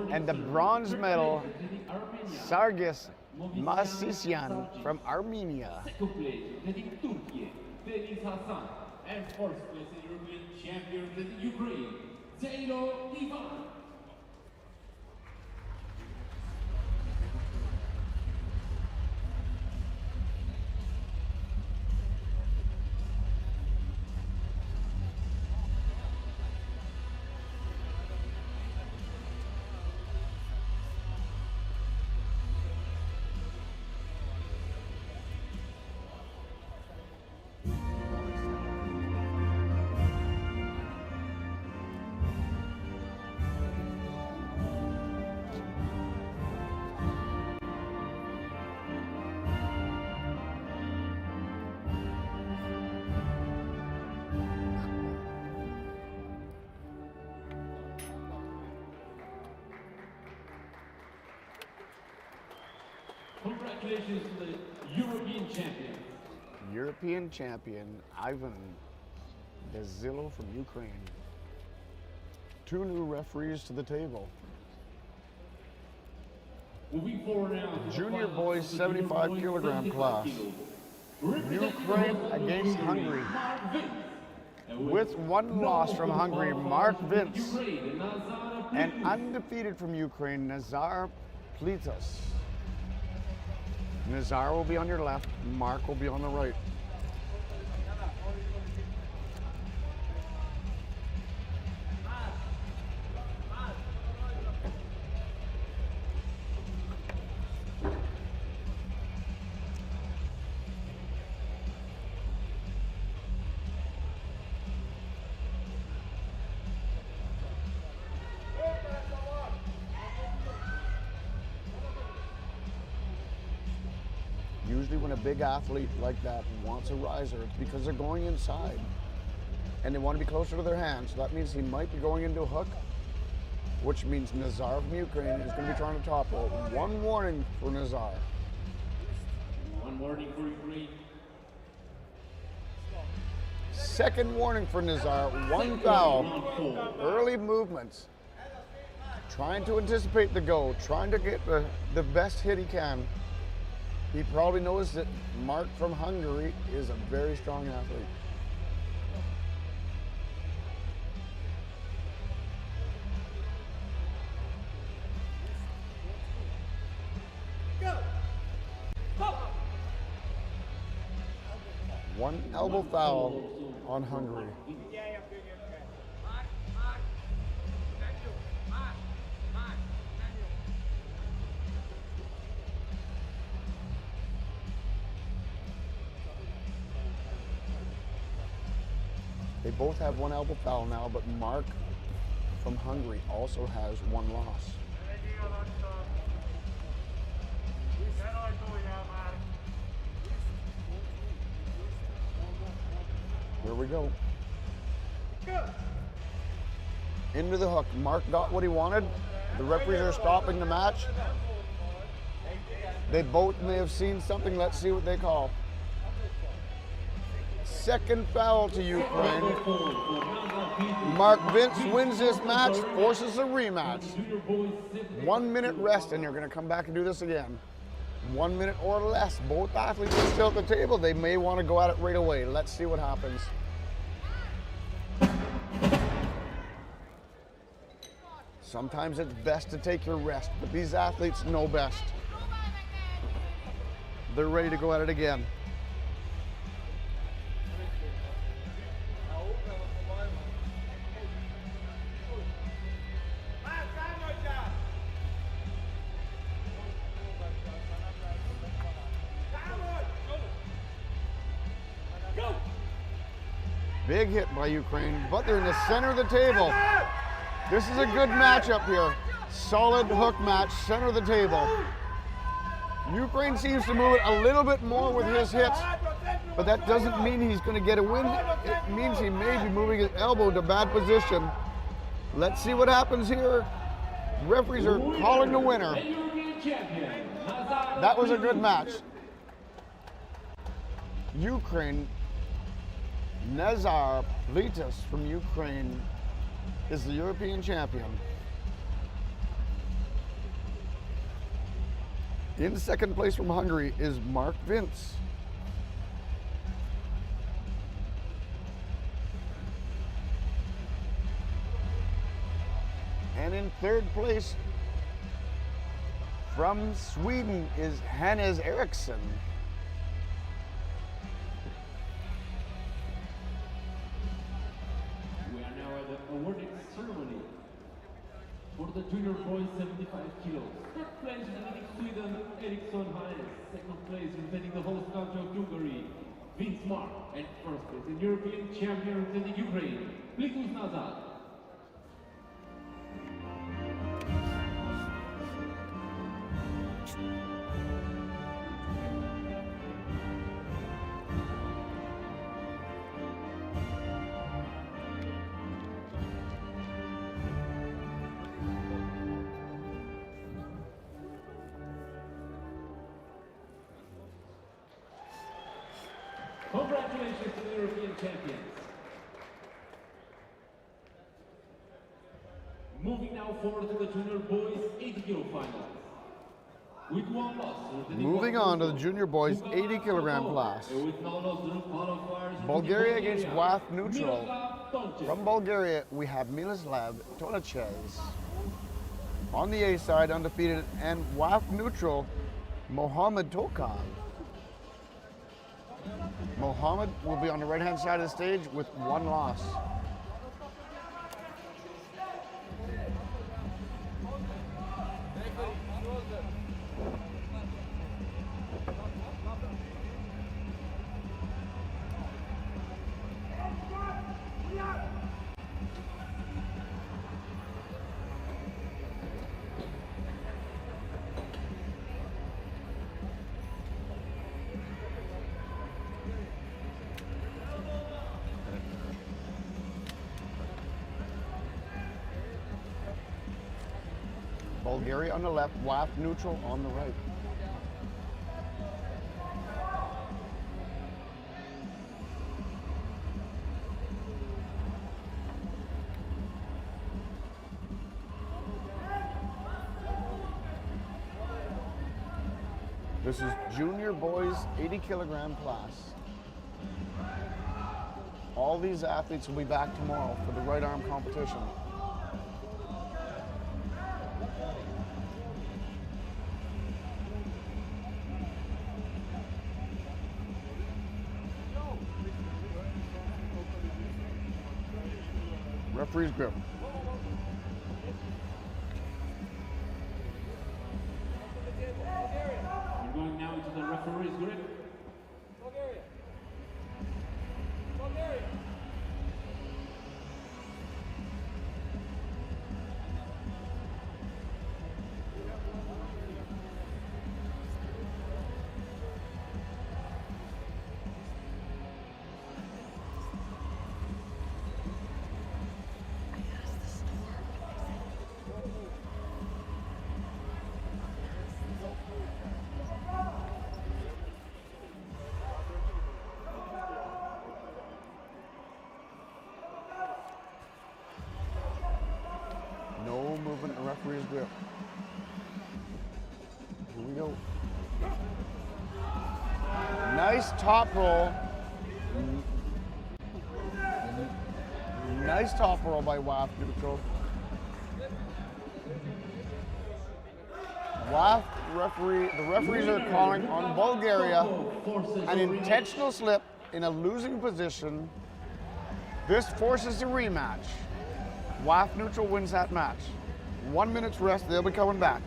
And the bronze medal, Sargis Masisyan from Armenia. Second place, representing Turkey, Deniz Hasan. And fourth place, European champion representing Ukraine, Zelo Ivan. Congratulations to the European champion. European champion, Ivan Dezilo from Ukraine. 2 new referees to the table. Moving forward now. Junior boys 75 kilogram class. Ukraine against Hungary. With 1 loss from Hungary, Mark Vince. And undefeated from Ukraine, Nazar Plitos. Nazar will be on your left, Mark will be on the right. Usually when a big athlete like that wants a riser, it's because they're going inside and they want to be closer to their hands. So that means he might be going into a hook, which means Nazar from Ukraine is going to be trying to top rope. 1 warning for Nazar. 1 warning for Ukraine. 2nd warning for Nazar, 1 foul. Early movements. Trying to anticipate the go, trying to get the best hit he can. He probably knows that Mark from Hungary is a very strong athlete. Go! Go! 1 elbow foul on Hungary. They both have one elbow foul now, but Mark from Hungary also has one loss. Here we go. Into the hook. Mark got what he wanted. The referees are stopping the match. They both may have seen something. Let's see what they call. Second foul to Ukraine. Mark Vince wins this match, forces a rematch. 1 minute rest, and you're going to come back and do this again. 1 minute or less. Both athletes are still at the table. They may want to go at it right away. Let's see what happens. Sometimes it's best to take your rest, but these athletes know best. They're ready to go at it again. Big hit by Ukraine, but they're in the center of the table. This is a good matchup here. Solid hook match, center of the table. Ukraine seems to move it a little bit more with his hits, but that doesn't mean he's going to get a win. It means he may be moving his elbow to bad position. Let's see what happens here. Referees are calling the winner. That was a good match. Ukraine, Nazar Plitas from Ukraine is the European champion. In second place from Hungary is Mark Vince. And in third place from Sweden is Hannes Eriksson. Awarding ceremony for the junior boys 75 kilos. Third place representing Sweden, Eriksson Hannes. Second place representing the host country of Hungary, Vince Mark. And first place in European champion representing Ukraine, Plitus Nazar. Congratulations to the European champions. Moving now forward to the junior boys 80 kilo finals. With one loss. Moving on to the junior boys 80 kilogram class. Bulgaria against WAF neutral. From Bulgaria, we have Miloslav Tolachez. On the A side, undefeated, and WAF neutral, Mohamed Tokan. Mohamed will be on the right-hand side of the stage with one loss. Bulgaria on the left, WAF neutral on the right. This is junior boys 80 kilogram class. All these athletes will be back tomorrow for the right arm competition. Referee's grip. We're going now into the referee's grip. referee's grip. Here we go. Nice top roll. Nice top roll by WAF neutral. WAF referee, the referees are calling on Bulgaria an intentional slip in a losing position. This forces a rematch. WAF neutral wins that match. 1 minute's rest, they'll be coming back.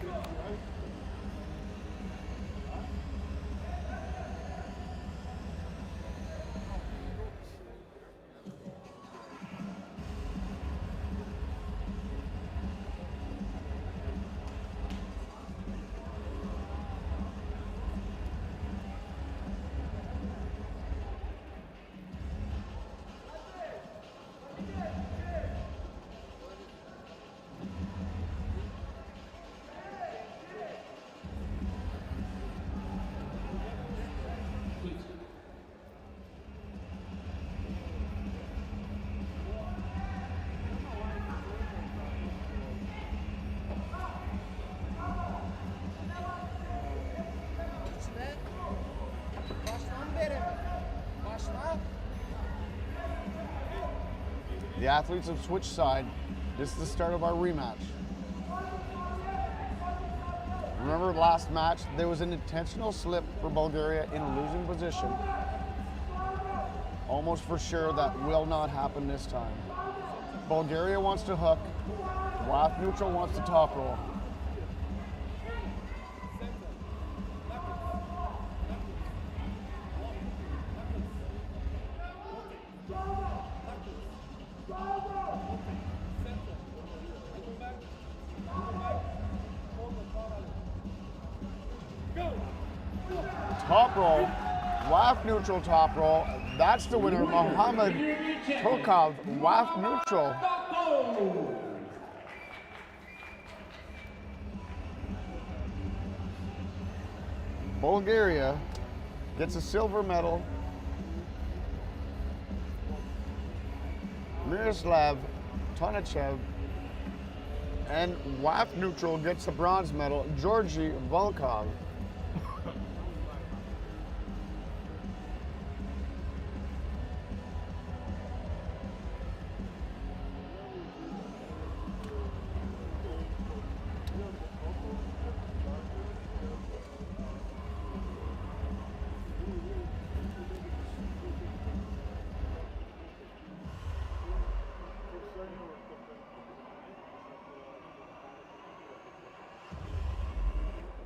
The athletes have switched side. This is the start of our rematch. Remember last match, there was an intentional slip for Bulgaria in a losing position. Almost for sure that will not happen this time. Bulgaria wants to hook. WAF neutral wants to top roll. Top roll, WAF neutral top roll. That's the winner, Mohamed Tokov, WAF neutral. Bulgaria gets a silver medal. Miroslav Tonachev and WAF neutral gets a bronze medal, Georgy Volkov.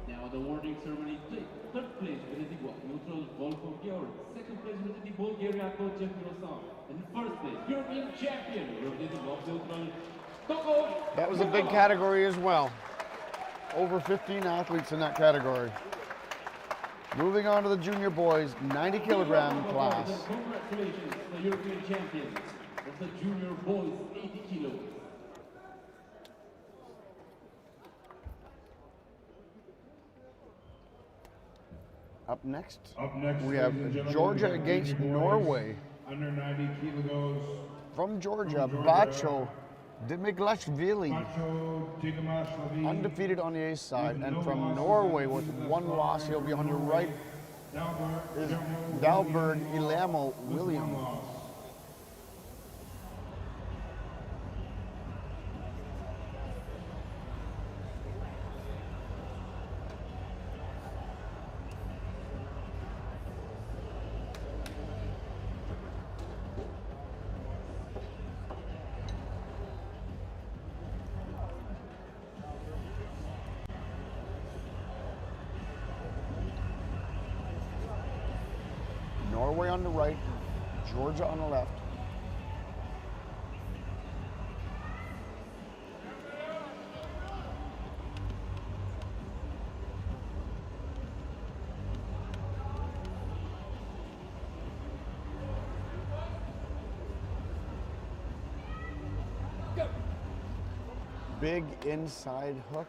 Now the awarding ceremony takes third place representing neutral Volkov Georg, second place representing Bulgaria Kochev Miroslav, and first place European champion representing neutral Tokov. That was a big category as well. Over 15 athletes in that category. Moving on to the junior boys, 90 kilogram class. Congratulations, the European champions of the junior boys 80 kilos. Up next, ladies we have and gentlemen, Georgia we have against junior boys Norway. Under 90 kilos. From Georgia, Bacho Dimiglashvili, Macho Tigamaashvili undefeated on the ace side. And from Norway with one loss, he'll be on your right, is Dalberg Ilamo William. Norway on the right, Georgia on the left. Big inside hook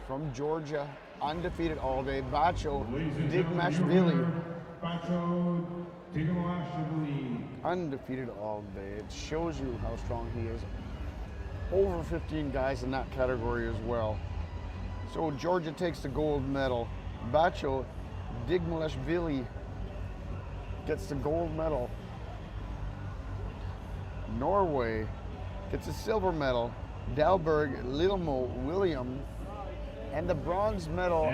from Georgia, undefeated all day. Bacho Digmashvili. Macho Tigamaashvili. Undefeated all day. It shows you how strong he is. over 15 guys in that category as well. So Georgia takes the gold medal. Bacho Digmalashvili gets the gold medal. Norway gets a silver medal. Dalberg Lilmo William. And the bronze medal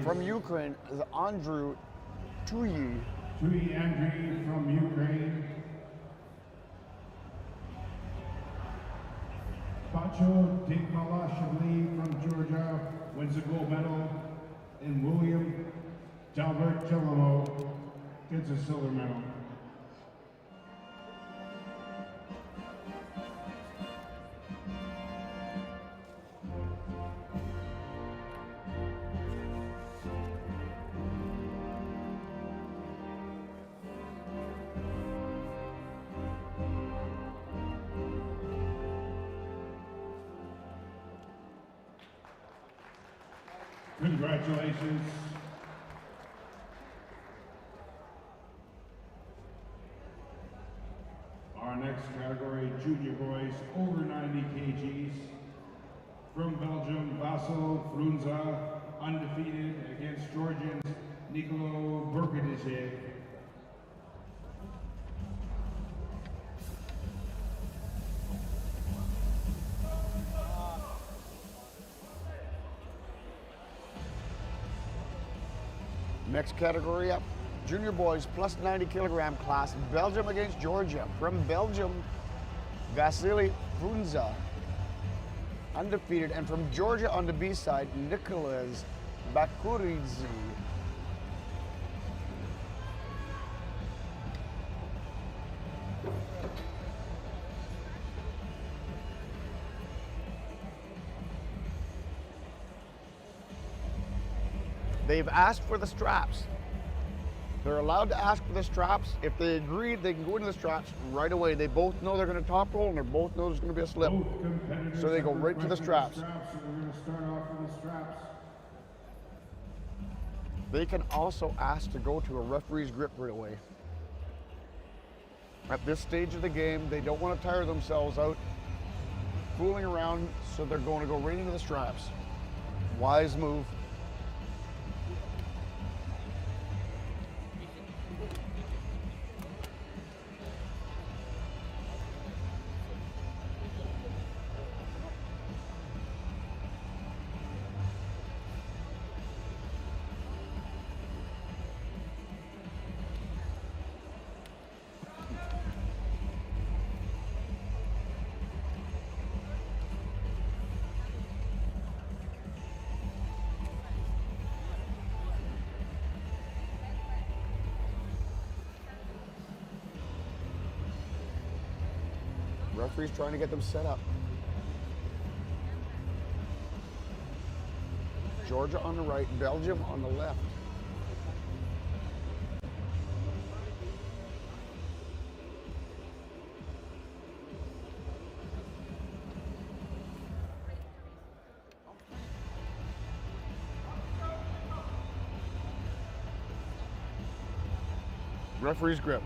from Ukraine is Andrew Tuyi. Tuyi Andriy from Ukraine. Bacho Digmalashvili from Georgia wins the gold medal. And William Dalbert Chilamo gets a silver medal. Congratulations. Our next category, junior boys over 90 kgs. From Belgium, Vasil Frunza, undefeated against Georgians Nicolo Burkadishev. Next category up, junior boys plus 90 kilogram class, Belgium against Georgia. From Belgium, Vasily Frunza, undefeated. And from Georgia on the B side, Nicholas Bakuridze. They've asked for the straps. They're allowed to ask for the straps. If they agree, they can go into the straps right away. They both know they're going to top roll, and they both know there's going to be a slip. So they go right to the straps. So we're going to start off with the straps. They can also ask to go to a referee's grip right away. At this stage of the game, they don't want to tire themselves out fooling around, so they're going to go right into the straps. Wise move. Referee's trying to get them set up. Georgia on the right, Belgium on the left. Referee's grip.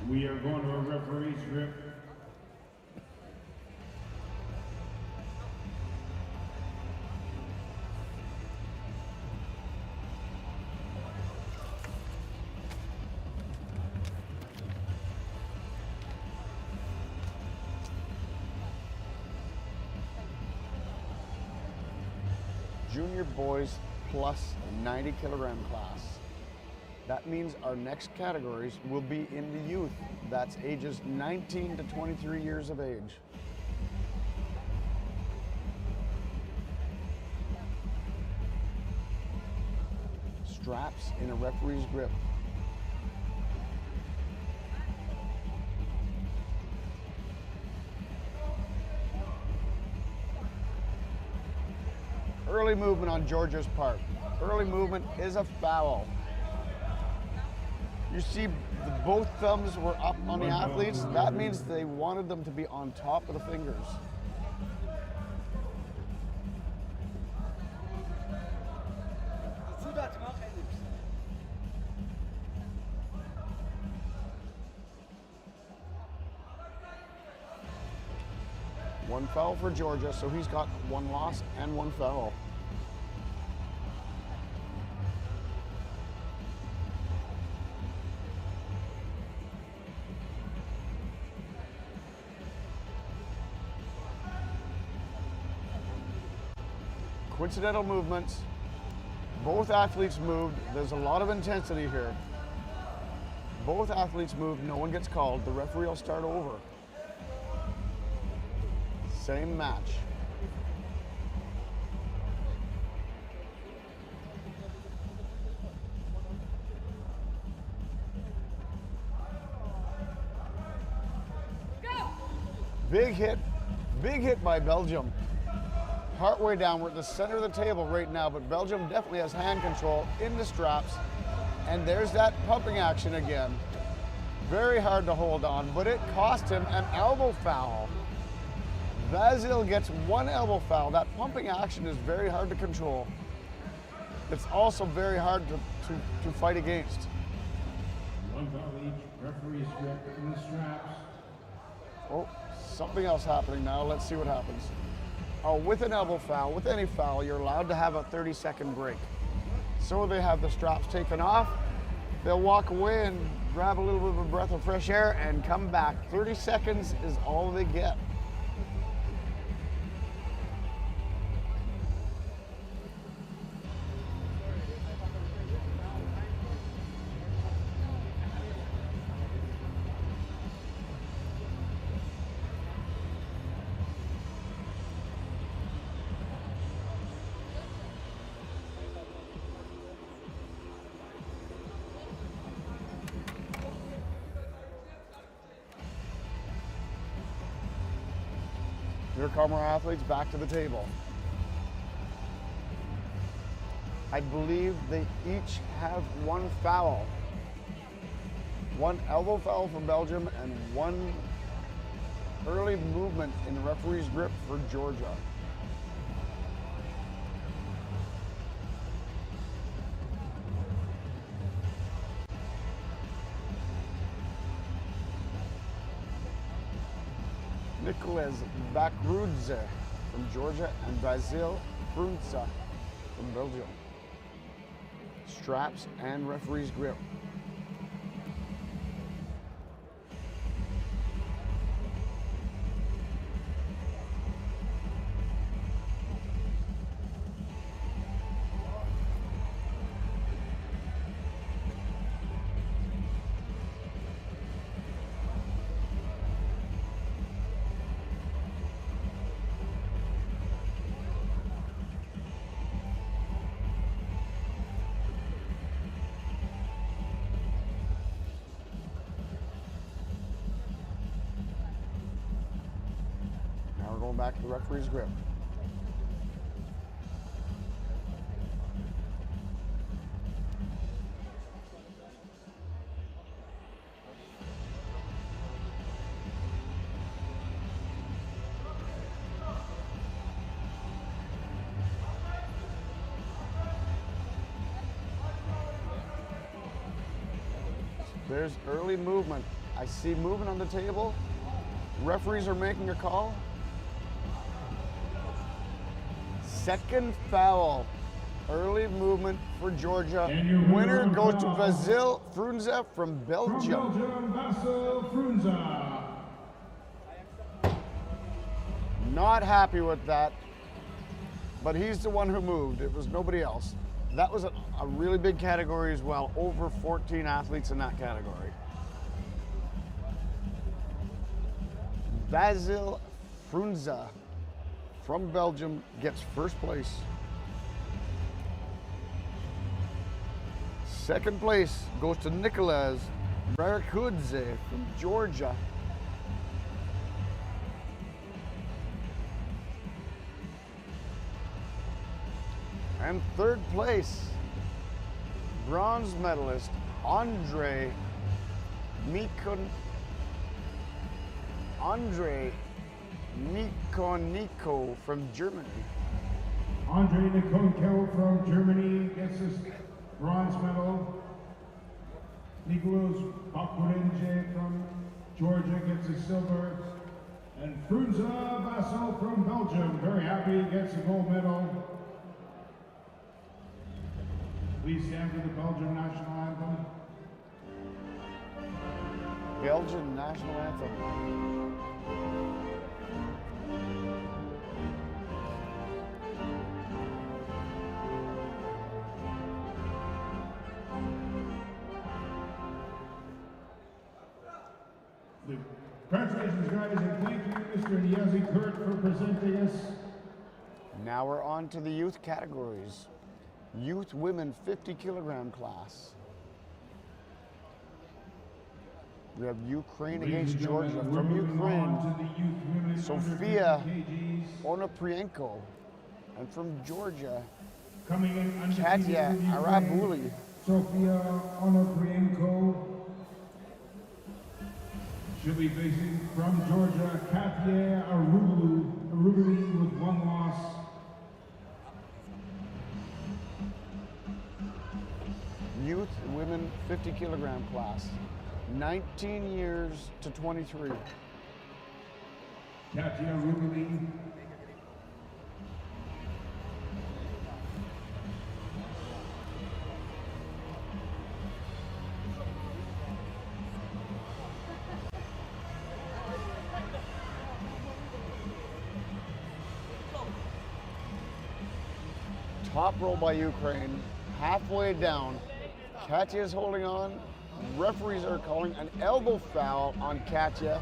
We are going to a referee's grip. Junior boys plus 90 kilogram class. That means our next categories will be in the youth. That's ages 19 to 23 years of age. Straps in a referee's grip. Early movement on Georgia's part. Early movement is a foul. You see both thumbs were up on the athletes. That means they wanted them to be on top of the fingers. One foul for Georgia, so he's got one loss and one foul. Coincidental movements. Both athletes moved. There's a lot of intensity here. Both athletes moved. No one gets called. The referee will start over. Same match. Big hit by Belgium. Partway down, we're at the center of the table right now, but Belgium definitely has hand control in the straps. And there's that pumping action again. Very hard to hold on, but it cost him an elbow foul. Vasil gets one elbow foul. That pumping action is very hard to control. It's also very hard to fight against. One foul each. Referee strip in the straps. Oh, something else happening now. Let's see what happens. Oh, with an elbow foul, with any foul, you're allowed to have a 30-second break. So they have the straps taken off. They'll walk away and grab a little bit of a breath of fresh air and come back. 30 seconds is all they get. Here come our athletes back to the table. I believe they each have one foul. One elbow foul for Belgium and one early movement in the referee's grip for Georgia. Nicolas Bakrudze from Georgia and Vasil Frunza from Belgium. Straps and referee's grip. Going back to the referee's grip. There's early movement. I see movement on the table. Referees are making a call. Second foul. Early movement for Georgia. Winner goes to Vasil Frunza from Belgium. Vasil Frunza. Not happy with that, but he's the one who moved. It was nobody else. That was a really big category as well. Over 14 athletes in that category. Vasil Frunza from Belgium gets first place. Second place goes to Nicolas Barakudze from Georgia. And third place, bronze medalist Andre Nikoniko from Germany. Andre Nikoniko from Germany gets his bronze medal. Nicolas Bakurenge from Georgia gets his silver. And Frunza Vassal from Belgium, very happy, gets a gold medal. Please stand for the Belgian national anthem. Belgian national anthem. Congratulations, guys, and thank you, Mr. Niazi Kurt, for presenting us. Now we're on to the youth categories. Youth women 50 kilogram class. We have Ukraine against Georgia. From Ukraine, Sofia Onoprienko. And from Georgia, coming in Katya Arabuli. Sofia Onoprienko. She'll be facing from Georgia, Katya Arabuli with one loss. Youth women 50 kilogram class. 19 years to 23. Katya Arabuli. Top roll by Ukraine, halfway down. Katya is holding on. Referees are calling an elbow foul on Katya.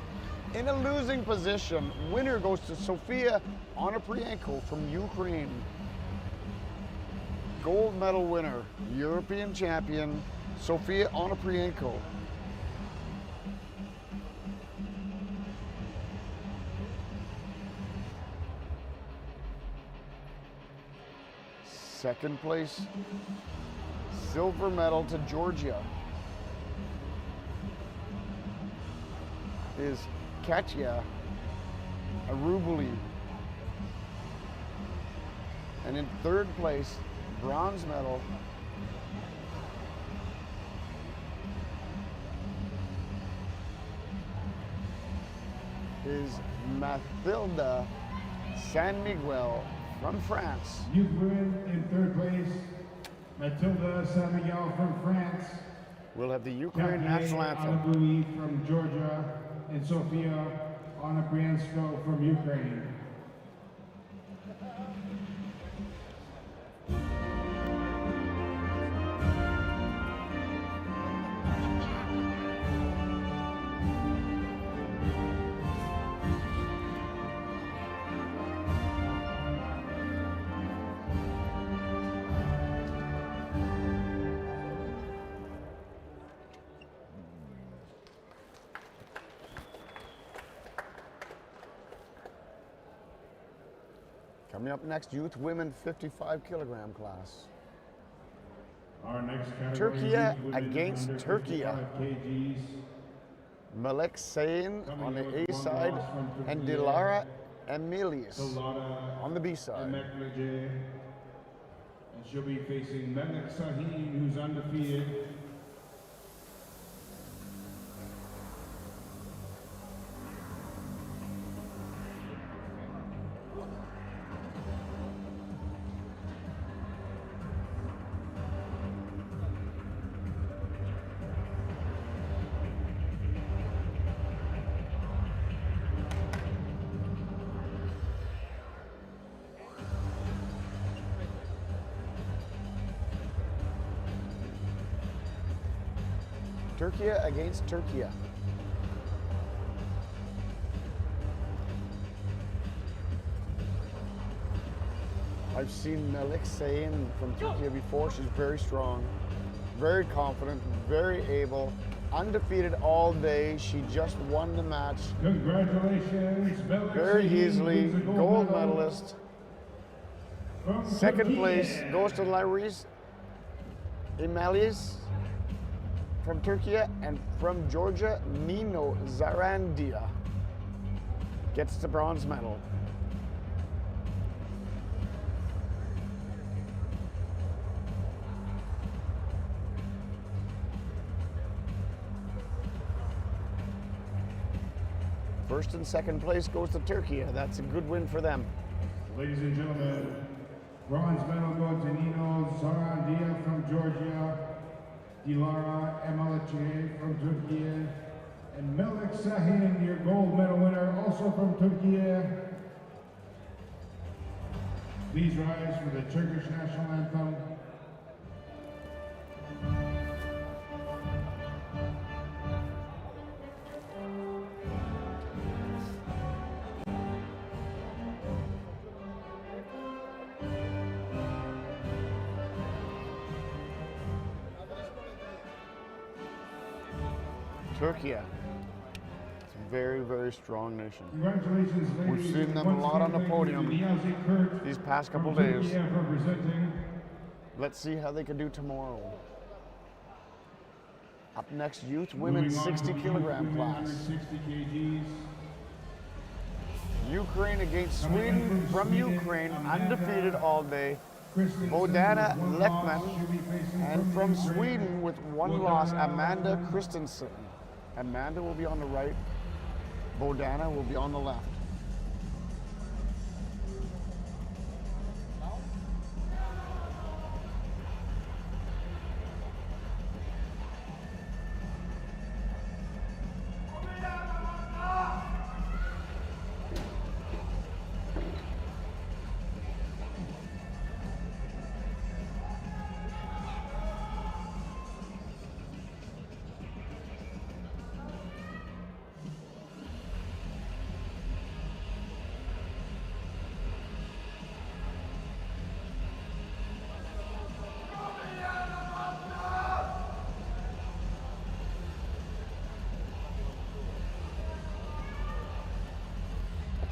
In a losing position, winner goes to Sofia Onoprienko from Ukraine. Gold medal winner, European champion, Sofia Onoprienko. Second place, silver medal to Georgia is Katya Arabuli. And in third place, bronze medal, is Mathilda San Miguel from France. Ukraine in third place, Mathilda San Miguel from France. We'll have the Ukraine national anthem. Arabuli from Georgia and Sofia Onoprienko from Ukraine. Coming up next, youth women 55 kilogram class. Our next category Turkey is women against under Turkey. 55 kgs. Malek Sain on the A side and Dilara Emilius on the B side. And she'll be facing Mehmet Sahin, who's undefeated. Turkey against Turkey. I've seen Malek Sain from Turkey before. She's very strong, very confident, very able, undefeated all day. She just won the match Congratulations, Malek very Sahin easily. wins the Gold medal medalist. from Second Turkey. place goes to Laris Emalius from Turkey, and from Georgia, Nino Zarandia gets the bronze medal. First and second place goes to Turkey. That's a good win for them. Ladies and gentlemen, bronze medal goes to Nino Zarandia from Georgia, Dilara Emalache from Turkey, and Melik Sahin, your gold medal winner, also from Turkey. Please rise for the Turkish national anthem. Turkey. It's a very, very strong nation. Congratulations, ladies. We've seen them a lot on the podium these past couple days. Let's see how they can do tomorrow. Up next, youth women's 60 kilogram class. 60 kgs. Ukraine against Sweden from Ukraine, undefeated all day. Bodana Lekman, and from Sweden with one loss, Amanda Christensen. Amanda will be on the right, Bodana will be on the left.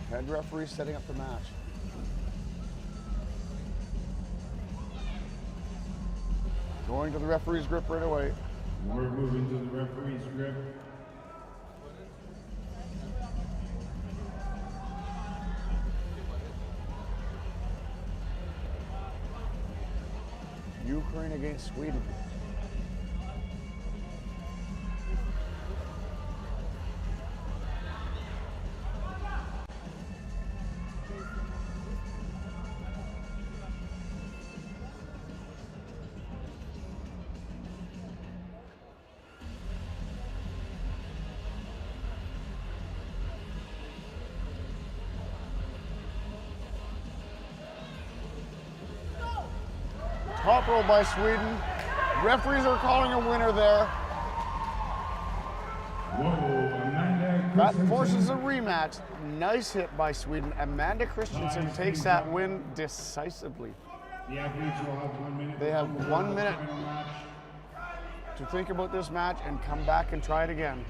Head referee setting up the match. Going to the referee's grip right away. We're moving to the referee's grip. Ukraine against Sweden. Top roll by Sweden. Referees are calling a winner there. Whoa, Amanda That Christensen. forces a rematch. Nice hit by Sweden. Amanda Christensen takes that win decisively. The athletes will have 1 minute. They have 1 minute to think about this match and come back and try it again.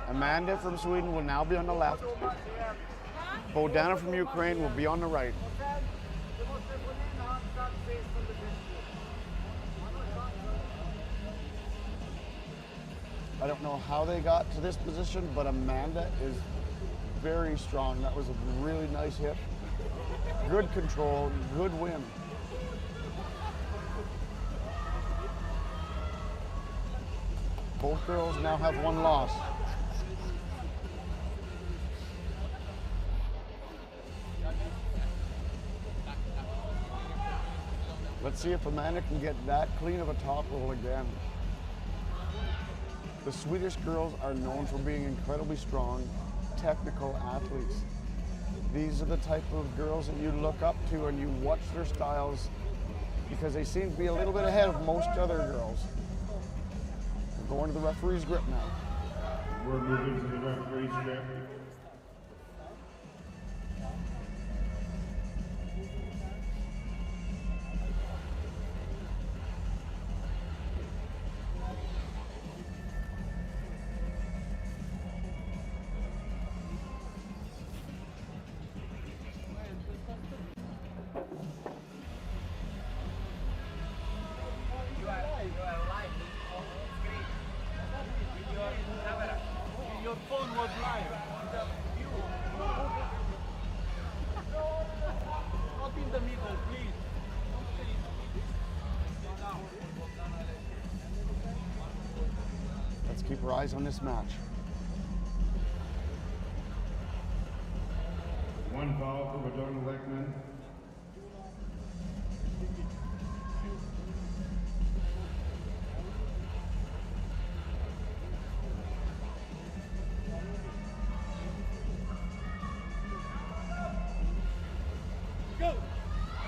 Amanda from Sweden will now be on the left. Bodana from Ukraine will be on the right. I don't know how they got to this position, but Amanda is very strong. That was a really nice hit. Good control, good win. Both girls now have one loss. Let's see if Amanda can get that clean of a top roll again. The Swedish girls are known for being incredibly strong, technical athletes. These are the type of girls that you look up to and you watch their styles because they seem to be a little bit ahead of most other girls. We're going to the referee's grip now. We're moving to the referee's grip. Your phone was live. Not in the middle, please. Let's keep our eyes on this match. One foul for Madonna Leckman.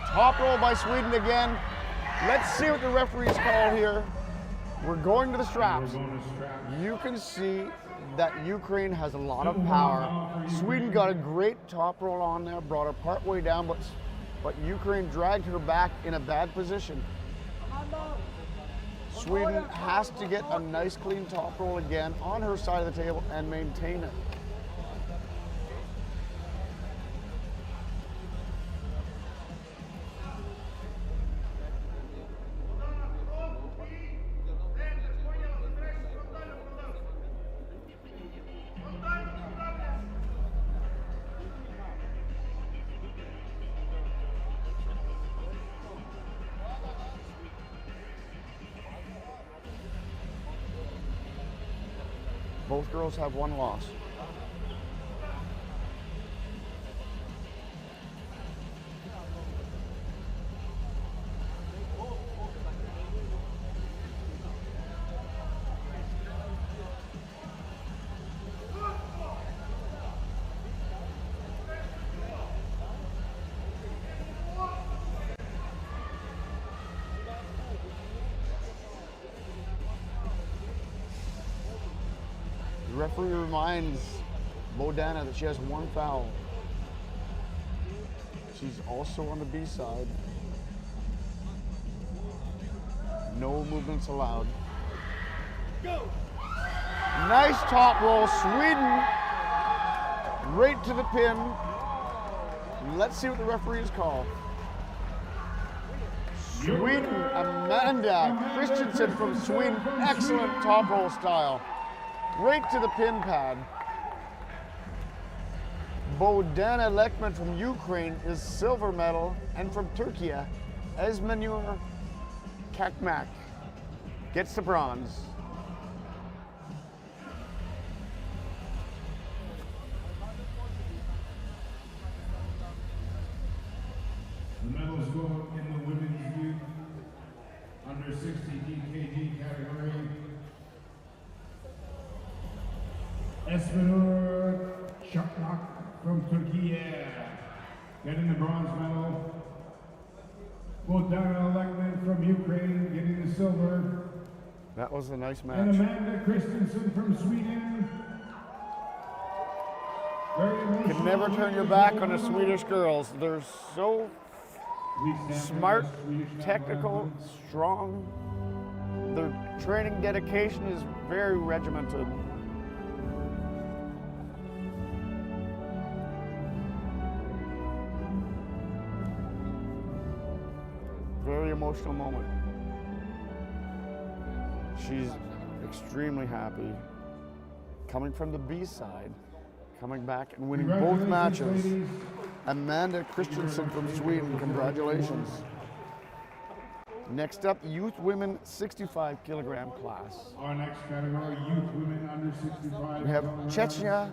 Top roll by Sweden again. Let's see what the referees call here. We're going to the straps. You can see that Ukraine has a lot of power. Sweden got a great top roll on there, brought her part way down, but Ukraine dragged her back in a bad position. Sweden has to get a nice clean top roll again on her side of the table and maintain it. Both girls have one loss. The referee reminds Bodana that she has one foul. She's also on the B side. No movements allowed. Go! Nice top roll, Sweden. Right to the pin. Let's see what the referees call. Sweden, Amanda Christensen from Sweden. Excellent top roll style. Right to the pin pad. Bodana Lekman from Ukraine is silver medal, and from Turkey, Esmenur Kakmak gets the bronze. The medals go in the women's youth under 60 kg category. Esmenur Kakmak from Turkey getting the bronze medal. Bodana Lekman from Ukraine getting the silver. That was a nice match. And Amanda Christensen from Sweden. You can never turn your back on the Swedish girls. They're so smart, technical, strong. Their training dedication is very regimented. Very emotional moment. She's extremely happy. Coming from the B side, coming back and winning both matches. Amanda Christensen from Sweden, congratulations. Next up, youth women 65 kilogram class. Our next category, youth women under 65. We have Chechnya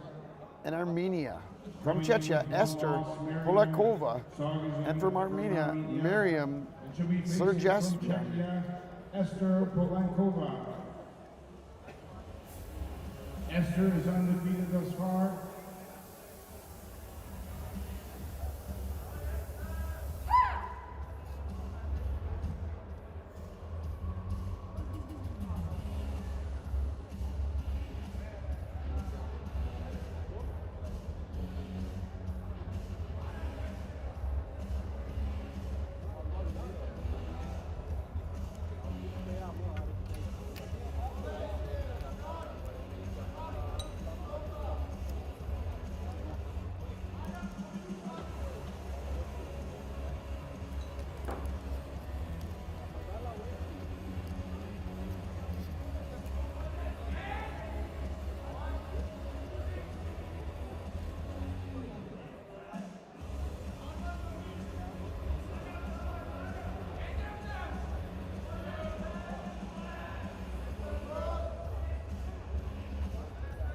and Armenia. From Chechnya, Esther Polakova. And from Armenia, Miriam Sergestia. Esther Polankova. Esther is undefeated thus far.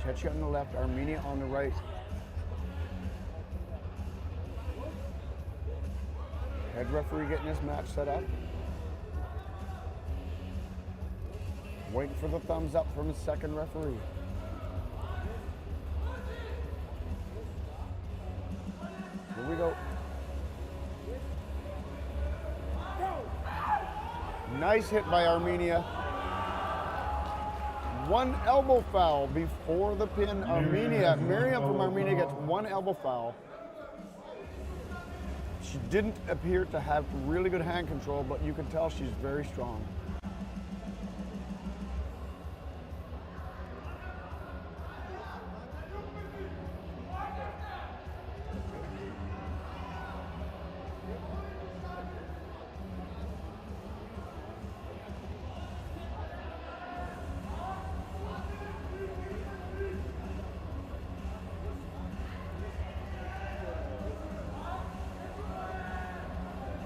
Chechnya on the left, Armenia on the right. Head referee getting this match set up. Waiting for the thumbs up from his second referee. Here we go. Nice hit by Armenia. One elbow foul before the pin. Armenia, Miriam from Armenia gets one elbow foul. She didn't appear to have really good hand control, but you can tell she's very strong.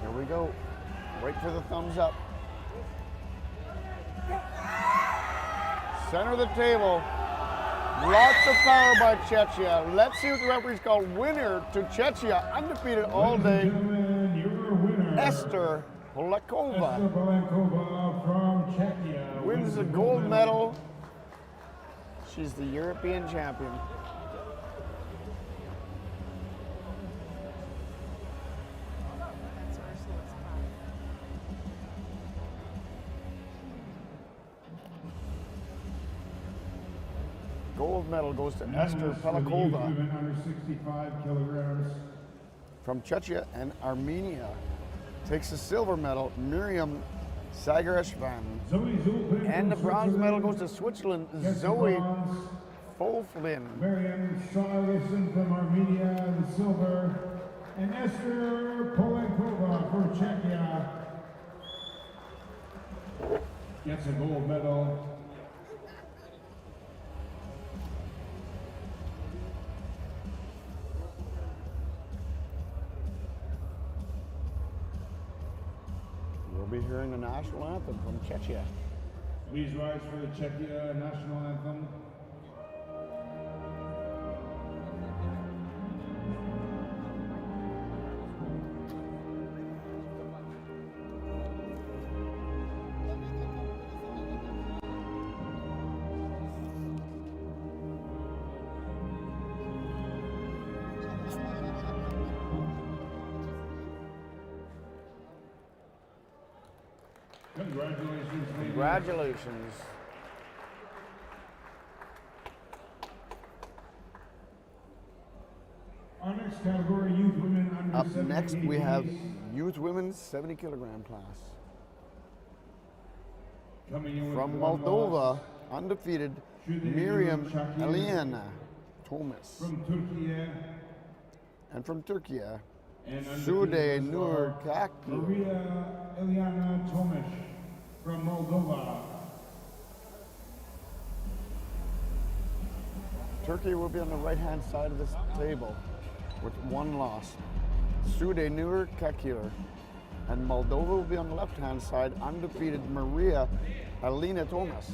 Here we go. Wait for the thumbs up. Center of the table. Lots of power by Chechia. Let's see what the referee's called. Winner to Chechia. Undefeated all day. Your winner, Esther Polakova Esther Polenkova from Czechia. wins the gold medal. She's the European champion. Gold medal goes to Esther Polakova Under 65 kilograms. from Czechia, and Armenia takes the silver medal, Miriam Sagareshvan. Zoe Zulpin And the from bronze medal goes Switzerland to Switzerland, gets the Zoe bronze. Folflin. Miriam Sagareshvan from Armenia, the silver. And Esther Polenkova from Czechia gets a gold medal. We'll be hearing the national anthem from Czechia. Please rise for the Czechia national anthem. Congratulations, ladies. Congratulations. Our next category, youth women under Up 70 next, we have kgs. youth women's 70 kilogram class. Coming in with From one Moldova, loss. undefeated, Should they Miriam do Shakir? Eliana Thomas. From Turkey. And from Turkey, And Sude undefeated Nur star, Kaki. Maria Eliana Tomish from Moldova. Turkey will be on the right-hand side of this table with one loss. Sude Nur Kakir. And Moldova will be on the left-hand side, undefeated Maria Elena Thomas.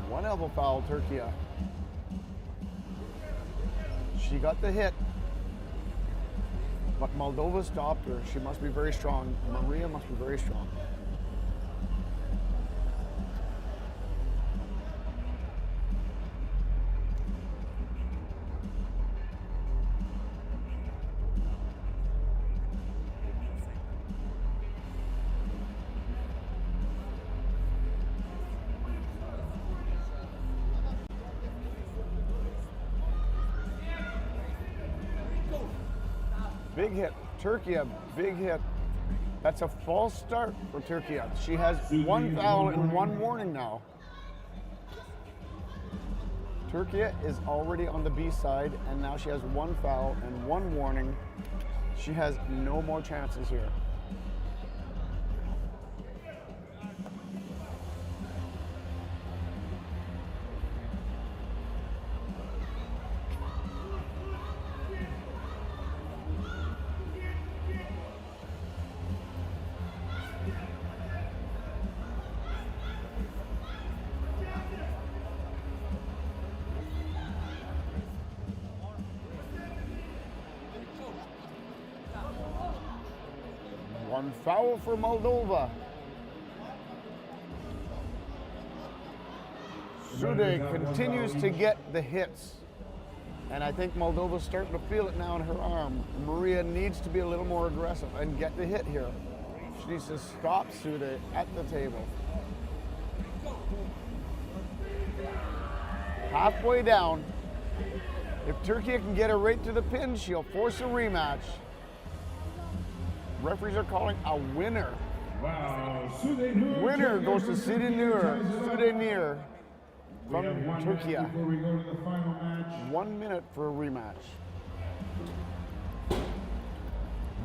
One elbow foul, Turkey. She got the hit, but Moldova stopped her. She must be very strong. Maria must be very strong. Big hit. Turkey, big hit. That's a false start for Turkey. She has one foul and one warning now. Turkey is already on the B side, and now she has one foul and one warning. She has no more chances here. Euroarm. Foul for Moldova. Sude continues to get the hits. And I think Moldova's starting to feel it now in her arm. Maria needs to be a little more aggressive and get the hit here. She needs to stop Sude at the table. Halfway down. If Turkey can get her right to the pin, she'll force a rematch. Referees are calling a winner. Wow. Winner goes to Subjunior from Turkey. Before we go to the final match. 1 minute for a rematch.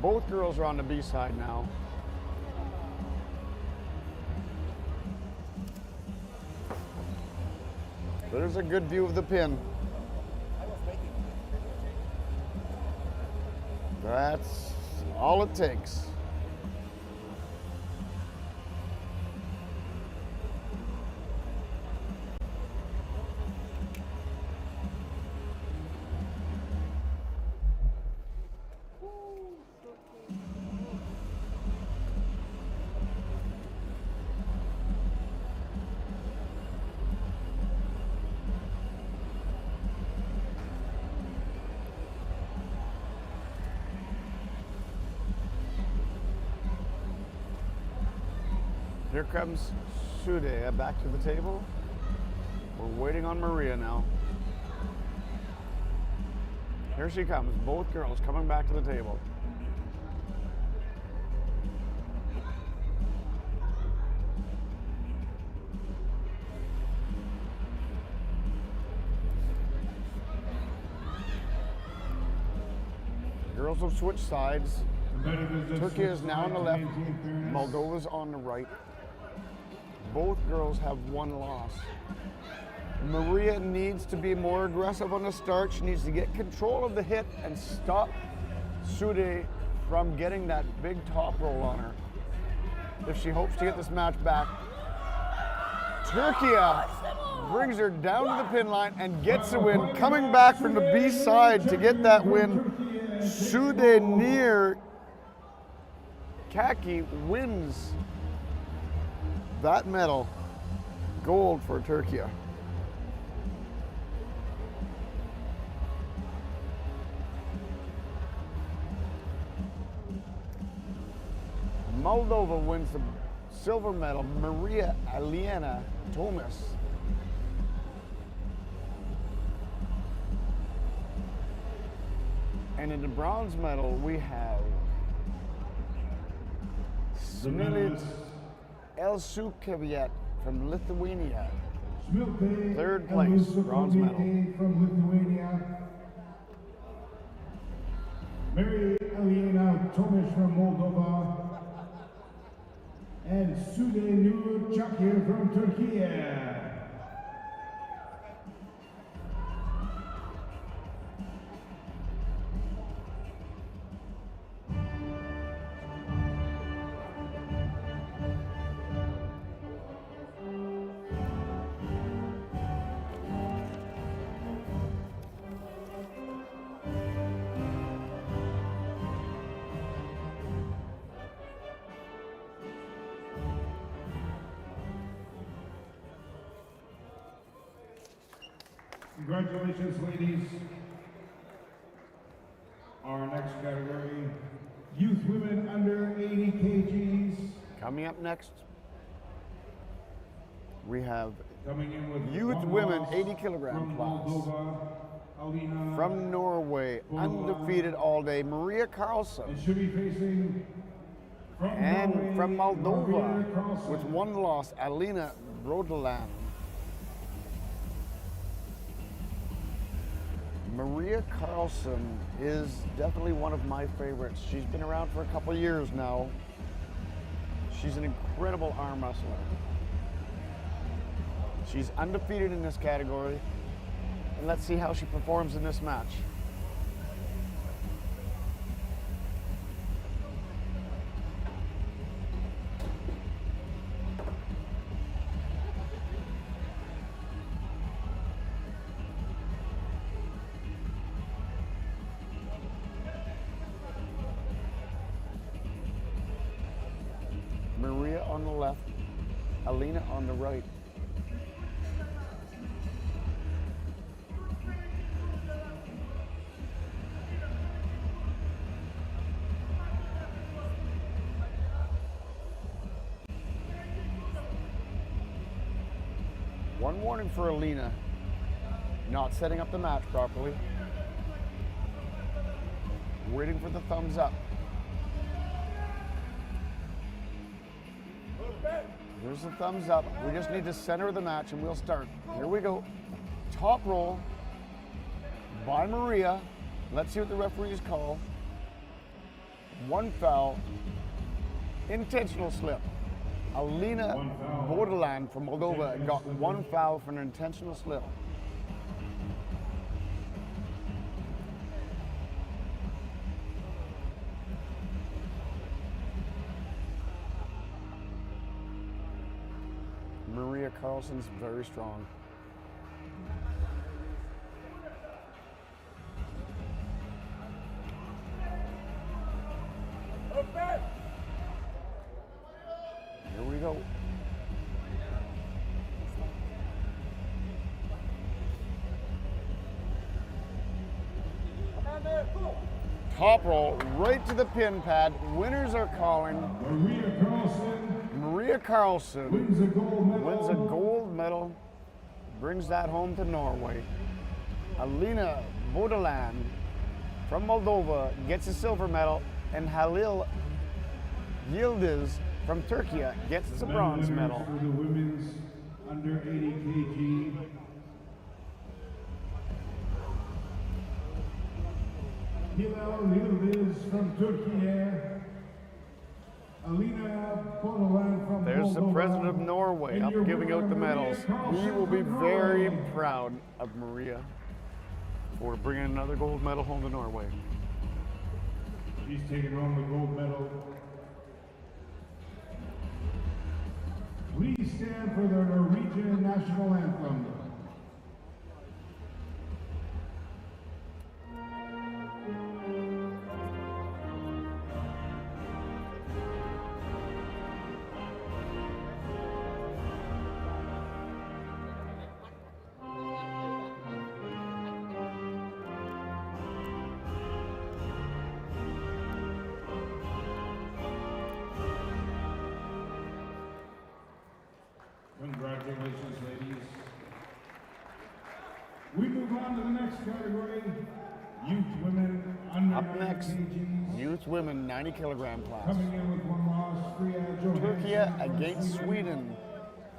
Both girls are on the B side now. There's a good view of the pin. That's all it takes. Here comes Sude back to the table. We're waiting on Maria now. Here she comes, both girls coming back to the table. Girls have switched sides. Turkey is now on the left, Moldova's on the right. Both girls have one loss. Maria needs to be more aggressive on the start. She needs to get control of the hit and stop Sude from getting that big top roll on her if she hopes to get this match back. Turkey brings her down to the pin line and gets the win. Coming back from the B side to get that win, Subjunior Kaki wins that medal. Gold for Turkey. Moldova wins the silver medal. Maria Elena Thomas. And in the bronze medal, we have Smilit Elsukeviet from Lithuania. Third place, bronze medal. From Lithuania. Maria Elena Tomic from Moldova. And Subjunior Çakır from Turkey. Congratulations, ladies. Our next category, youth women under 80 kgs. Coming up next, we have Coming in with youth women 80 kilogram class. Moldova, Alina. From Norway, undefeated all day, Maria Karlsson. And should be facing And Norway, from Moldova, Maria Karlsson. with one loss, Alina Brodeland. Maria Karlsson is definitely one of my favorites. She's been around for a couple years now. She's an incredible arm wrestler. She's undefeated in this category. And let's see how she performs in this match. Alina on the right. One warning for Alina, not setting up the match properly. Waiting for the thumbs up. There's the thumbs up. We just need to center the match and we'll start. Here we go. Top roll by Maria. Let's see what the referees call. One foul. Intentional slip. Alina Borderland from Moldova got one foul for an intentional slip. Maria Carlson's very strong. Here we go. Top roll right to the pin pad. Winners are calling. Maria Carlson wins a gold medal, brings that home to Norway. Alina Borderland from Moldova gets a silver medal, and Halil Yildiz from Turkey gets the bronze medal. For the women's under 80 kg. Hilal Yildiz from Turkey. Alina Borderland from There's the Moldova. president of Norway up giving out the medals. He will be very proud of Maria for bringing another gold medal home to Norway. She's taking home the gold medal. Please stand for the Norwegian national anthem. Congratulations, ladies. We move on to the next category, youth women under Up 90 next, kgs. youth women 90 kilogram class. Coming in with one loss, Freya Turkey Johansson against from Sweden.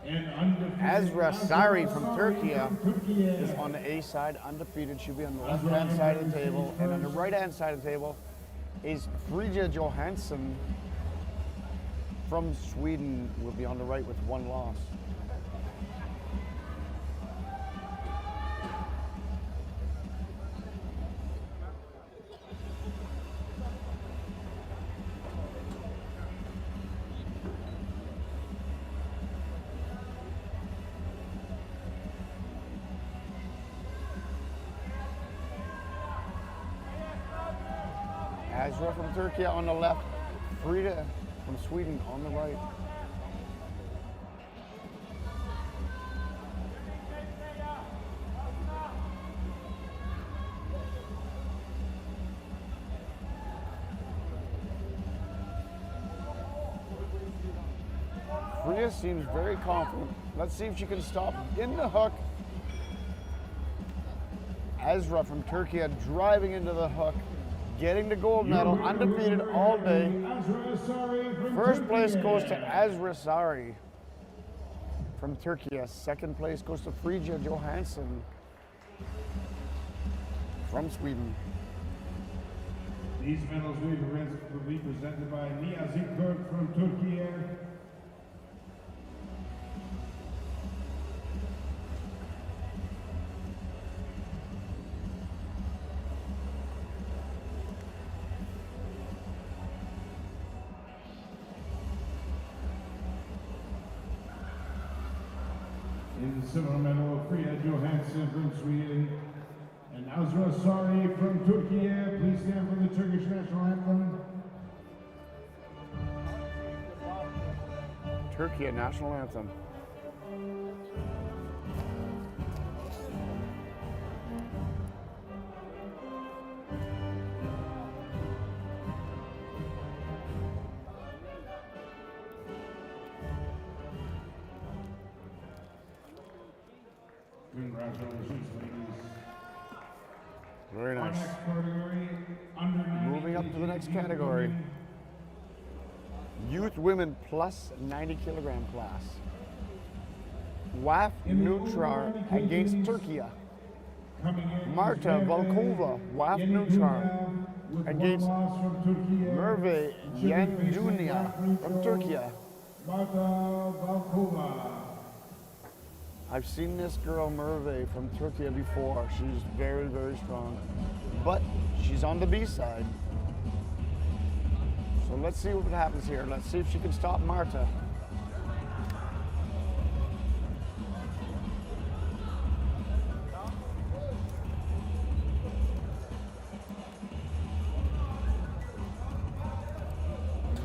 And undefeated Azra Sari from Turkey Turkey is on the A side, undefeated. She'll be on the left-hand side of the table. And on the right-hand side of the table is Frida Johansson from Sweden, will be on the right with one loss. Azra from Turkey on the left, Frida from Sweden on the right. Frida seems very confident. Let's see if she can stop in the hook. Azra from Turkey driving into the hook, getting the gold medal, undefeated all day. First place goes to Azra Sari from Turkey. Second place goes to Frida Johansson from Sweden. These medals will be presented by Niyazi Kurt from Turkey. In the silver medal, Frida Johansson from Sweden and Azra Sari from Turkey. Please stand for the Turkish national anthem. Turkey national anthem. Congratulations, ladies. Very Our nice. next category, under 90 Moving up to the next kg category. women. Youth women plus 90 kilogram class. WAF In the Nutrar over 90 against kgs, Turkey. Coming in Marta is Volkova, WAF Yeni Nutrar Dunya with against one loss from Turkey. Merve She'll be facing Yendunia WAF from neutral Turkey. Marta Volkova. I've seen this girl Merve from Turkey before. She's very, very strong. But she's on the B side. So let's see what happens here. Let's see if she can stop Marta.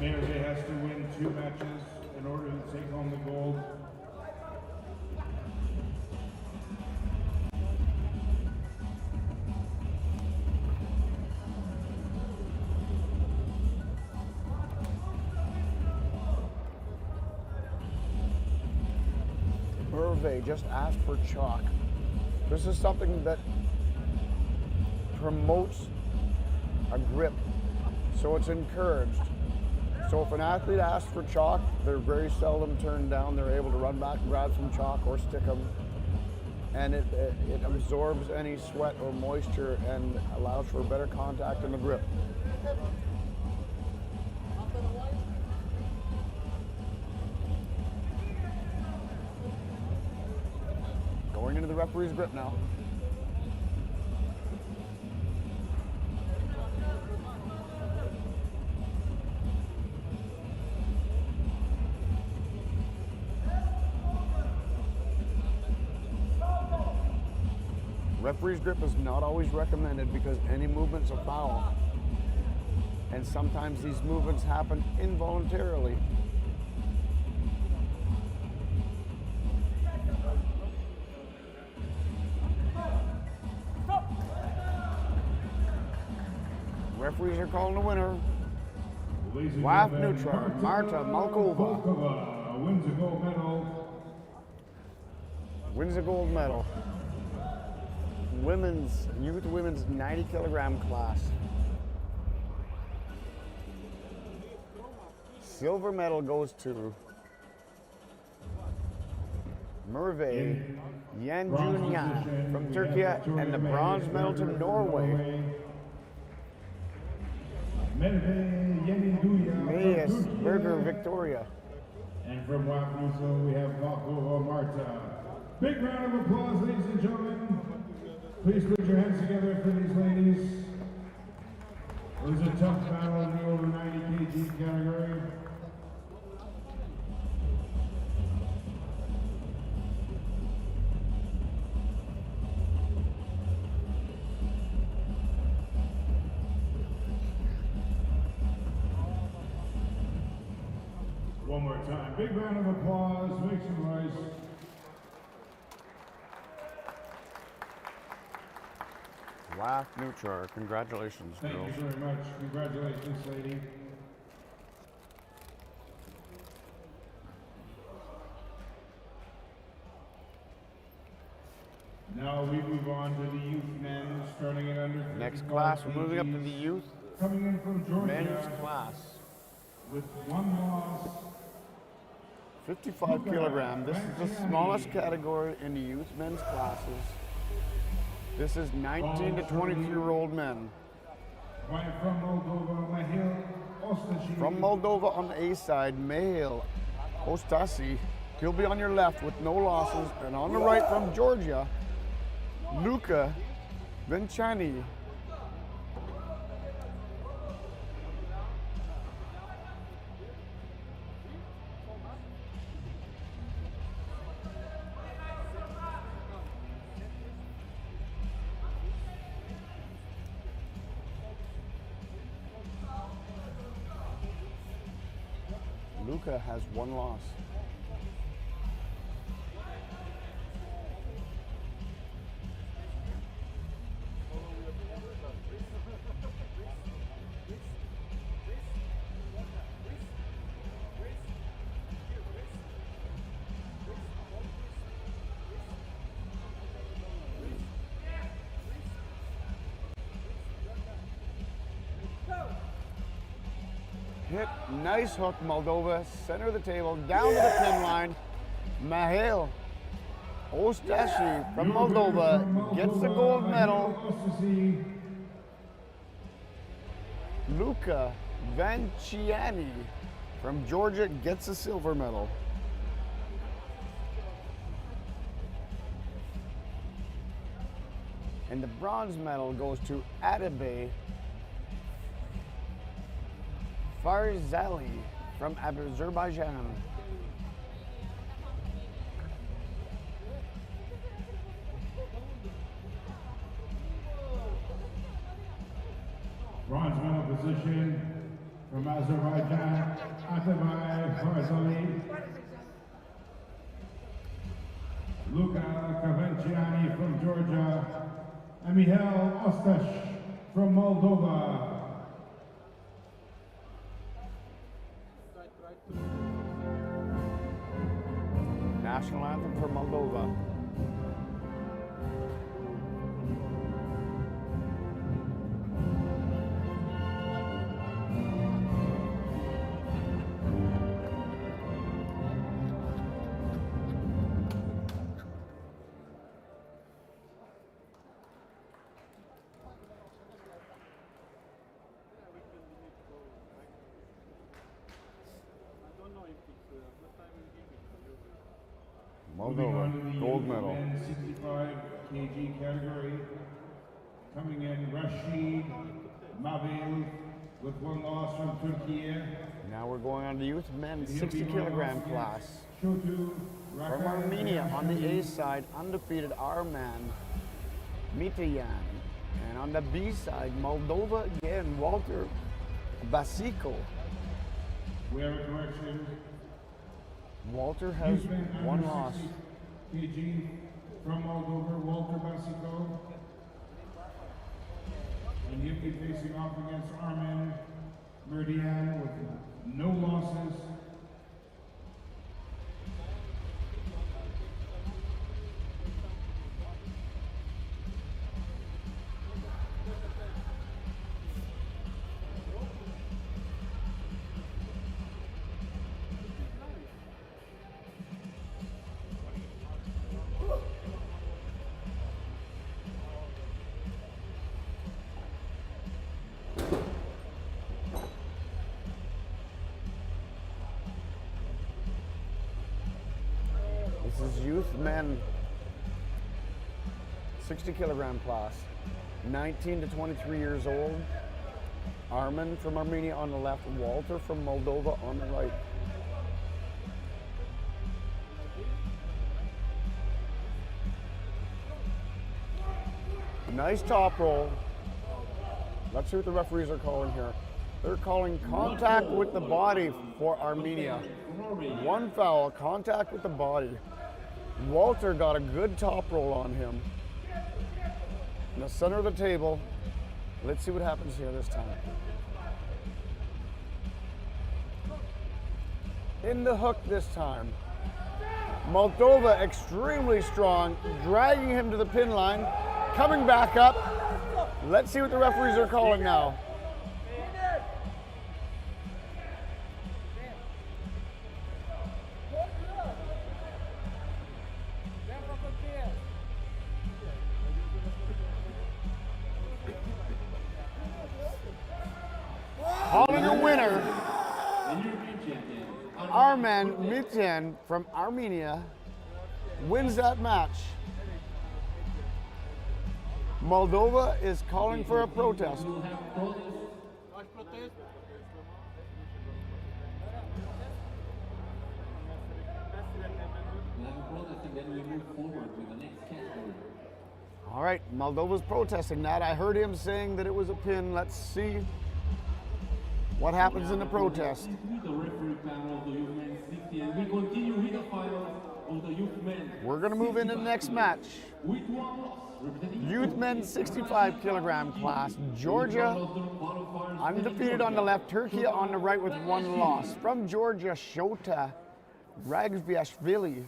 Merve has to win 2 matches in order to take home the gold. Merve just asked for chalk. This is something that promotes a grip, so it's encouraged. So if an athlete asks for chalk, they're very seldom turned down. They're able to run back and grab some chalk or stick them. And it absorbs any sweat or moisture and allows for better contact in the grip. Going into the referee's grip now. Referee's grip is not always recommended because any movement's a foul. And sometimes these movements happen involuntarily. Referees are calling the winner. Ladies and WAF gentlemen, Nutrar, Marta Malkova Volkova wins a gold medal. wins a gold medal. Youth women's 90 kilogram class. Silver medal goes to Merve Yendunia from Turkey, and the bronze medal to Norway. Merve Yendunia Mayes from Turkey. Berger Victoria. And from WAF Neutral, we have Volkova Marta. Big round of applause, ladies and gentlemen. Please put your hands together for these ladies. It was a tough battle in the over 90 kg category. One more time. Big round of applause. Make some noise. WAF Nutrar, congratulations, Thank girls. you very much. Congratulations, lady. Now we move on to the youth men, starting at under 55 Next class, we're moving up to the kgs. youth Coming in from Georgia men's class. with one loss. 55 kilogram. This is the smallest category in the youth men's classes. This is 19 to 23-year-old men. Right from Moldova, Mahil Ostashi. From Moldova on the A side, Mahil Ostasi. He'll be on your left with no losses. And on the right from Georgia, Luka Venchani. Luka has one loss. hit. Nice hook, Moldova. Center of the table, down to the pin line. Mihail Ostashi from Moldova gets the gold medal. Luca Vanciani from Georgia gets a silver medal. And the bronze medal goes to Atabey Farzali from Azerbaijan. Bronze medal position from Azerbaijan, Atabey Farzali. Luca Cavanciani from Georgia, and Mihail Ostash from Moldova. National anthem for Moldova. Moving on to Moldova, the gold medal. men's 65 kg category. Coming in, Rashid Mabil with one loss from Turkey. Now we're going on to youth men's He'll 60 be going kilogram off class. against Shotu From Armenia on the A side, undefeated Arman Mitayan. And on the B side, Moldova again, Walter Basiko. We have a correction. Walter has Youth men one under loss. 60 kg from Moldova, Walter Basico. And he'll be facing off against Armin Meridian with no losses. This is youth men 60 kilogram class, 19 to 23 years old. Armin from Armenia on the left, Walter from Moldova on the right. Nice top roll. Let's see what the referees are calling here. They're calling contact with the body for Armenia. One foul, contact with the body. Walter got a good top roll on him. In the center of the table. Let's see what happens here this time. In the hook this time. Moldova extremely strong, dragging him to the pin line, coming back up. Let's see what the referees are calling now. Calling a winner, Arman Mitian from Armenia wins that match. Moldova is calling for a protest. All right, Moldova's protesting that. I heard him saying that it was a pin. Let's see what happens in the protest. We're going to move into the next match. Youth men's 65 kilogram class. Georgia undefeated on the left, Turkey on the right with one loss. From Georgia, Shota Ragsbiashvili.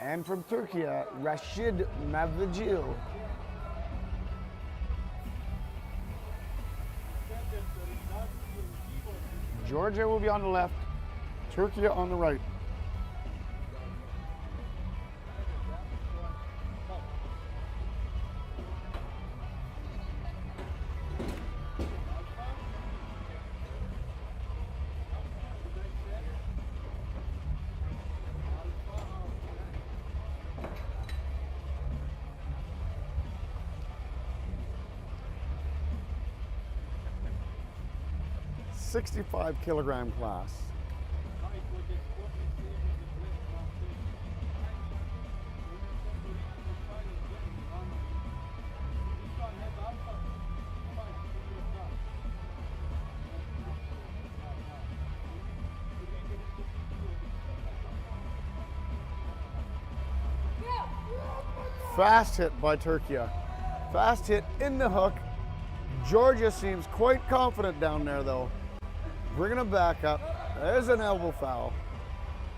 And from Turkey, Rashid Mavligil. Georgia will be on the left, Turkey on the right. .65 kilogram class. Fast hit by Turkey. Fast hit in the hook. Georgia seems quite confident down there though. Bringing him back up. There's an elbow foul.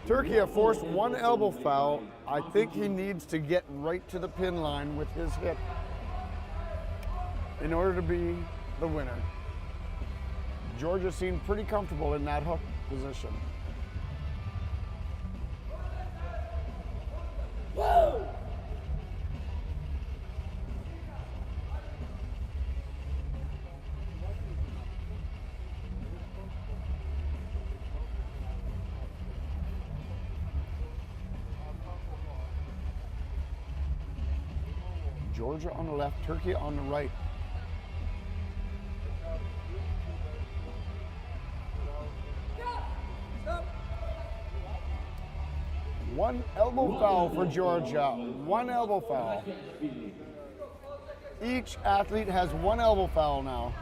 Turkey forced one elbow foul. I think he needs to get right to the pin line with his hip in order to be the winner. Georgia seemed pretty comfortable in that hook position. Georgia on the left, Turkey on the right. One elbow foul for Georgia. One elbow foul. Each athlete has one elbow foul now.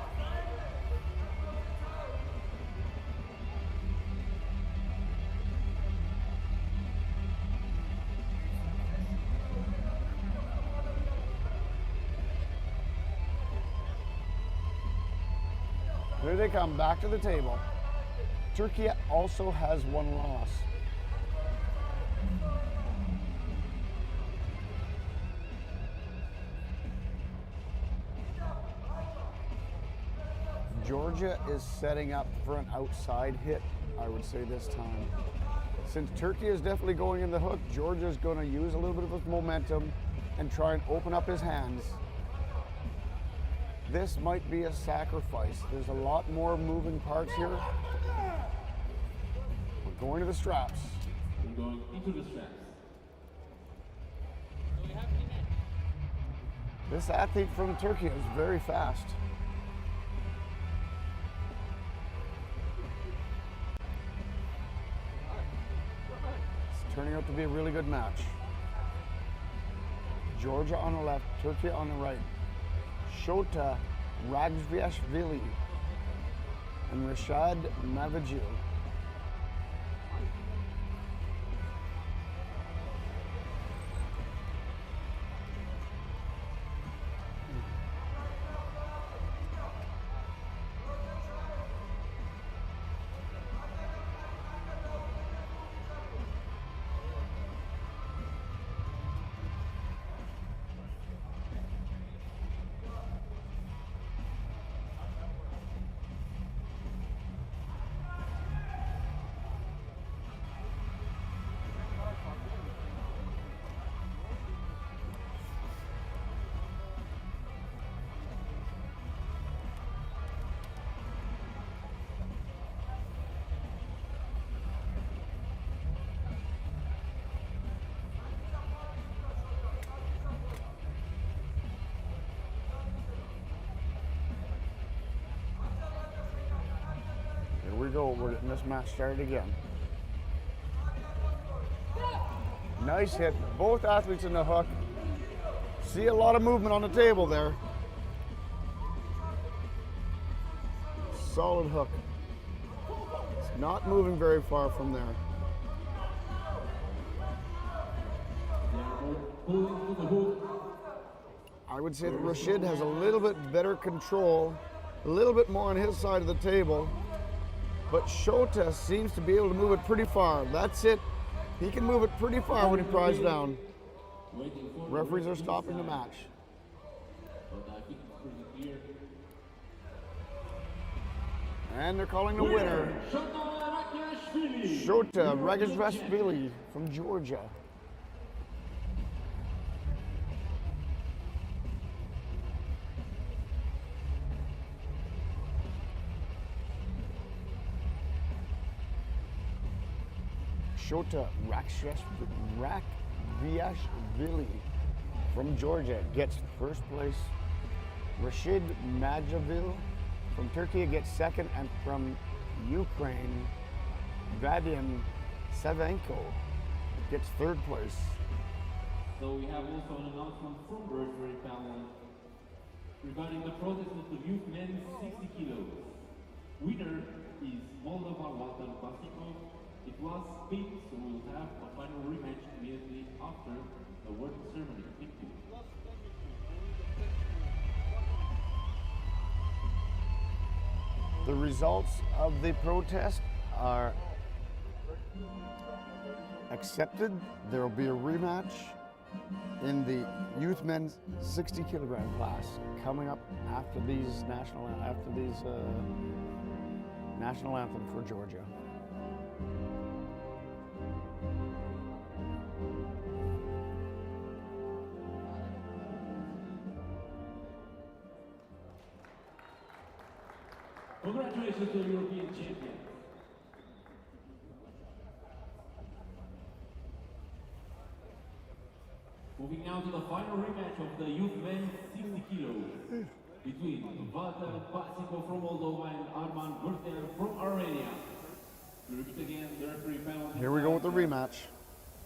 Here they come back to the table. Turkey also has one loss. Georgia is setting up for an outside hit, I would say this time. Since Turkey is definitely going in the hook, Georgia is going to use a little bit of his momentum and try and open up his hands. This might be a sacrifice. There's a lot more moving parts here. We're going to the straps. We're going into the straps. This athlete from Turkey is very fast. It's turning out to be a really good match. Georgia on the left, Turkey on the right. Shota Ragvashvili and Rashad Mavajil. Here we go, we're getting this match started again. Nice hit, both athletes in the hook. See a lot of movement on the table there. Solid hook. It's not moving very far from there. I would say that Rashid has a little bit better control, a little bit more on his side of the table, but Shota seems to be able to move it pretty far. That's it. He can move it pretty far when he pries down. Referees are stopping the match. And they're calling the winner, Shota Ragazrashvili from Georgia. Shota Rakviashvili from Georgia gets first place. Rashid Majavil from Turkey gets second, and from Ukraine, Vadim Savenko gets third place. So we have also an announcement from the referee panel regarding the protest of the youth men 60 kilos. Winner is Moldova Walter Basikov. It was split, so we will have a final rematch immediately after the awarding ceremony. Thank you. The results of the protest are accepted. There will be a rematch in the youth men's 60 kilogram class coming up after these national anthem for Georgia. Congratulations to the European champion. Moving now to the final rematch of the youth men's 60 kilos between Walter Basikov from Moldova and Arman Gurtian from Armenia. We repeat again, the referee panel. Here we go with the rematch.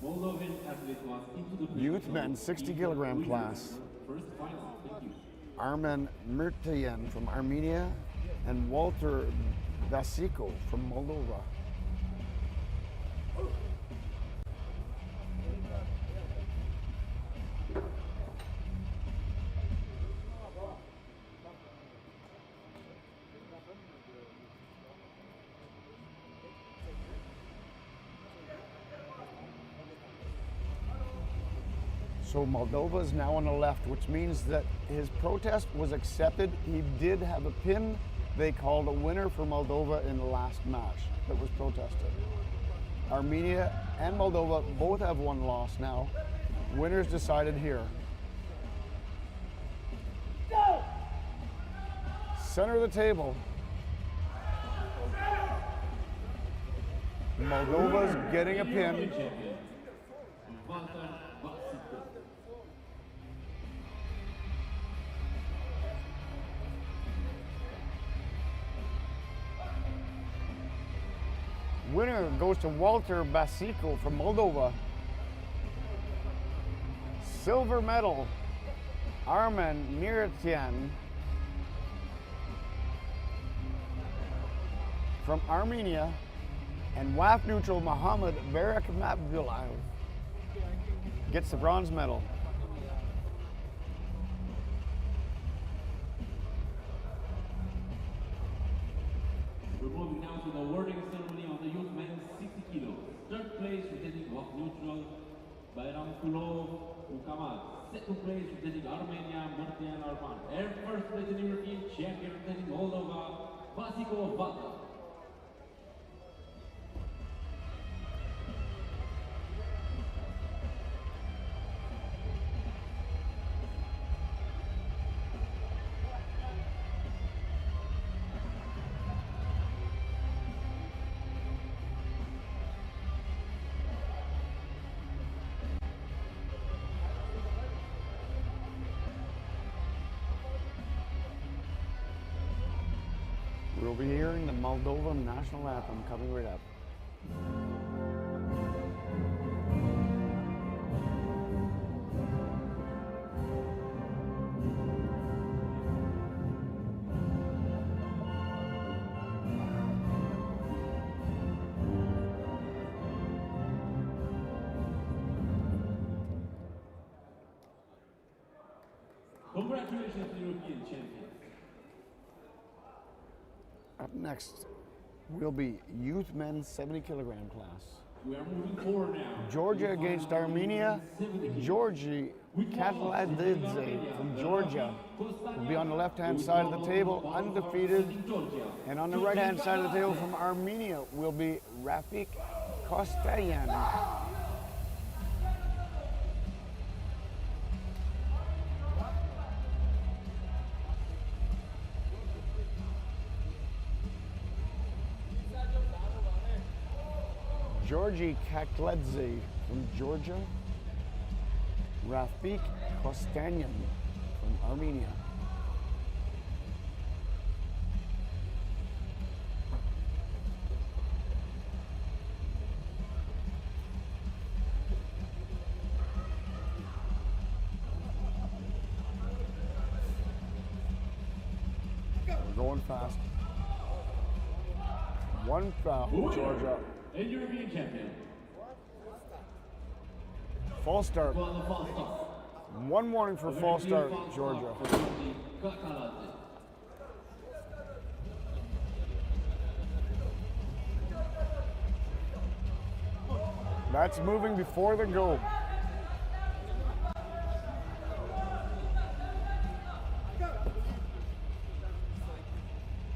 Moldovan athlete was into the Youth men's 60 kilogram class. First final. Thank you. Armen Mirtian from Armenia and Walter Basiko from Moldova. So Moldova is now on the left, which means that his protest was accepted. He did have a pin. They called a winner for Moldova in the last match that was protested. Armenia and Moldova both have one loss now. Winners decided here. Center of the table. Moldova's getting a pin. Winner goes to Walter Basiko from Moldova. Silver medal, Armen Mirtian from Armenia, and WAF neutral Mohammad Barak Mabdulayev gets the bronze medal. We're moving now to the awarding ceremony on the youth men's 60 kilos. Third place representing WAF neutral Bayram Kulov Mukamal. Second place representing Armenia Martian Arman. And first place in European champion representing Moldova Basikov Walter. We'll be hearing the Moldovan national anthem coming right up. Congratulations to European champions. Up next will be youth men's 70 kilogram class. We are moving forward now. Georgia against Armenia. Georgi Katladidze from Georgia will be on the left-hand side of the table, undefeated. And on the right-hand side of the table from Armenia will be Rafik Kostayan. Georgi Kakledze from Georgia. Rafik Kostanyan from Armenia. We're going fast. One foul, Georgia. And European champion. False start. One warning for false start, Georgia. That's moving before the goal.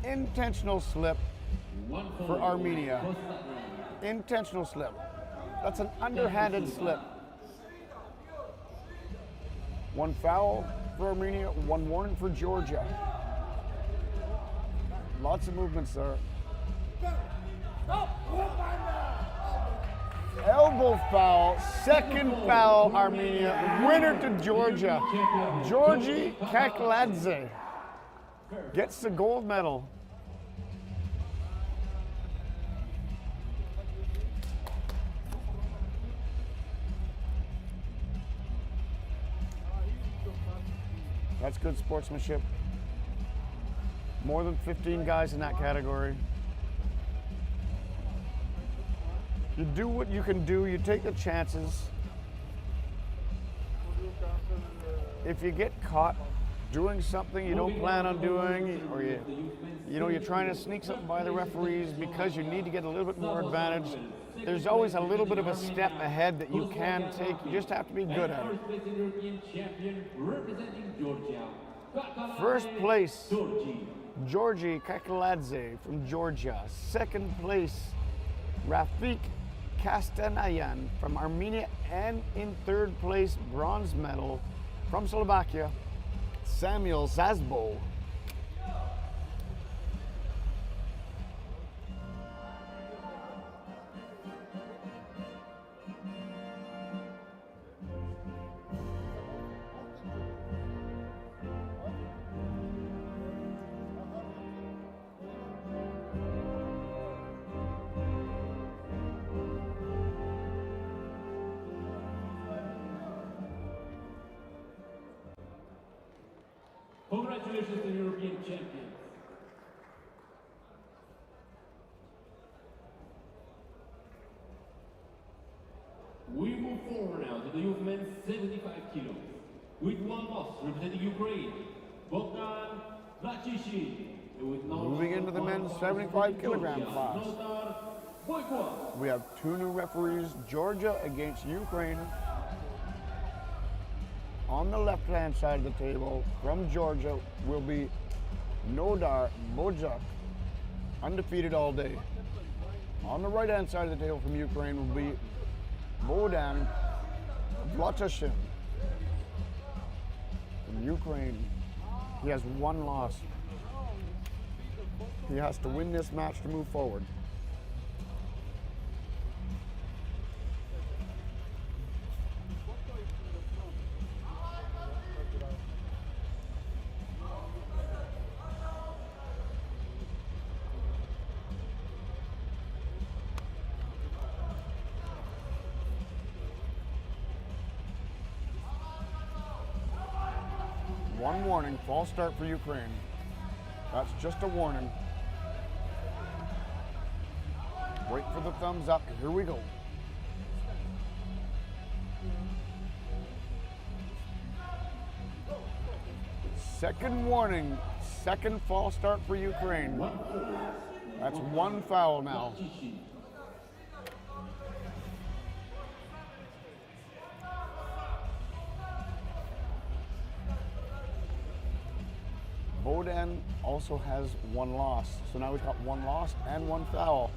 Intentional slip for Armenia. Intentional slip. That's an underhanded slip. One foul for Armenia, one warning for Georgia. Lots of movements there. Elbow foul, second foul, Armenia. Winner to Georgia. Georgi Kakladze gets the gold medal. That's good sportsmanship. More than 15 guys in that category. You do what you can do, you take the chances. If you get caught doing something you don't plan on doing, or you're trying to sneak something by the referees because you need to get a little bit more advantage, there's always a little bit of a step ahead that you can take. You just have to be good at it. First place, Georgi Kakladze from Georgia. Second place, Rafik Kastanayan from Armenia. And in third place, bronze medal from Slovakia, Samuel Zazbo. Congratulations to the European champions. We move forward now to the youth men's 75 kilos. With one loss representing Ukraine, Bogdan Vlachishin. Moving into the men's 75 kilogram class. We have two new referees, Georgia against Ukraine. On the left-hand side of the table from Georgia will be Nodar Bojak, undefeated all day. On the right-hand side of the table from Ukraine will be Bohdan Vlachishin from Ukraine. He has one loss. He has to win this match to move forward. One warning, false start for Ukraine. That's just a warning. Wait for the thumbs up. Here we go. Second warning, second false start for Ukraine. That's one foul now. Bodan also has one loss. So now he's got one loss and one foul.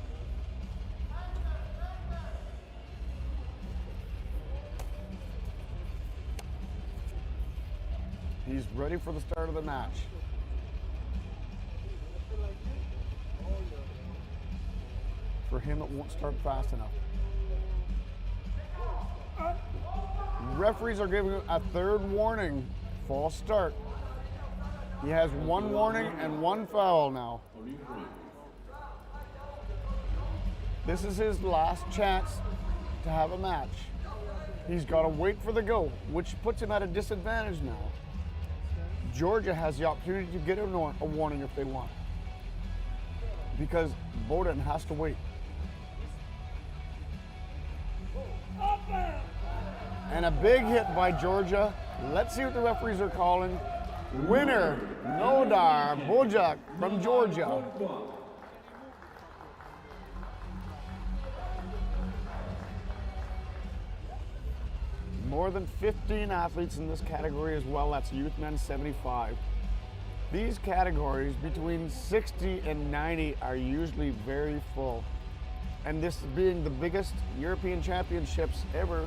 He's ready for the start of the match. For him, it won't start fast enough. Referees are giving him a third warning. False start. He has one warning and one foul now. This is his last chance to have a match. He's got to wait for the go, which puts him at a disadvantage now. Georgia has the opportunity to get a warning if they want, because Bodan has to wait. And a big hit by Georgia. Let's see what the referees are calling. Winner, Nodar Bojak from Georgia. More than 15 athletes in this category as well. That's youth men 75. These categories between 60 and 90 are usually very full. And this being the biggest European Championships ever,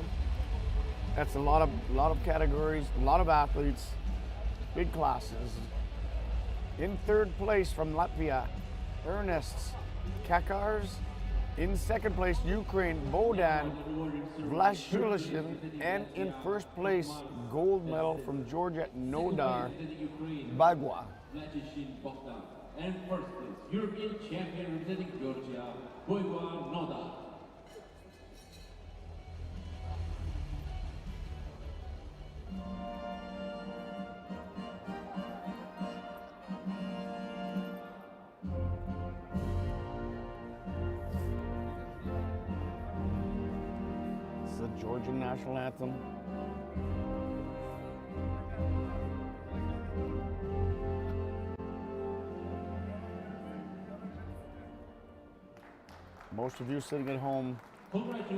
that's a lot of categories, a lot of athletes, big classes. In third place from Latvia, Ernest Kakars. In second place, Ukraine, Bodan Vlashulishin. And in first place, gold medal from Georgia, Nodar Bagwa. And first place, European champion representing Georgia, Bagwa Nodar. The Georgian national anthem. Most of you sitting at home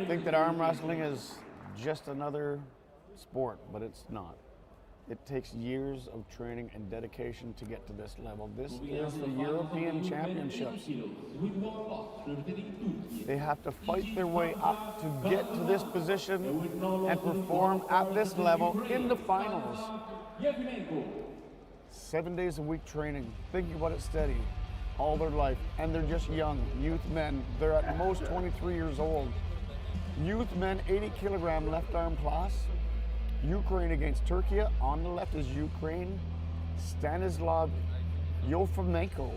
think that arm wrestling is just another sport, but it's not. It takes years of training and dedication to get to this level. This is the European Championships. They have to fight their way up to get to this position and perform at this level in the finals. 7 days a week training, thinking about it steady all their life, and they're just young, youth men. They're at most 23 years old. Youth men, 80 kilogram left arm class. Ukraine against Turkey. On the left is Ukraine, Stanislav Yofimenko.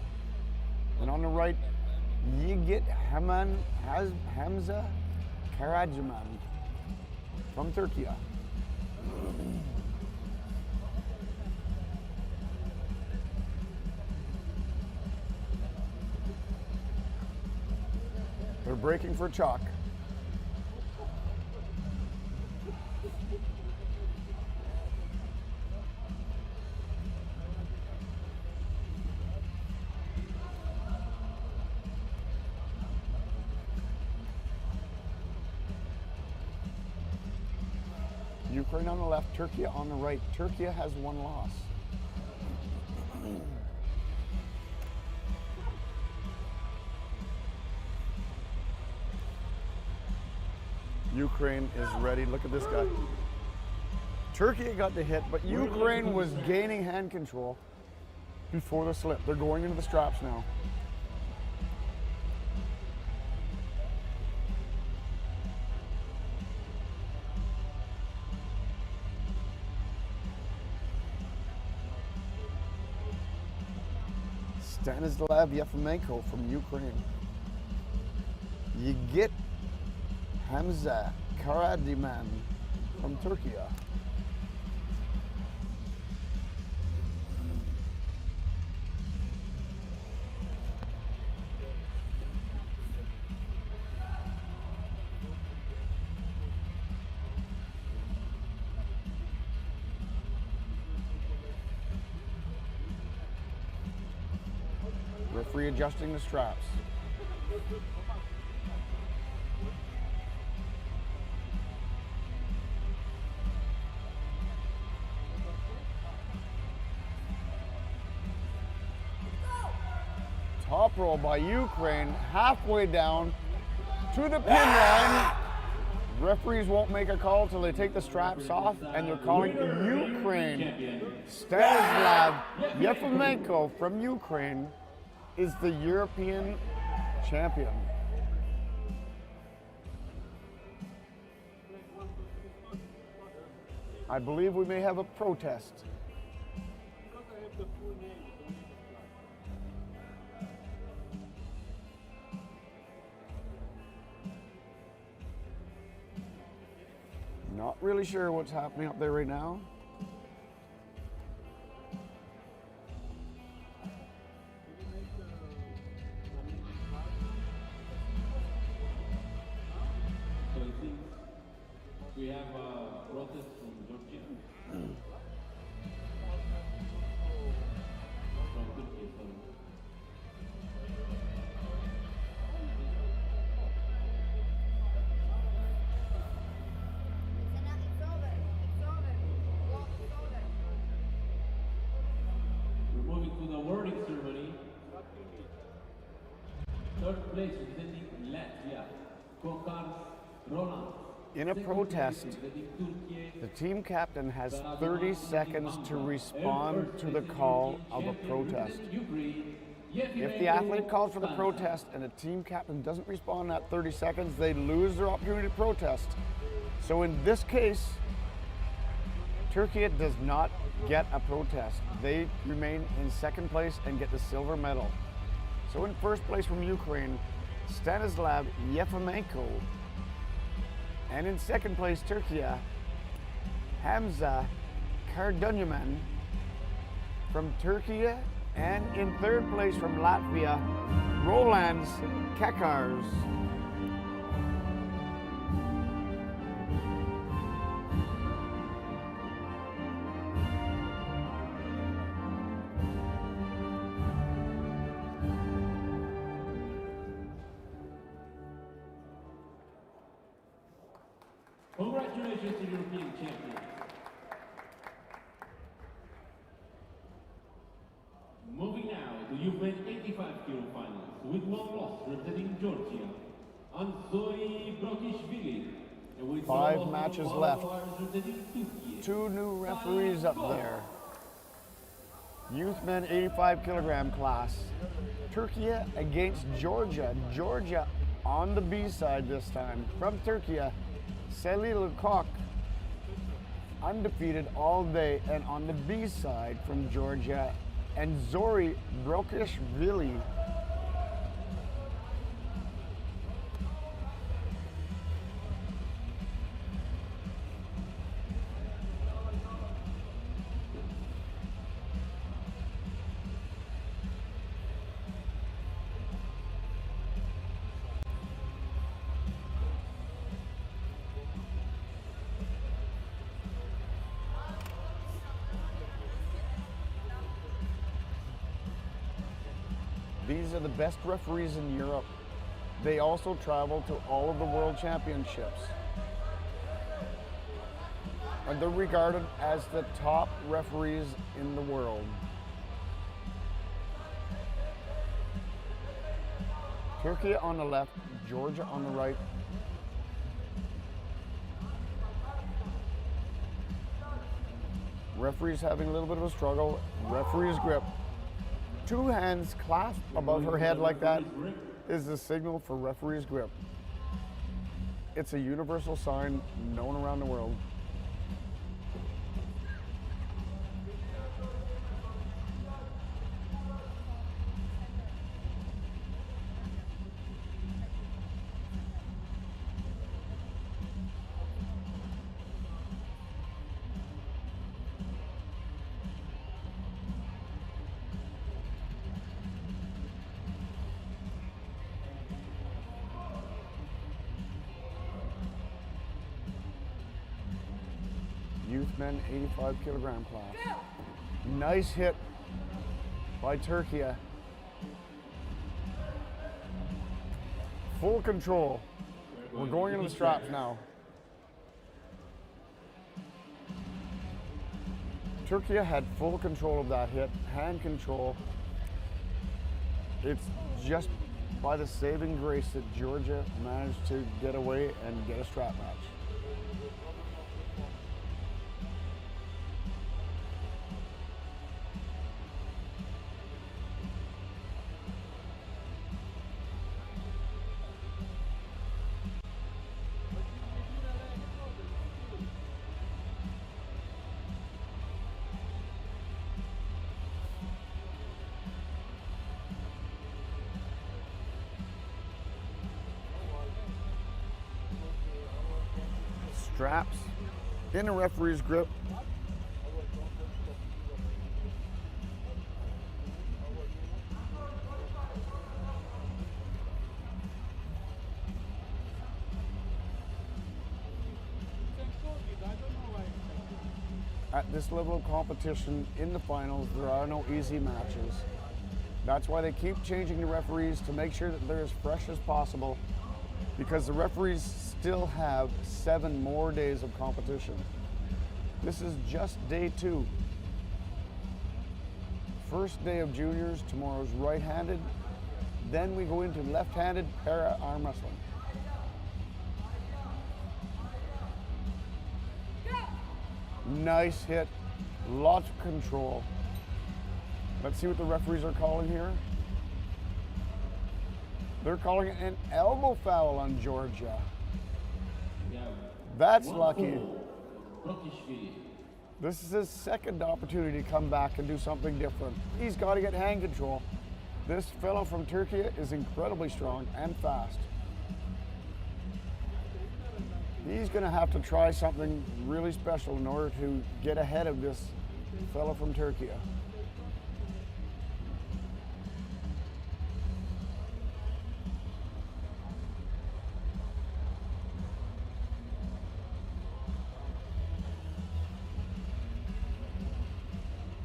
And on the right, Yigit Hamza Karacaman from Turkey. They're breaking for chalk. Ukraine on the left, Turkey on the right. Turkey has one loss. Ukraine is ready. Look at this guy. Turkey got the hit, but Ukraine was gaining hand control before the slip. They're going into the straps now. Stanislav Yofimenko from Ukraine. Yigit Hamza Karacaman from Turkey. Referee adjusting the straps. top roll by Ukraine, halfway down to the pin line. Referees won't make a call till they take the straps off, and they're calling Ukraine. Stanislav Yefimenko from Ukraine is the European champion. I believe we may have a protest. Not really sure what's happening up there right now. So I think we have a protest from Georgia. From Turkey, sorry. We're moving to the awarding ceremony. Third place representing Latvia, Kokars Roland. In a protest, the team captain has 30 seconds to respond to the call of a protest. If the athlete calls for the protest and the team captain doesn't respond in that 30 seconds, they lose their opportunity to protest. So in this case, Turkey does not get a protest. They remain in second place and get the silver medal. So in first place from Ukraine, Stanislav Yefimenko. And in second place, Turkey, Hamza Kardunyaman from Turkey. And in third place from Latvia, Rolands Kakars. Congratulations to European champions. Moving now to Ukraine 85 kilo finals with one loss representing Georgia, Anzori Brokishvili. And with 5 matches left. representing Turkey. 2 new referees up there. Youth men 85 kilogram class. Turkey against Georgia. Georgia on the B side this time. From Turkey, Selil Kok, undefeated all day, and on the B side from Georgia, and Zori Brokishvili. These are the best referees in Europe. They also travel to all of the world championships. And they're regarded as the top referees in the world. Turkey on the left, Georgia on the right. Referee's having a little bit of a struggle. Referee's grip. 2 hands clasped above her head like that is the signal for referee's grip. It's a universal sign known around the world. Youth men 85 kilogram class. Nice hit by Turkey. Full control. We're going into the straps now. Turkey had full control of that hit, hand control. It's just by the saving grace that Georgia managed to get away and get a strap match. Straps in the referee's grip. At this level of competition in the finals, there are no easy matches. That's why they keep changing the referees to make sure that they're as fresh as possible, because the referees still have 7 more days of competition. This is just day 2. First day of juniors, tomorrow's right-handed. Then we go into left-handed para arm wrestling. Nice hit, lots of control. Let's see what the referees are calling here. They're calling it an elbow foul on Georgia. That's lucky. This is his second opportunity to come back and do something different. He's got to get hand control. This fellow from Turkey is incredibly strong and fast. He's going to have to try something really special in order to get ahead of this fellow from Turkey.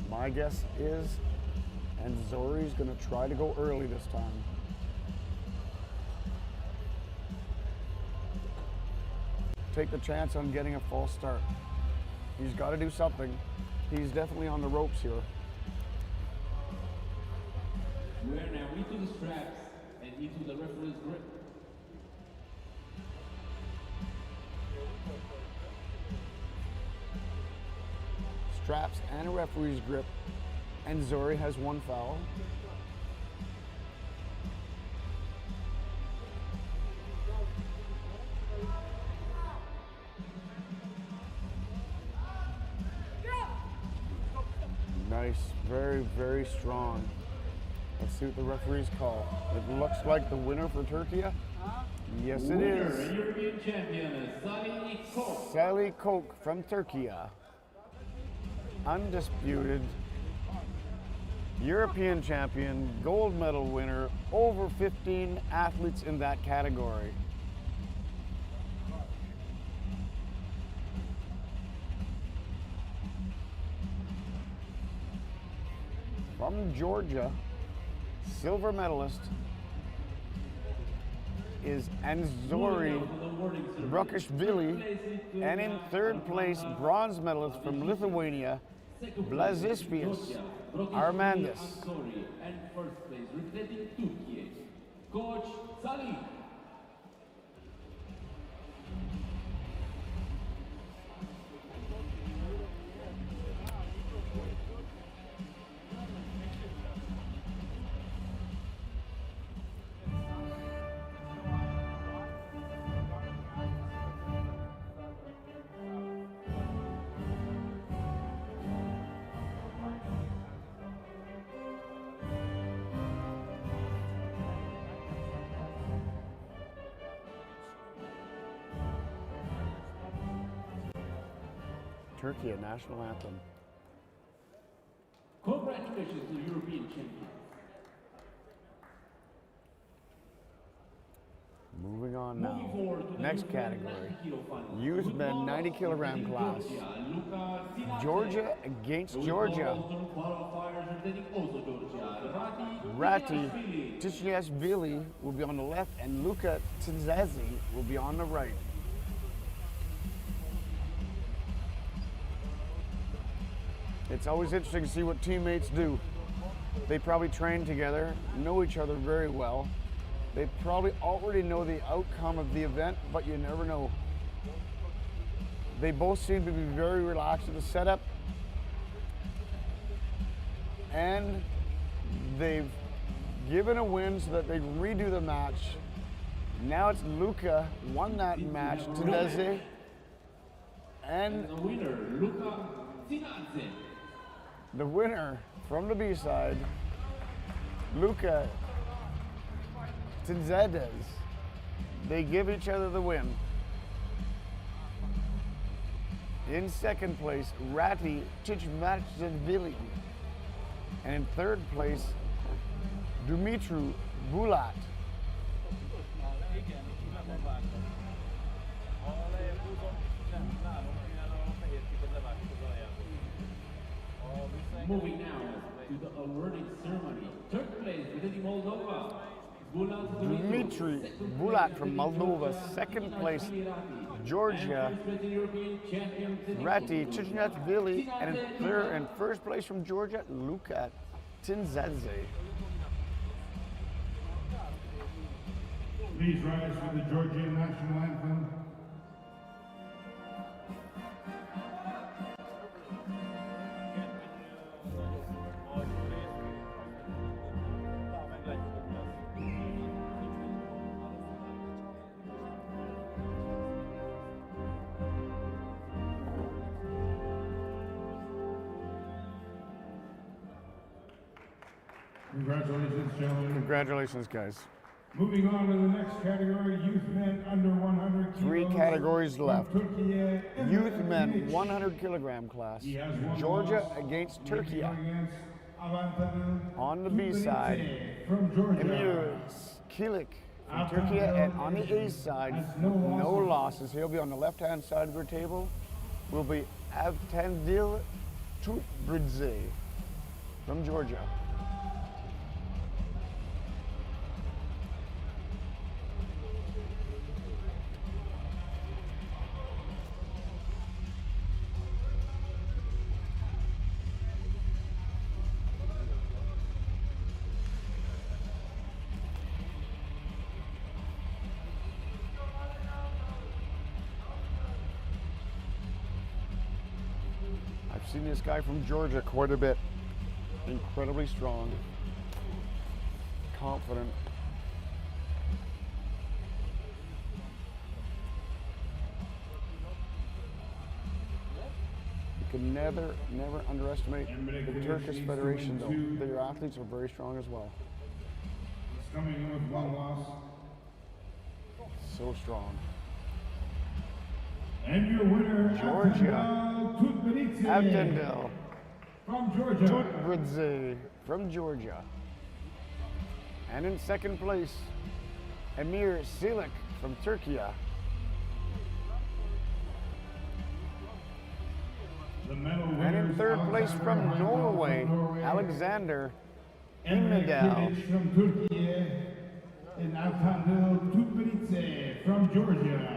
My guess is Anzori's going to try to go early this time. Take the chance on getting a false start. He's got to do something. He's definitely on the ropes here. We are now into the straps and into the referee's grip. Straps and a referee's grip. And Zori has 1 foul. Nice, very, very strong. Let's see what the referees call. It looks like the winner for Turkey. Yes, it is. European champion, Sally Koch. Sally Koch from Turkey. Undisputed European champion, gold medal winner, over 15 athletes in that category. From Georgia, silver medalist is Anzori Brukashvili, and in 3rd place, bronze medalist from Lithuania, Blazisvius Armandis. And 1st place, representing Turkey, Coach Sally. Turkey, a national anthem. Congratulations to the European champions. Moving on Moving now. forward to the Next youth category. 90 kilo final. Youth With men balls 90 kilogram representing class. Georgia, Luca Georgia against Georgia. Qualifiers representing also Georgia. Rati Tishniashvili will be on the left and Luca Tzazi will be on the right. It's always interesting to see what teammates do. They probably train together, know each other very well. They probably already know the outcome of the event, but you never know. They both seem to be very relaxed in the setup, and they've given a win so that they redo the match. Now it's Luca won that match to Desi, and The winner, Luca Tinazze. the winner from the B side, Luca Tinzades. They give each other the win. In second place, Rati Tichmachvili. And in third place, Dumitru Bulat. Moving now to the awarding ceremony. Third place, representing Moldova, Bulat Dmitry Bulat from Moldova. Second place, Georgia, Rati Tichmachvili. And in first place from Georgia, Luka Tinzadze. Please rise for the Georgian national anthem. Congratulations, gentlemen. Congratulations, guys. Moving on to the next category, youth men under 100 kilos. 3 categories left. From Turkey, Youth men 100 kilogram class. He has one Georgia loss. against He is Turkey. going against Avantadil On the B side, from Georgia. Emir Kilik from Turkey, and on the A side, no losses. He'll be on the left-hand side of your table. Will be Avtandil Tutbridze from Georgia. I've seen this guy from Georgia quite a bit. Incredibly strong, confident. You can never underestimate the Turkish Federation, though. Their athletes are very strong as well. He's coming in with one loss. So strong. And your winner, Georgia. Tutbridze Avtandil from Georgia. Tutbridze from Georgia. And in second place, Emir Silik from Turkey. The medal And in winners, third place from Alexander Norway, from Norway, Alexander Emre Imedal. Kilic from Turkey, and Avtandil Tutbridze from Georgia.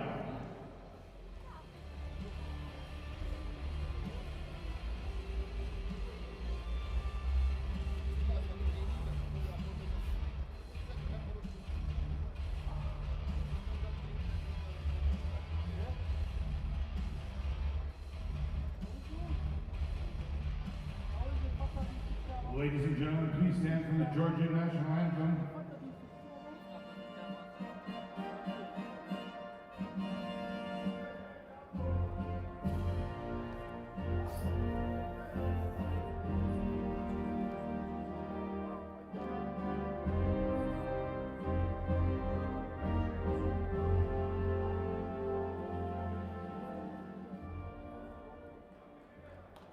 Ladies and gentlemen, please stand for the Georgian national anthem.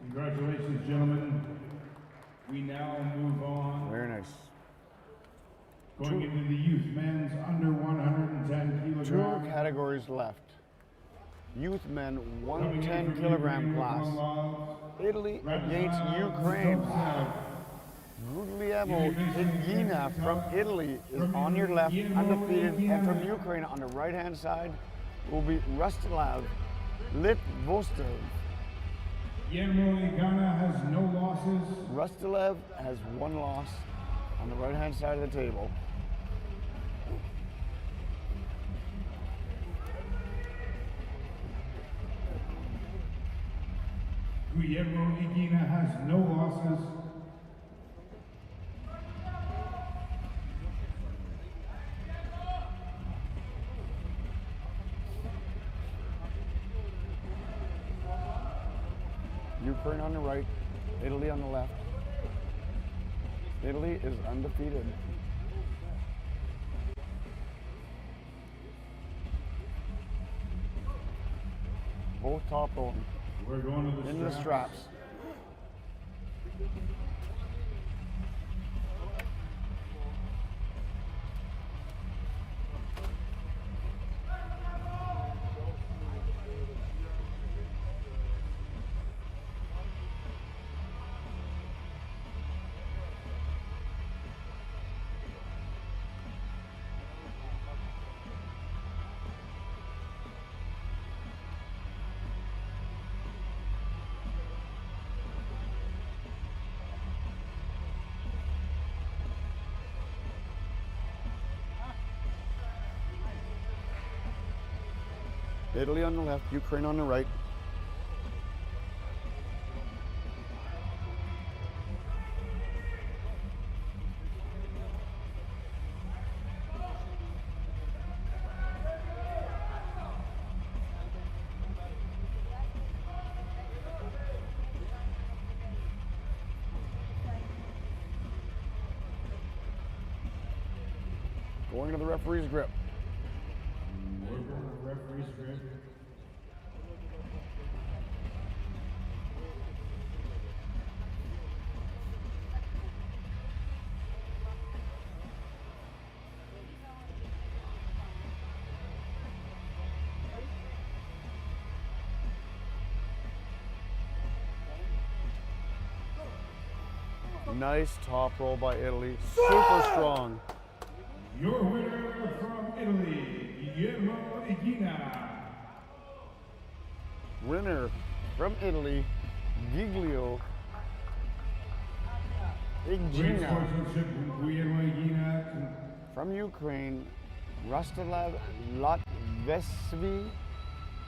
Congratulations, gentlemen. We now move on. Very nice. Going into the youth men's under 110 Two kilograms. categories left. Youth men Coming in 110 from kilogram Ukraine with class. one loss, Italy Radosław against Ukraine. Zdomczak. Guglielmo Higina from Italy is on your left, undefeated, and from Ukraine on the right-hand side will be Rustislav Litvostov. Guillermo Igana has no losses. Rustilev has 1 loss on the right-hand side of the table. Guillermo Igana has no losses. Ukraine on the right, Italy on the left. Italy is undefeated. Both top rolling. We're going to the In the straps. Italy on the left, Ukraine on the right. Going to the referee's grip. We're going to the referee's grip. Nice top roll by Italy. Super strong. Your winner from Italy, Guillermo Igana. Winner from Italy, Giglio Great Igina. sportsmanship from Guillermo Igana. From Ukraine, Rustilev Latvesvi.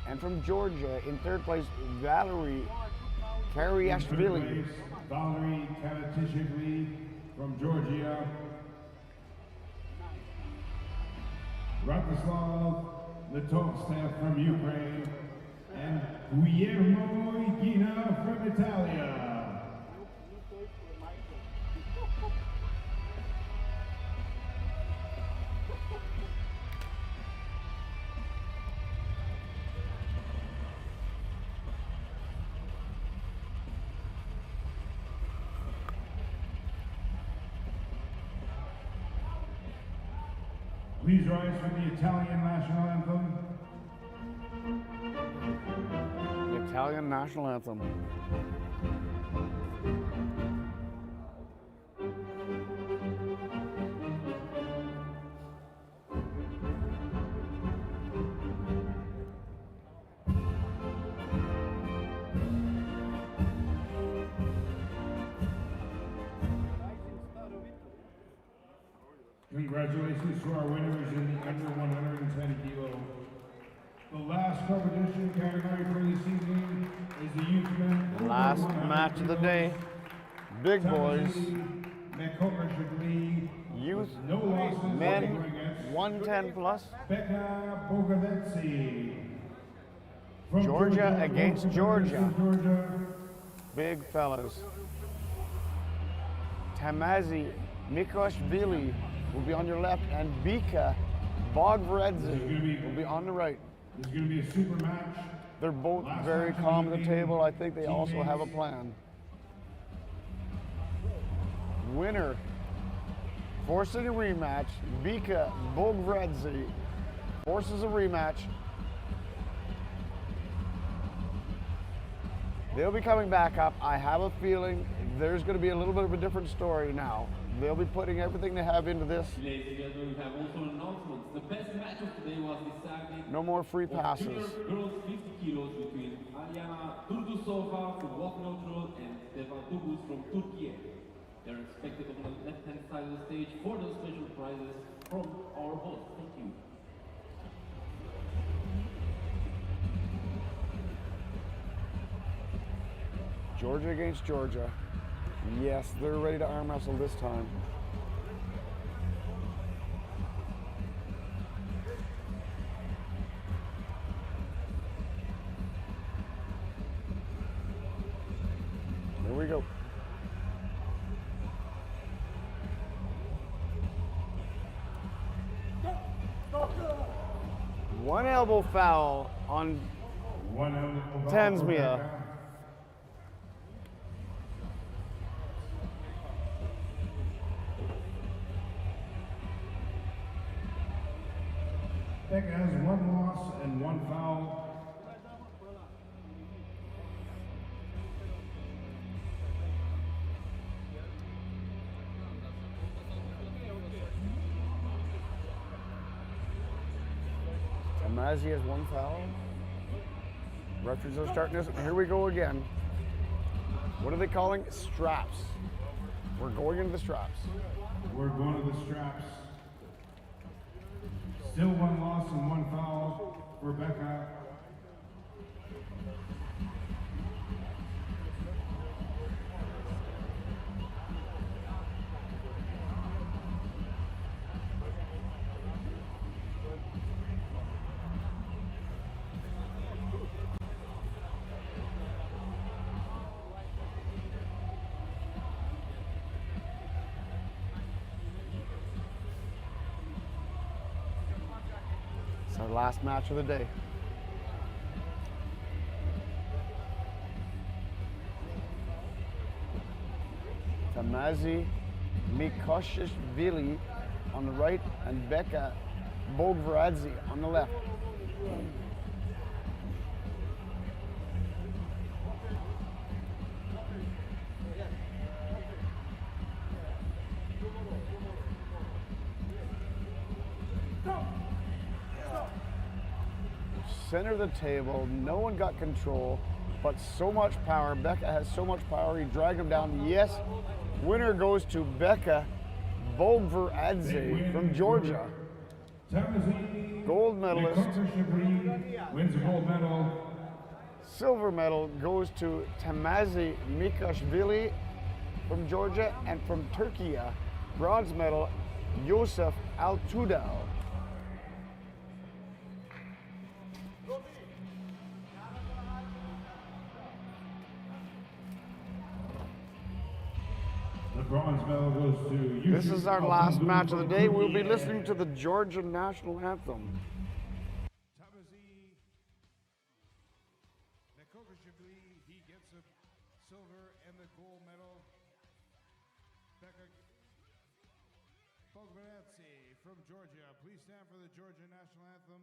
And from Georgia, in 3rd place, Valery Kariashvili. Valery Karatishvili from Georgia. Ratislav Litovstev from Ukraine. And Guillermo Igana from Italia. Please rise for the Italian national anthem. The Italian national anthem. Congratulations to our winners in the under 110 kilo. The last competition category for this evening is the youth men. Last match of the day. Big boys. Youth No losses. men against 110 plus. Becca Bogavetsi. From Georgia against Georgia. Georgia. Big fellas. Tamazi Mikoshvili will be on your left, and Bika Bogvredzi will be on the right. It's going to be a super match. They're both very calm at the table. I think they also have a plan. Winner, forcing a rematch, Bika Bogvredzi forces a rematch. They'll be coming back up. I have a feeling there's going to be a little bit of a different story now. They'll be putting everything they have into this. Ladies and gentlemen, we have also announcements. The best match of today was decided No more free passes. junior girls 50 kilos between Aliana Turdusova from Walk Neutral and Stefan Tubus from Turkey. They're expected on the left-hand side of the stage for those special prizes from our host. Thank you. Georgia against Georgia. Yes, they're ready to arm wrestle this time. Here we go. One elbow foul on Tansmia. Becca has 1 loss and 1 foul. Tamazi has 1 foul. Referees are starting this. Here we go again. What are they calling? Straps. We're going into the straps. We're going to the straps. Still 1 loss and 1 foul for Becca. It's our last match of the day. Tamazi Mikoshishvili on the right and Becca Bogvaradze on the left. Center of the table, no one got control, but so much power. Becca has so much power, he dragged him down. Yes, winner goes to Becca Bogvaradze from Georgia. Gold medalist. Wins a gold medal. Silver medal goes to Tamazi Mikashvili from Georgia, and from Turkey, bronze medal, Yosef Altudal. The bronze medal goes to This is our last match of the day. We'll be listening to the Georgia national anthem. Tamazi Nekogashvili, he gets a silver and the gold medal. Becca Bogvaradze from Georgia. Please stand for the Georgia national anthem.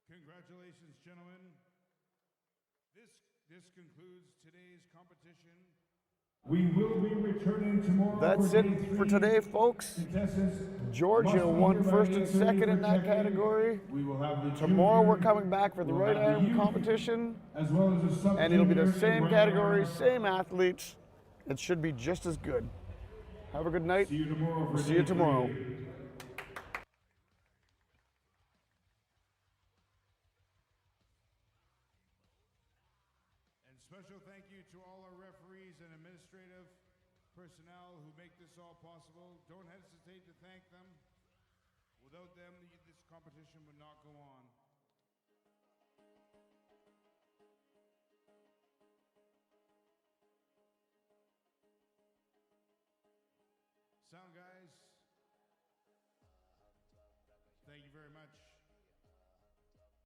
Congratulations, gentlemen. This concludes today's competition. We will be returning tomorrow. That's it for today, folks. Georgia won first and second in that category. We will have the Tomorrow junior, we're coming back for the we'll right have the arm youth, competition, as well as the and it'll be the subjunior same and category, right arm. same athletes. It should be just as good. Have a good night. See you tomorrow. For See you day tomorrow. 3. Special thank you to all our referees and administrative personnel who make this all possible. Don't hesitate to thank them. Without them, this competition would not go on. Sound guys, thank you very much.